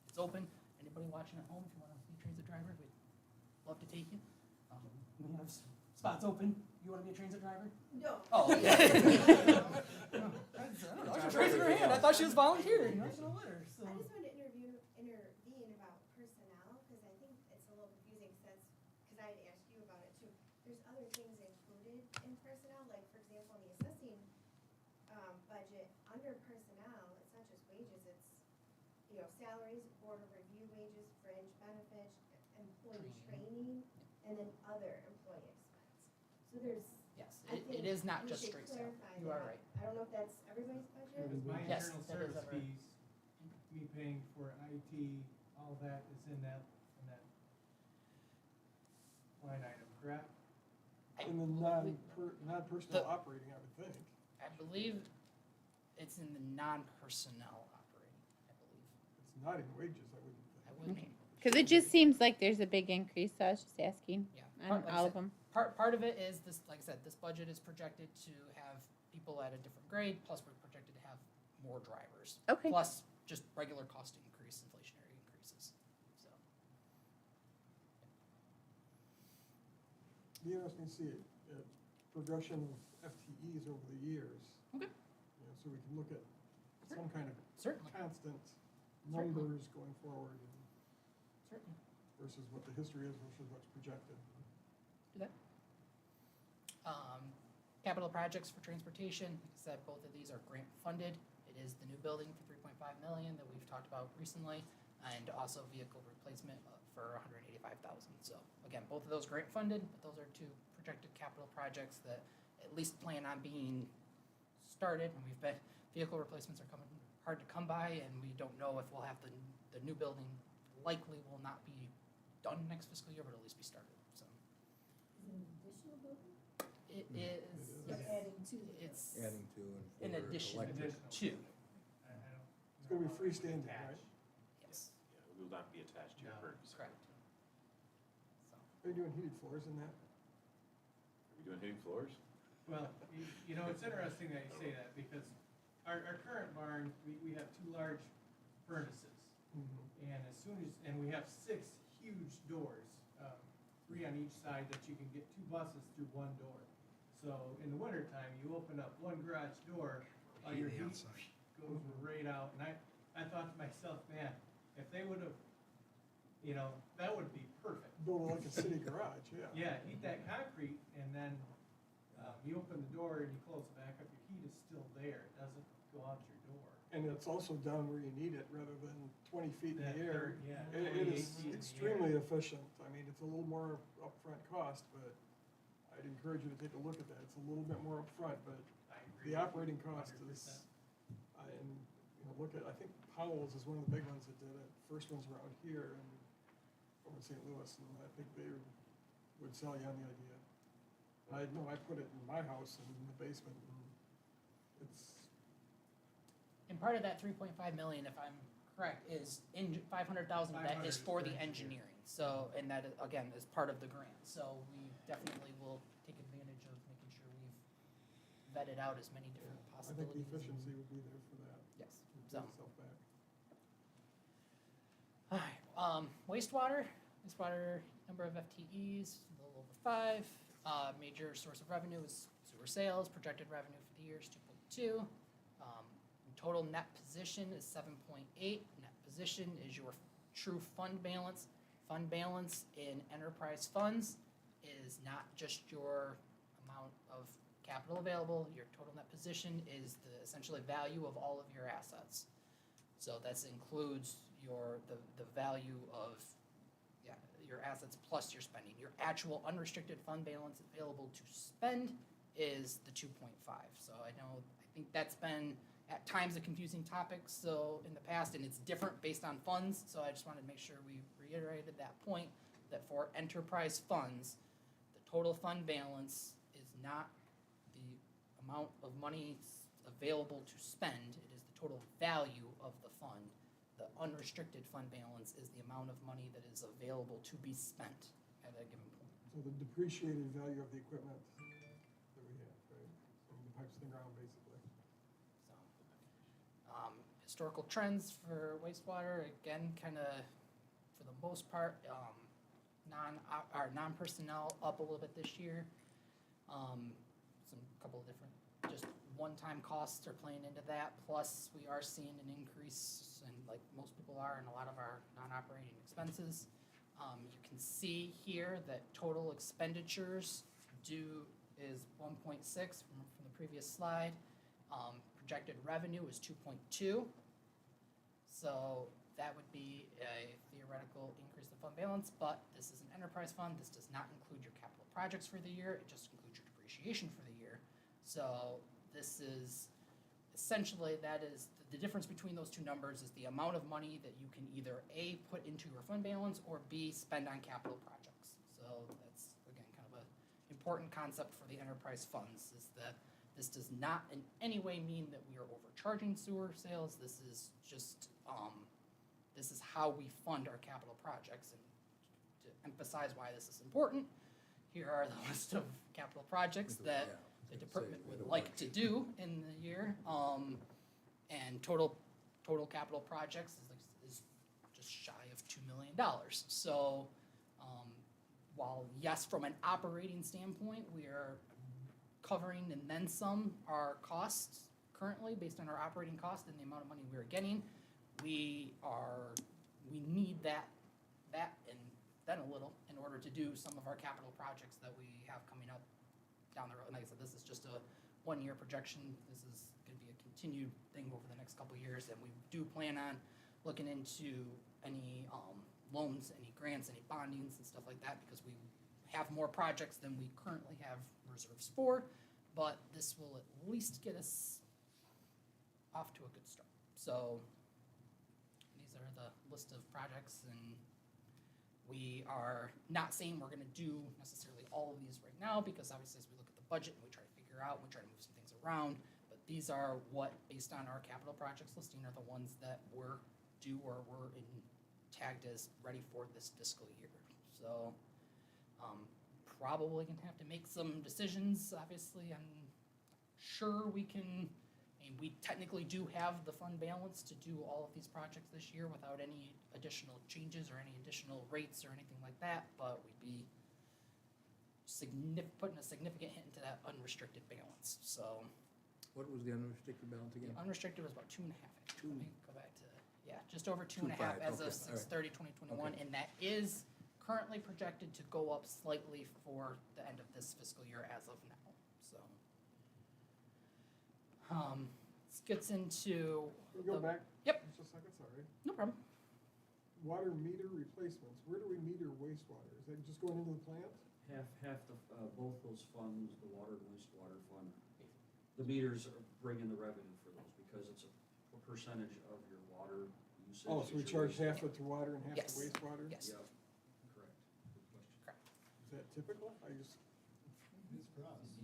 it's open. Anybody watching at home, if you want to be a transit driver, we'd love to take you. We have spots open. You want to be a transit driver? No. Oh, okay. I raising her hand. I thought she was volunteering. I was gonna let her, so. I just wanted to intervene about personnel, because I think it's a little confusing since, because I had asked you about it too. There's other things included in personnel, like for example, in the assessing, budget, under personnel, it's not just wages, it's, salaries, board of review wages, fringe benefits, employee training, and then other employee expense. So there's, Yes, I it think is not we just should straight salary. clarify You are that. right. I don't know if that's everybody's budget. My Yes, internal that is service ever- fees, me paying for IT, all that is in that line item, correct? In the non-personnel operating, I would think. I believe it's in the non-personnel operating, I believe. It's not in wages, I wouldn't think. I wouldn't. Okay. Because it just seems like there's a big increase, so I was just asking Yeah. on Like I all of said, them. Part of it is this, like I said, this budget is projected to have people at a different grade, plus we're projected to have more drivers. Okay. Plus just regular cost increase, inflationary increases, so. Be interesting to see a progression of FTEs over the years. Okay. So we can look at some kind of Certainly, constant numbers going forward and certainly. versus what the history is versus what's projected. Do that. Capital projects for transportation, like I said, both of these are grant funded. It is the new building for 3.5 million that we've talked about recently, and also vehicle replacement for 185,000. So again, both of those grant funded, but those are 2 projected capital projects that at least plan on being started. And vehicle replacements are hard to come by, and we don't know if we'll have the new building likely will not be done next fiscal year, but at least be started, so. Is it an additional building? It is, Or adding to the it's Adding to and in for addition electric. to, I don't. It's gonna be freestanding, right? yes, Yeah, we will not be attached to your No. current facility. correct. So, Are you doing heated floors in that? Are we doing heating floors? Well, it's interesting that you say that, because our current barn, we have 2 large furnaces. Mm-hmm. And and we have 6 huge doors, 3 on each side that you can get 2 buses through 1 door. So in the wintertime, you open up 1 garage door, your heat goes right out. And I thought to myself, man, if they would have, that would be perfect. Build it like a city garage, yeah. Yeah, heat that concrete, and then you open the door and you close it back up, your heat is still there, it doesn't go out your door. And it's also down where you need it rather than 20 feet in That the air. third, yeah, It 28 is feet in the extremely efficient. I mean, it's a little more upfront cost, but I'd encourage you to take a look at that. It's a little bit more upfront, but I agree. the operating cost 100%. is, and, look at, I think Powell's is one of the big ones that did it. First one's around here and over in St. Louis, and I think they would sell you on the idea. I know I put it in my house and in the basement, and it's, and part of that 3.5 million, if I'm correct, is 500,000 of that is 500 for the for engineering. engineering. So, and that, again, is part of the grant. So we definitely will take advantage of making sure we've vetted out as many different I think the possibilities. efficiency would be there for that. Yes, to so. pay itself back. Alright, wastewater number of FTEs, a little over 5. Major source of revenue is sewer sales, projected revenue for the year is 2.2. Total net position is 7.8. Net position is your true fund balance. Fund balance in enterprise funds is not just your amount of capital available, your total net position is the essentially value of all of your assets. So that includes the value of, your assets plus your spending. Your actual unrestricted fund balance available to spend is the 2.5. So I think that's been at times a confusing topic, so in the past, and it's different based on funds, so I just wanted to make sure we reiterated that point, that for enterprise funds, the total fund balance is not the amount of money available to spend, it is the total value of the fund. The unrestricted fund balance is the amount of money that is available to be spent at a given point. So the depreciated value of the equipment that we have, right? So the pipes in the ground, basically. So, historical trends for wastewater, again, kind of, for the most part, non-personnel up a little bit this year. Some couple of different, just one-time costs are playing into that, plus we are seeing an increase, and like most people are, in a lot of our non-operating expenses. You can see here that total expenditures is 1.6 from the previous slide. Projected revenue is 2.2. So that would be a theoretical increase in fund balance, but this is an enterprise fund. This does not include your capital projects for the year. It just includes your depreciation for the year. So this is essentially, that is the difference between those two numbers is the amount of money that you can either A, put into your fund balance, or B, spend on capital projects. So that's, again, kind of an important concept for the enterprise funds, is that this does not in any way mean that we are overcharging sewer sales. This is just, this is how we fund our capital projects. And to emphasize why this is important, here are the list of capital projects that the department would like to do in the year. And total capital projects is just shy of $2 million. So while yes, from an operating standpoint, we are covering and then some our costs currently based on our operating cost and the amount of money we're getting, we need that and then a little in order to do some of our capital projects that we have coming up down the road. Like I said, this is just a one-year projection. This is going to be a continued thing over the next couple of years, and we do plan on looking into any loans, any grants, any bondings and stuff like that, because we have more projects than we currently have reserves for, but this will at least get us off to a good start. So these are the list of projects, and we are not saying we're going to do necessarily all of these right now, because obviously as we look at the budget and we try to figure out, we try to move some things around, but these are what, based on our capital projects listing, are the ones that were due or were tagged as ready for this fiscal year. So probably gonna have to make some decisions. Obviously, I'm sure we can, we technically do have the fund balance to do all of these projects this year without any additional changes or any additional rates or anything like that, but we'd be putting a significant hit into that unrestricted balance. So What was the unrestricted balance the again? unrestricted was about 2.5. Two. Let me go back to, just over 2.5 as of okay, all right. 6/30/2021, Okay. and that is currently projected to go up slightly for the end of this fiscal year as of now. So, this gets into Can we go the- back? Yep. Just a second, sorry. No problem. Water meter replacements, where do we meter wastewater? Is that just going into the plant? Half the, both those funds, the water and wastewater fund, the meters are bringing the revenue for those, because it's a percentage of your water usage. Oh, so we is your charge half wastewater. it to water and half Yes. to wastewater? Yes. Yep, correct, good question. Correct. Is that typical? I just,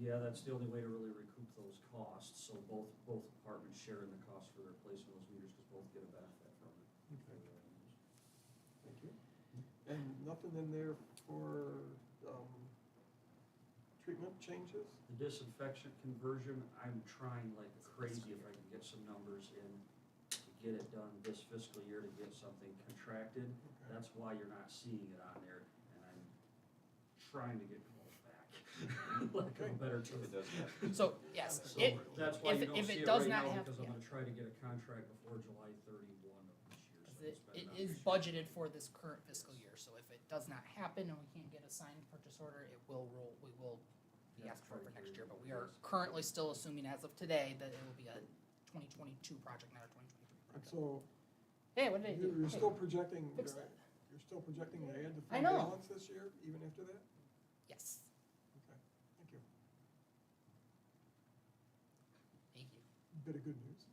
Yeah, that's the only way to really recoup those costs, so both departments share in the cost for the replacement of those meters, because both get a benefit from it. Okay. Thank you. And nothing in there for, treatment changes? The disinfection conversion, I'm trying like crazy if I can get some numbers in to get it done this fiscal year, to get something contracted. Okay. That's why you're not seeing it on there, and I'm trying to get calls back. Like a better If term. it doesn't have. So, yes, So it, that's why you don't if see it it does right not now, have- because I'm yeah. gonna try to get a contract before July 31 of this year. so I can it spend it on is this year. budgeted for this current fiscal year, so if it does not happen and we can't get a signed purchase order, it will roll, we will he asked for next year, but we are currently still assuming as of today that it will be a 2022 project, not a 2023 And project. so, Hey, what did I do? you're Hey, still projecting, fix you're that. still projecting to add the I fund know. balance this year, even after that? Yes, Okay, thank you. thank you. Bit of good news.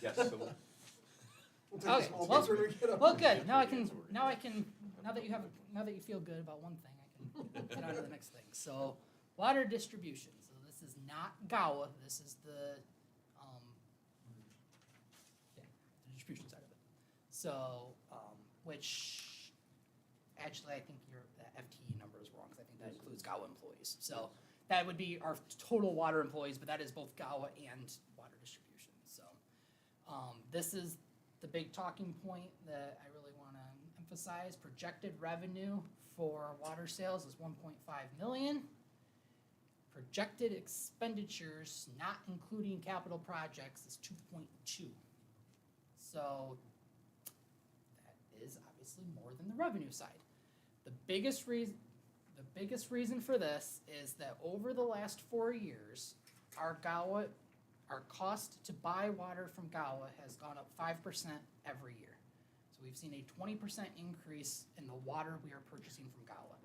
Yes, so We'll take Okay, a small well- picture when we get up. Well, good, now that you feel good about one thing, I can get on to the next thing. So, water distribution, so this is not GAWA, this is the, yeah, the distribution side of it. So, which, actually, I think the FTE number is wrong, because I think that includes GAWA employees. So, that would be our total water employees, but that is both GAWA and water distribution, so. This is the big talking point that I really wanna emphasize. Projected revenue for water sales is 1.5 million. Projected expenditures, not including capital projects, is 2.2. So that is obviously more than the revenue side. The biggest reason for this is that over the last 4 years, our cost to buy water from GAWA has gone up 5% every year. So we've seen a 20% increase in the water we are purchasing from GAWA.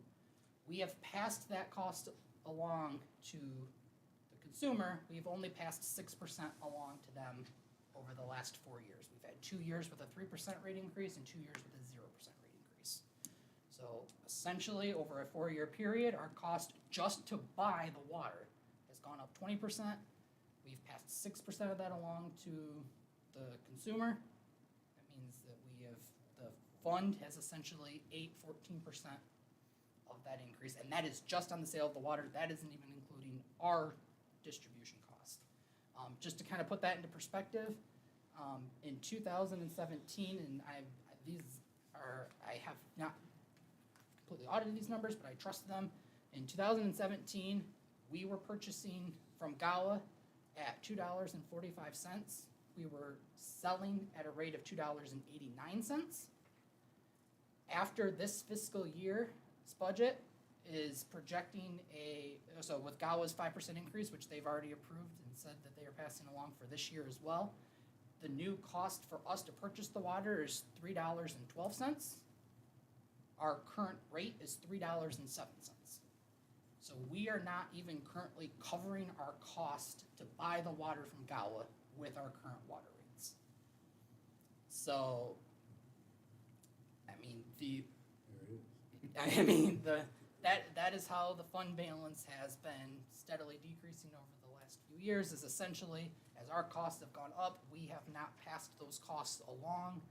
We have passed that cost along to the consumer. We've only passed 6% along to them over the last 4 years. We've had 2 years with a 3% rate increase and 2 years with a 0% rate increase. So essentially, over a 4-year period, our cost just to buy the water has gone up 20%. We've passed 6% of that along to the consumer. That means that the fund has essentially ate 14% of that increase, and that is just on the sale of the water. That isn't even including our distribution cost. Just to kind of put that into perspective, in 2017, and I have not completely audited these numbers, but I trust them. In 2017, we were purchasing from GAWA at $2.45. We were selling at a rate of $2.89. After this fiscal year's budget is projecting so with GAWA's 5% increase, which they've already approved and said that they are passing along for this year as well, the new cost for us to purchase the water is $3.12. Our current rate is $3.07. So we are not even currently covering our cost to buy the water from GAWA with our current water rates. So, that is how the fund balance has been steadily decreasing over the last few years, is essentially as our costs have gone up, we have not passed those costs along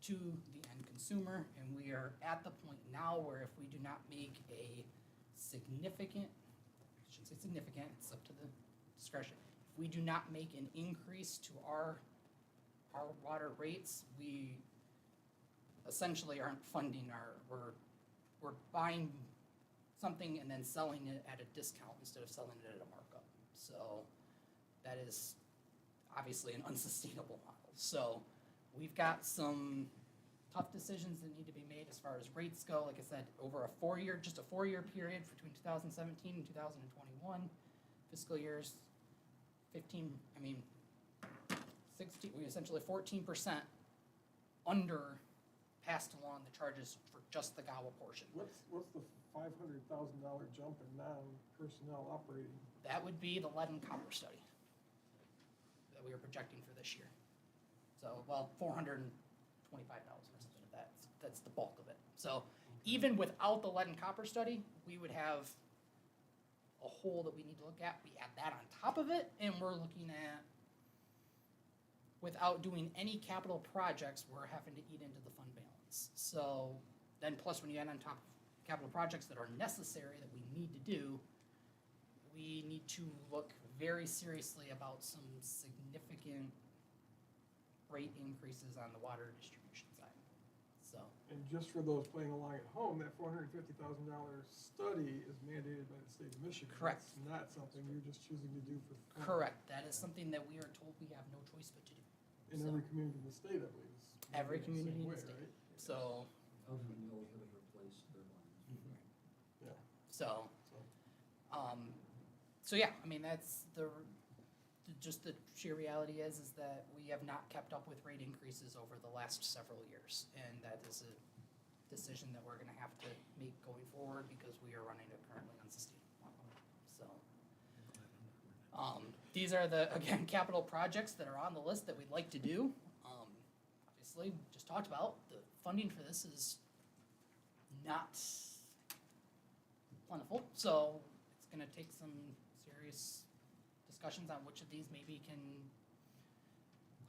to the end consumer, and we are at the point now where if we do not make a significant, I shouldn't say significant, it's up to the discretion. If we do not make an increase to our water rates, we essentially aren't funding we're buying something and then selling it at a discount instead of selling it at a markup. So that is obviously an unsustainable model. So we've got some tough decisions that need to be made as far as rates go. Like I said, over a 4-year period between 2017 and 2021, fiscal years 16, we essentially 14% under passed along the charges for just the GAWA portion. What's the $500,000 jump in non-personnel operating? That would be the lead and copper study that we are projecting for this year. So, well, $425 or something of that. That's the bulk of it. So even without the lead and copper study, we would have a hole that we need to look at. We add that on top of it, and we're looking at, without doing any capital projects, we're having to eat into the fund balance. So then plus when you add on top of capital projects that are necessary that we need to do, we need to look very seriously about some significant rate increases on the water distribution side. So. And just for those playing along at home, that $450,000 study is mandated by the state of Michigan. Correct. It's not something you're just choosing to do for fun. Correct. That is something that we are told we have no choice but to do. In every community in the state, I believe. is Every mandated community same in way, the state. right? So, Elgin Mills has replaced their lines. Yeah. so, So, So yeah, I mean, that's just the sheer reality is that we have not kept up with rate increases over the last several years. And that is a decision that we're gonna have to make going forward because we are running it currently unsustainable. So, these are the, again, capital projects that are on the list that we'd like to do. Obviously, we just talked about, the funding for this is not plentiful, so it's gonna take some serious discussions on which of these maybe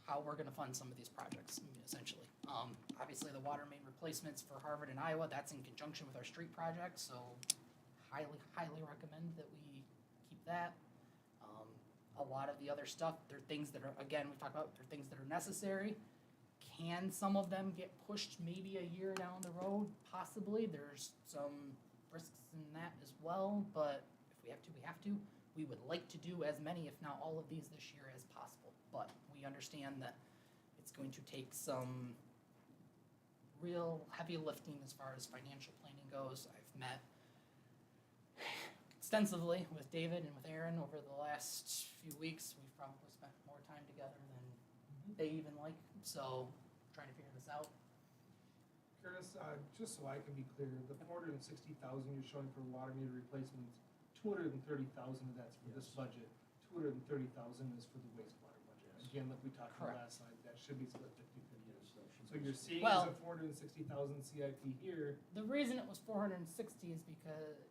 how we're gonna fund some of these projects, essentially. Obviously, the water main replacements for Harvard and Iowa, that's in conjunction with our street project, so highly recommend that we keep that. A lot of the other stuff, they're things that are, again, we talked about, they're things that are necessary. Can some of them get pushed maybe a year down the road? Possibly. There's some risks in that as well, but if we have to, we have to. We would like to do as many, if not all of these this year as possible, but we understand that it's going to take some real heavy lifting as far as financial planning goes. I've met extensively with David and with Aaron over the last few weeks. We've probably spent more time together than they even like, so trying to figure this out. Curtis, just so I can be clear, the 460,000 you're showing for water meter replacements, 230,000 of that's for this budget. 230,000 is for the wastewater budget. Again, like we talked about Correct. last slide, that should be split 50/50. Yes, that should So be you're split. seeing Well- as a 460,000 CIP here. The reason it was 460 is because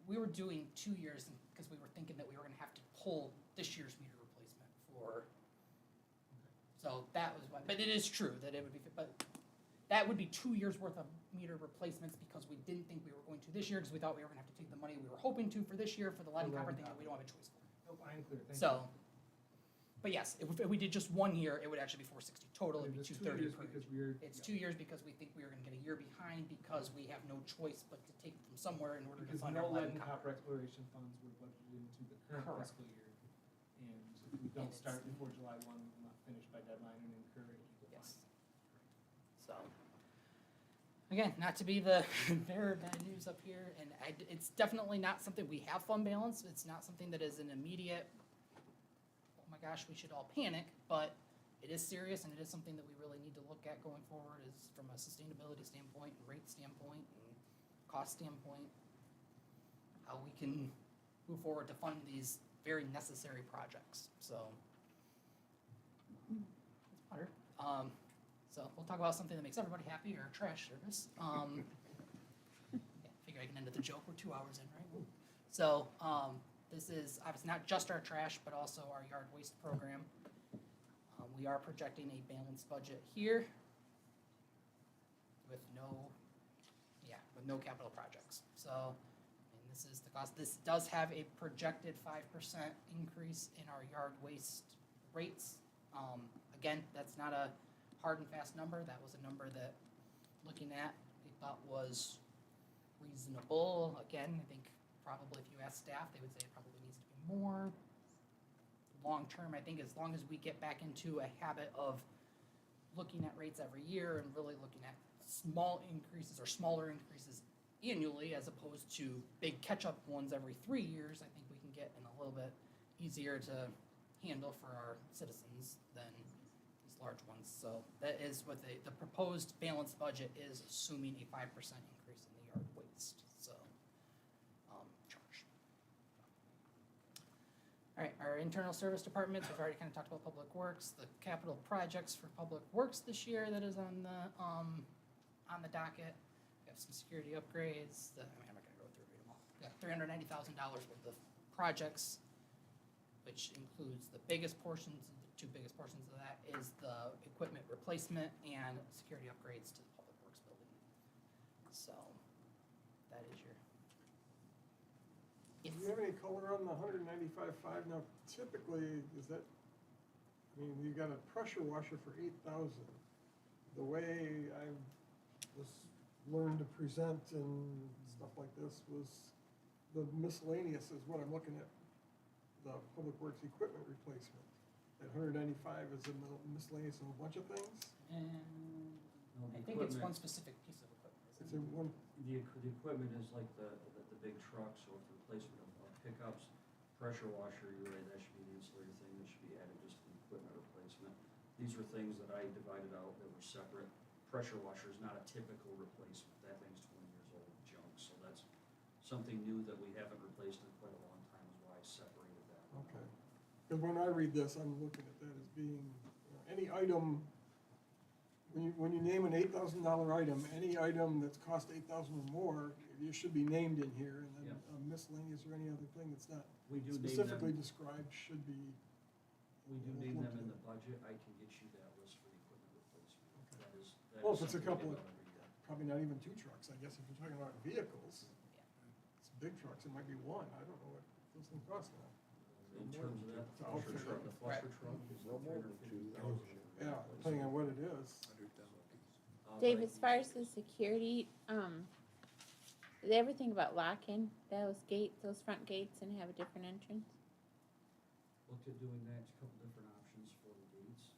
we were doing 2 years because we were thinking that we were gonna have to pull this year's meter replacement for. So that was why, but it is true that it would be, but that would be 2 years worth of meter replacements because we didn't think we were going to this year because we thought we were gonna have to take the money we were hoping to for this year for the leading The copper leading thing that we don't have a choice for. Nope, I'm clear, thank you. So, but yes, if we did just 1 year, it would actually be 460 total, it'd be It's 2 230 years per year. because we're. It's 2 years because we think we are gonna get a year behind because we have no choice but to take from somewhere in order to Because fund no our lead lead and and copper copper. exploration funds were budgeted into the current Correct. fiscal year. And if we don't it's- start before July 1, we will not finish by deadline and incur a legal fine. Yes. So, again, not to be the bearer of bad news up here, and it's definitely not something, we have fund balance, it's not something that is an immediate, oh my gosh, we should all panic, but it is serious and it is something that we really need to look at going forward is from a sustainability standpoint, and rate standpoint, and cost standpoint, how we can move forward to fund these very necessary projects, so. It's water. So we'll talk about something that makes everybody happy, our trash service. Yeah, figure I can end with a joke, we're 2 hours in, right? So, this is obviously not just our trash, but also our yard waste program. We are projecting a balanced budget here with no capital projects. So, and this is the cost, this does have a projected 5% increase in our yard waste rates. Again, that's not a hard and fast number, that was a number that, looking at, we thought was reasonable. Again, I think probably if you ask staff, they would say it probably needs to be more. Long-term, I think as long as we get back into a habit of looking at rates every year and really looking at small increases or smaller increases annually as opposed to big catch-up ones every 3 years, I think we can get in a little bit easier to handle for our citizens than these large ones. So that is what the proposed balanced budget is, assuming a 5% increase in the yard waste, so, charge. All right, our internal service departments, we've already kind of talked about public works, the capital projects for public works this year that is on the docket. We have some security upgrades, I'm not gonna go through and read them all. We got $390,000 worth of projects, which includes the biggest portions, the two biggest portions of that is the equipment replacement and security upgrades to the public works building. So, that is your. Do you have any color on the 195.5? Now typically, is that, I mean, you got a pressure washer for 8,000. The way I was learned to present and stuff like this was the miscellaneous is what I'm looking at. The public works equipment replacement. That 195 is in the miscellaneous of a bunch of things. And No, I the think it's one equipment- specific piece of equipment. It's in one, The equipment is like the big trucks or the replacement of pickups. Pressure washer, you're right, that should be an ancillary thing that should be added just to the equipment replacement. These were things that I divided out that were separate. Pressure washer is not a typical replacement, that thing's 20 years old junk, so that's something new that we haven't replaced in quite a long time, is why I separated that. Okay. Because when I read this, I'm looking at that as being, any item, when you name an $8,000 item, any item that's cost 8,000 or more, you should be named in here, and then miscellaneous or any other thing that's not We do name specifically them, described should be. we do name them in the budget, I can get you that list for the equipment replacement. That is Well, if it's a something we couple give of- out every year. Probably not even 2 trucks, I guess, if you're talking about vehicles. It's big trucks, it might be 1, I don't know what those things cost now. In terms of that, the I'll flusher figure truck, it the out. flusher truck is No more than 350,000. Yeah, depending on what it is. Dave, as far as the security, did they ever think about locking those gates, those front gates, and have a different entrance? Looked at doing that, a couple different options for the gates.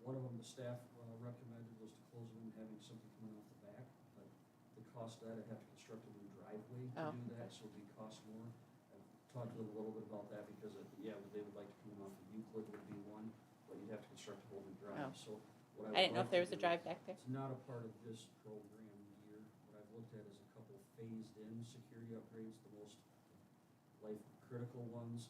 One of them, the staff recommended was to close them and having something coming off the back, but the cost of that, I'd have to construct a new driveway to Oh, do that, so it'd be cost more. I've talked to them a little bit about that, because, they would like to come in off of Euclid would be one, but you'd have to construct a whole new drive, Oh. so what I didn't know if there was a drive. drive back there. It's not a part of this program year. What I've looked at is a couple phased-in security upgrades, the most life-critical ones.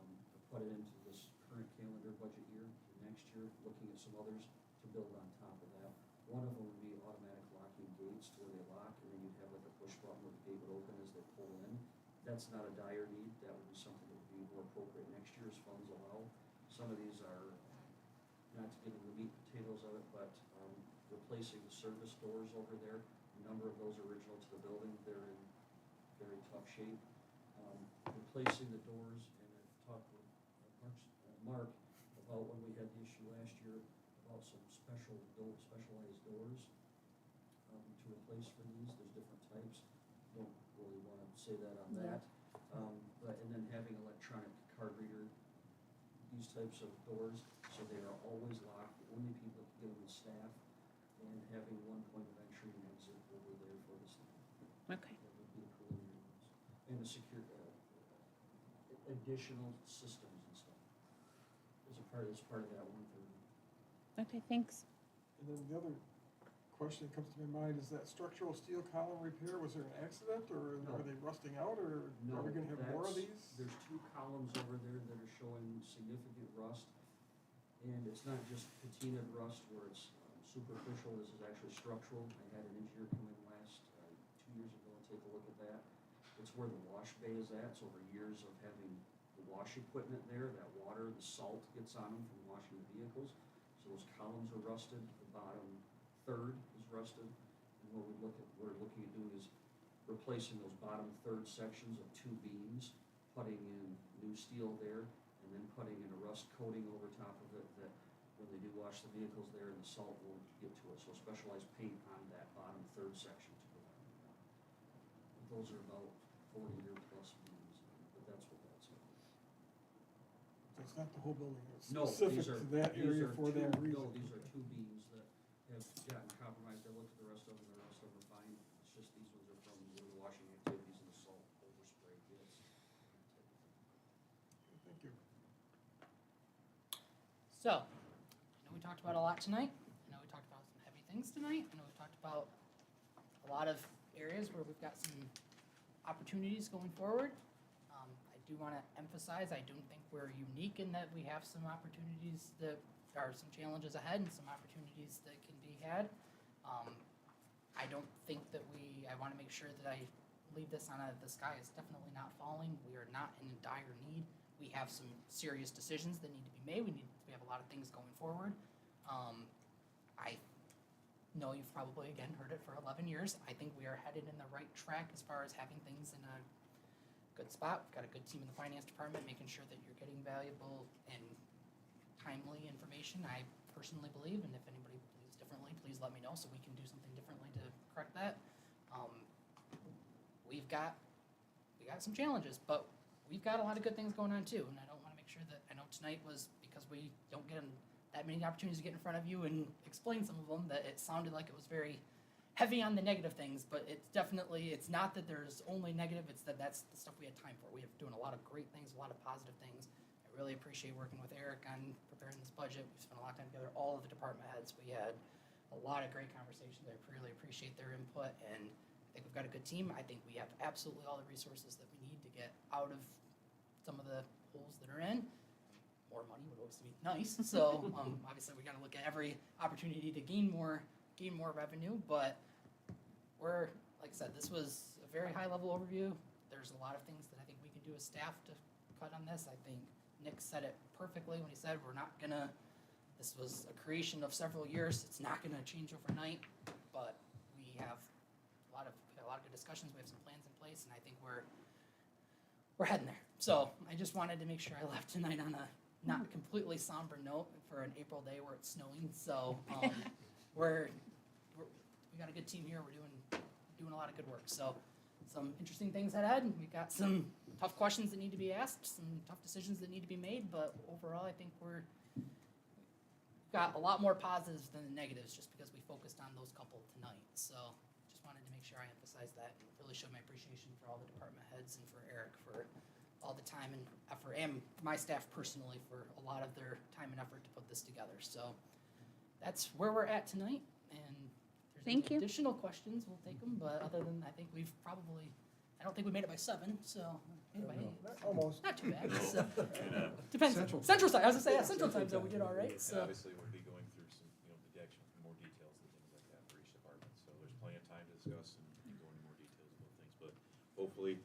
To put it into this current calendar budget year, next year, looking at some others to build on top of that. One of them would be automatic locking gates to where they lock, and then you'd have like a push button where the gate would open as they pull in. That's not a dire need. That would be something that would be more appropriate next year as funds allow. Some of these are, not to get into the meat and potatoes of it, but replacing the service doors over there. A number of those are original to the building, they're in very tough shape. Replacing the doors, and I've talked with Mark about when we had the issue last year about some specialized doors to replace for these. There's different types. Don't really want to say that on that. And then having electronic card reader, these types of doors, so they are always locked, the only people that can get them is staff, and having one point of entry and exit over there for the staff. Okay. That would be the preliminary ones. And the secure, additional systems and stuff. As part of that 130. Okay, thanks. And then the other question that comes to my mind is that structural steel column repair, was there an accident, or No. are they rusting out, or No, are we gonna have more of that's- these? There's 2 columns over there that are showing significant rust. And it's not just patinaed rust where it's superficial, this is actually structural. I had an engineer come in 2 years ago and take a look at that. It's where the wash bay is at, so over years of having the wash equipment there, that water, the salt gets on them from washing the vehicles. So those columns are rusted, the bottom third is rusted. And what we're looking at doing is replacing those bottom third sections of 2 beams, putting in new steel there, and then putting in a rust coating over top of it that when they do wash the vehicles there, the salt won't get to it. So specialized paint on that bottom third section to prevent that. Those are about 40-year plus beams, but that's what that's about. So it's not the whole building, it's No, specific these are, to that these area are for that 2 reason. No, these are 2 beams that have gotten compromised. I looked at the rest of them, the rest of them are fine. It's just these ones are from where the washing activities and the salt overspray hits. Thank you. So, I know we talked about a lot tonight. I know we talked about some heavy things tonight. I know we talked about a lot of areas where we've got some opportunities going forward. I do want to emphasize, I don't think we're unique in that we have some opportunities that are some challenges ahead and some opportunities that can be had. I don't think that I want to make sure that I leave this on the sky is definitely not falling. We are not in dire need. We have some serious decisions that need to be made. We have a lot of things going forward. I know you've probably, again, heard it for 11 years. I think we are headed in the right track as far as having things in a good spot. We've got a good team in the finance department, making sure that you're getting valuable and timely information. I personally believe, and if anybody believes differently, please let me know so we can do something differently to correct that. We got some challenges, but we've got a lot of good things going on too, and I don't want to make sure that, I know tonight was because we don't get that many opportunities to get in front of you and explain some of them, that it sounded like it was very heavy on the negative things, but it's definitely, it's not that there's only negative, it's that that's the stuff we had time for. We have doing a lot of great things, a lot of positive things. I really appreciate working with Eric on preparing this budget. We spent a lot of time together, all of the department heads. We had a lot of great conversations. I really appreciate their input, and I think we've got a good team. I think we have absolutely all the resources that we need to get out of some of the holes that are in. More money would always be nice, so obviously we got to look at every opportunity to gain more revenue, but we're, like I said, this was a very high level overview. There's a lot of things that I think we can do as staff to cut on this. I think Nick said it perfectly when he said this was a creation of several years. It's not gonna change overnight, but we have a lot of good discussions. We have some plans in place, and I think we're heading there. So I just wanted to make sure I left tonight on a not completely somber note for an April day where it's snowing. So we got a good team here. We're doing a lot of good work. So some interesting things ahead. We got some tough questions that need to be asked, some tough decisions that need to be made. But overall, I think we've got a lot more positives than the negatives, just because we focused on those couple tonight. So just wanted to make sure I emphasize that and really show my appreciation for all the department heads and for Eric for all the time and effort, and my staff personally for a lot of their time and effort to put this together. So that's where we're at tonight, and if there's Thank any you. additional questions, we'll take them, but other than, I think I don't think we made it by 7, so maybe by 8. Almost. Not too bad. So, depends. Central time, I was gonna say, Central time zone, we did all right, And so. obviously, we'll be going through some, the actual more details and things like that for each department. So there's plenty of time to discuss and go into more details about things. But hopefully,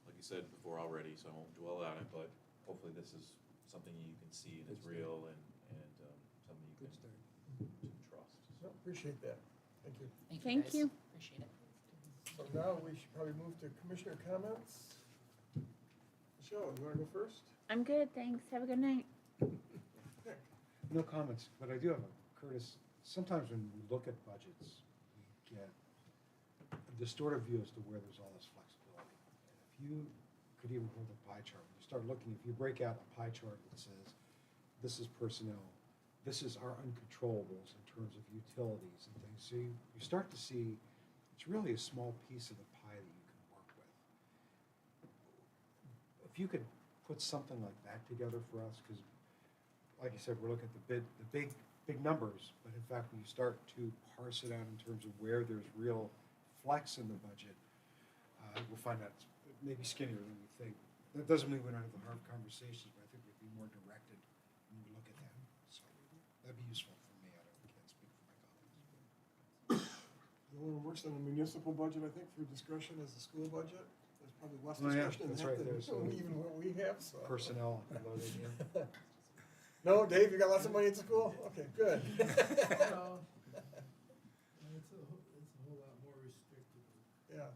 like you said before already, so I won't dwell on it, but hopefully this is something you can see and is real and something you Good can start. trust. No, appreciate that. Thank you. Thank Guys. you. Appreciate it. So now we should probably move to commissioner comments. Michelle, you wanna go first? I'm good, thanks. Have a good night. Nick? No comments, but I do have Curtis, sometimes when we look at budgets, we get a distorted view as to where there's all this flexibility. If you could even hold a pie chart, when you start looking, if you break out a pie chart that says, this is personnel, this is our uncontrollables in terms of utilities and things, so you start to see it's really a small piece of the pie that you can work with. If you could put something like that together for us, because like I said, we're looking at the big numbers, but in fact, when you start to parse it out in terms of where there's real flex in the budget, we'll find out it's maybe skinnier than we think. That doesn't mean we don't have the hard conversations, but I think we'd be more directed when we look at that. So that'd be useful for me. I can't speak for my colleagues. The only one worse than a municipal budget, I think, for discretion is the school budget. There's probably less Oh, yeah, discretion in that's that right, than there's, even what we have, so. Personnel loaded in. No, Dave, you got lots of money at school? Okay, good. Well, it's a whole lot more restricted. Yeah,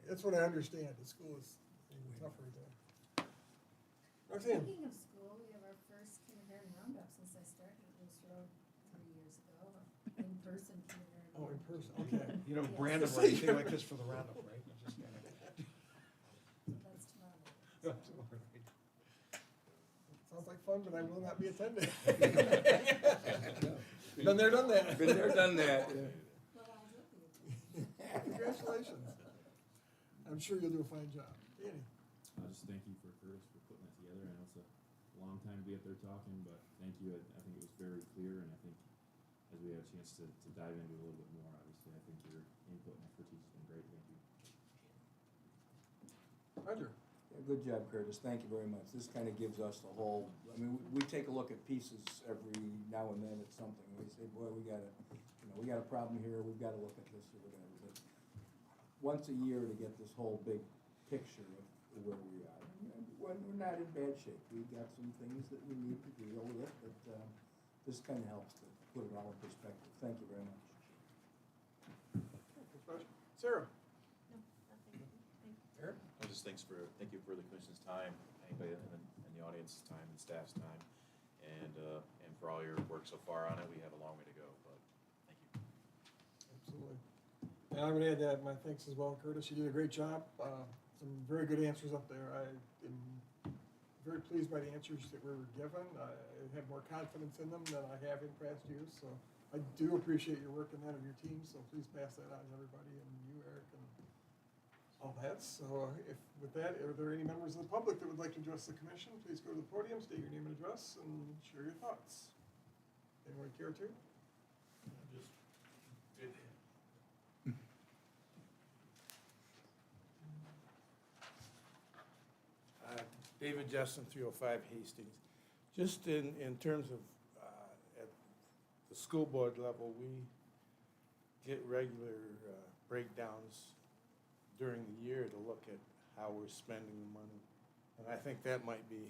that's what I understand. The school is even tougher there. Roxanne? Speaking of school, we have our first kindergarten roundup since I started at Moose Road 3 years ago, in-person kindergarten. Oh, in person, okay. You don't Yes. brand them or anything like this for the roundup, right? You just kinda. So that's tomorrow. That's all right. Sounds like fun, but I will not be attending. Been there, done that. Been there, done that. Well, I was with you. Congratulations. I'm sure you'll do a fine job. Danny? I'll just thank you for Curtis for putting that together. I know it's a long time to be up there talking, but thank you. I think it was very clear, and I think as we have a chance to dive into it a little bit more, obviously, I think your input and expertise has been great. Thank you. Roger? Yeah, good job, Curtis. Thank you very much. This kind of gives us the whole, I mean, we take a look at pieces every now and then at something. We say, boy, we got a problem here. We've got to look at this or whatever. But once a year to get this whole big picture of where we are. And we're not in bad shape. We've got some things that we need to deal with, but this kind of helps to put it all in perspective. Thank you very much. Sarah? No, nothing. Eric? Thank you for the commission's time, anybody in the audience's time, and staff's time, and for all your work so far on it. We have a long way to go, but thank you. Absolutely. And I'm gonna add that, my thanks as well, Curtis. You did a great job. Some very good answers up there. I am very pleased by the answers that were given. I have more confidence in them than I have in past years, so I do appreciate your work and that of your team, so please pass that on to everybody and you, Eric, and all that. So if, with that, are there any members of the public that would like to address the commission? Please go to the podium, state your name and address, and share your thoughts. Anyone care to? Just did David Justin, 305 Hastings. Just in terms of, at the school board level, we get regular breakdowns during the year to look at how we're spending the money. And I think that might be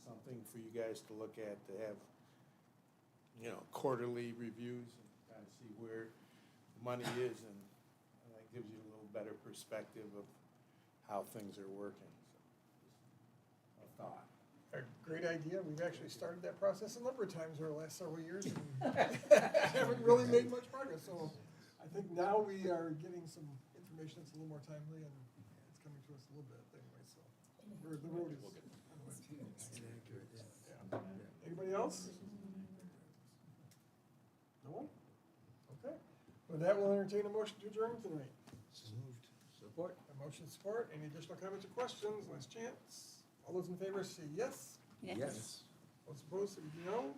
something for you guys to look at, to have, you know, quarterly reviews and kind of see where the money is, and that gives you a little better perspective of how things are working. So, just a thought. A great idea. We've actually started that process a number of times over the last several years and haven't really made much progress. So I think now we are getting some information that's a little more timely and it's coming to us a little bit anyway. So the road is. Yeah. Anybody else? No one? Okay. With that, we'll entertain a motion to adjourn tonight. Support. A motion support. Any additional comments or questions? Last chance. All those in favor say yes. Yes. Those opposed say no.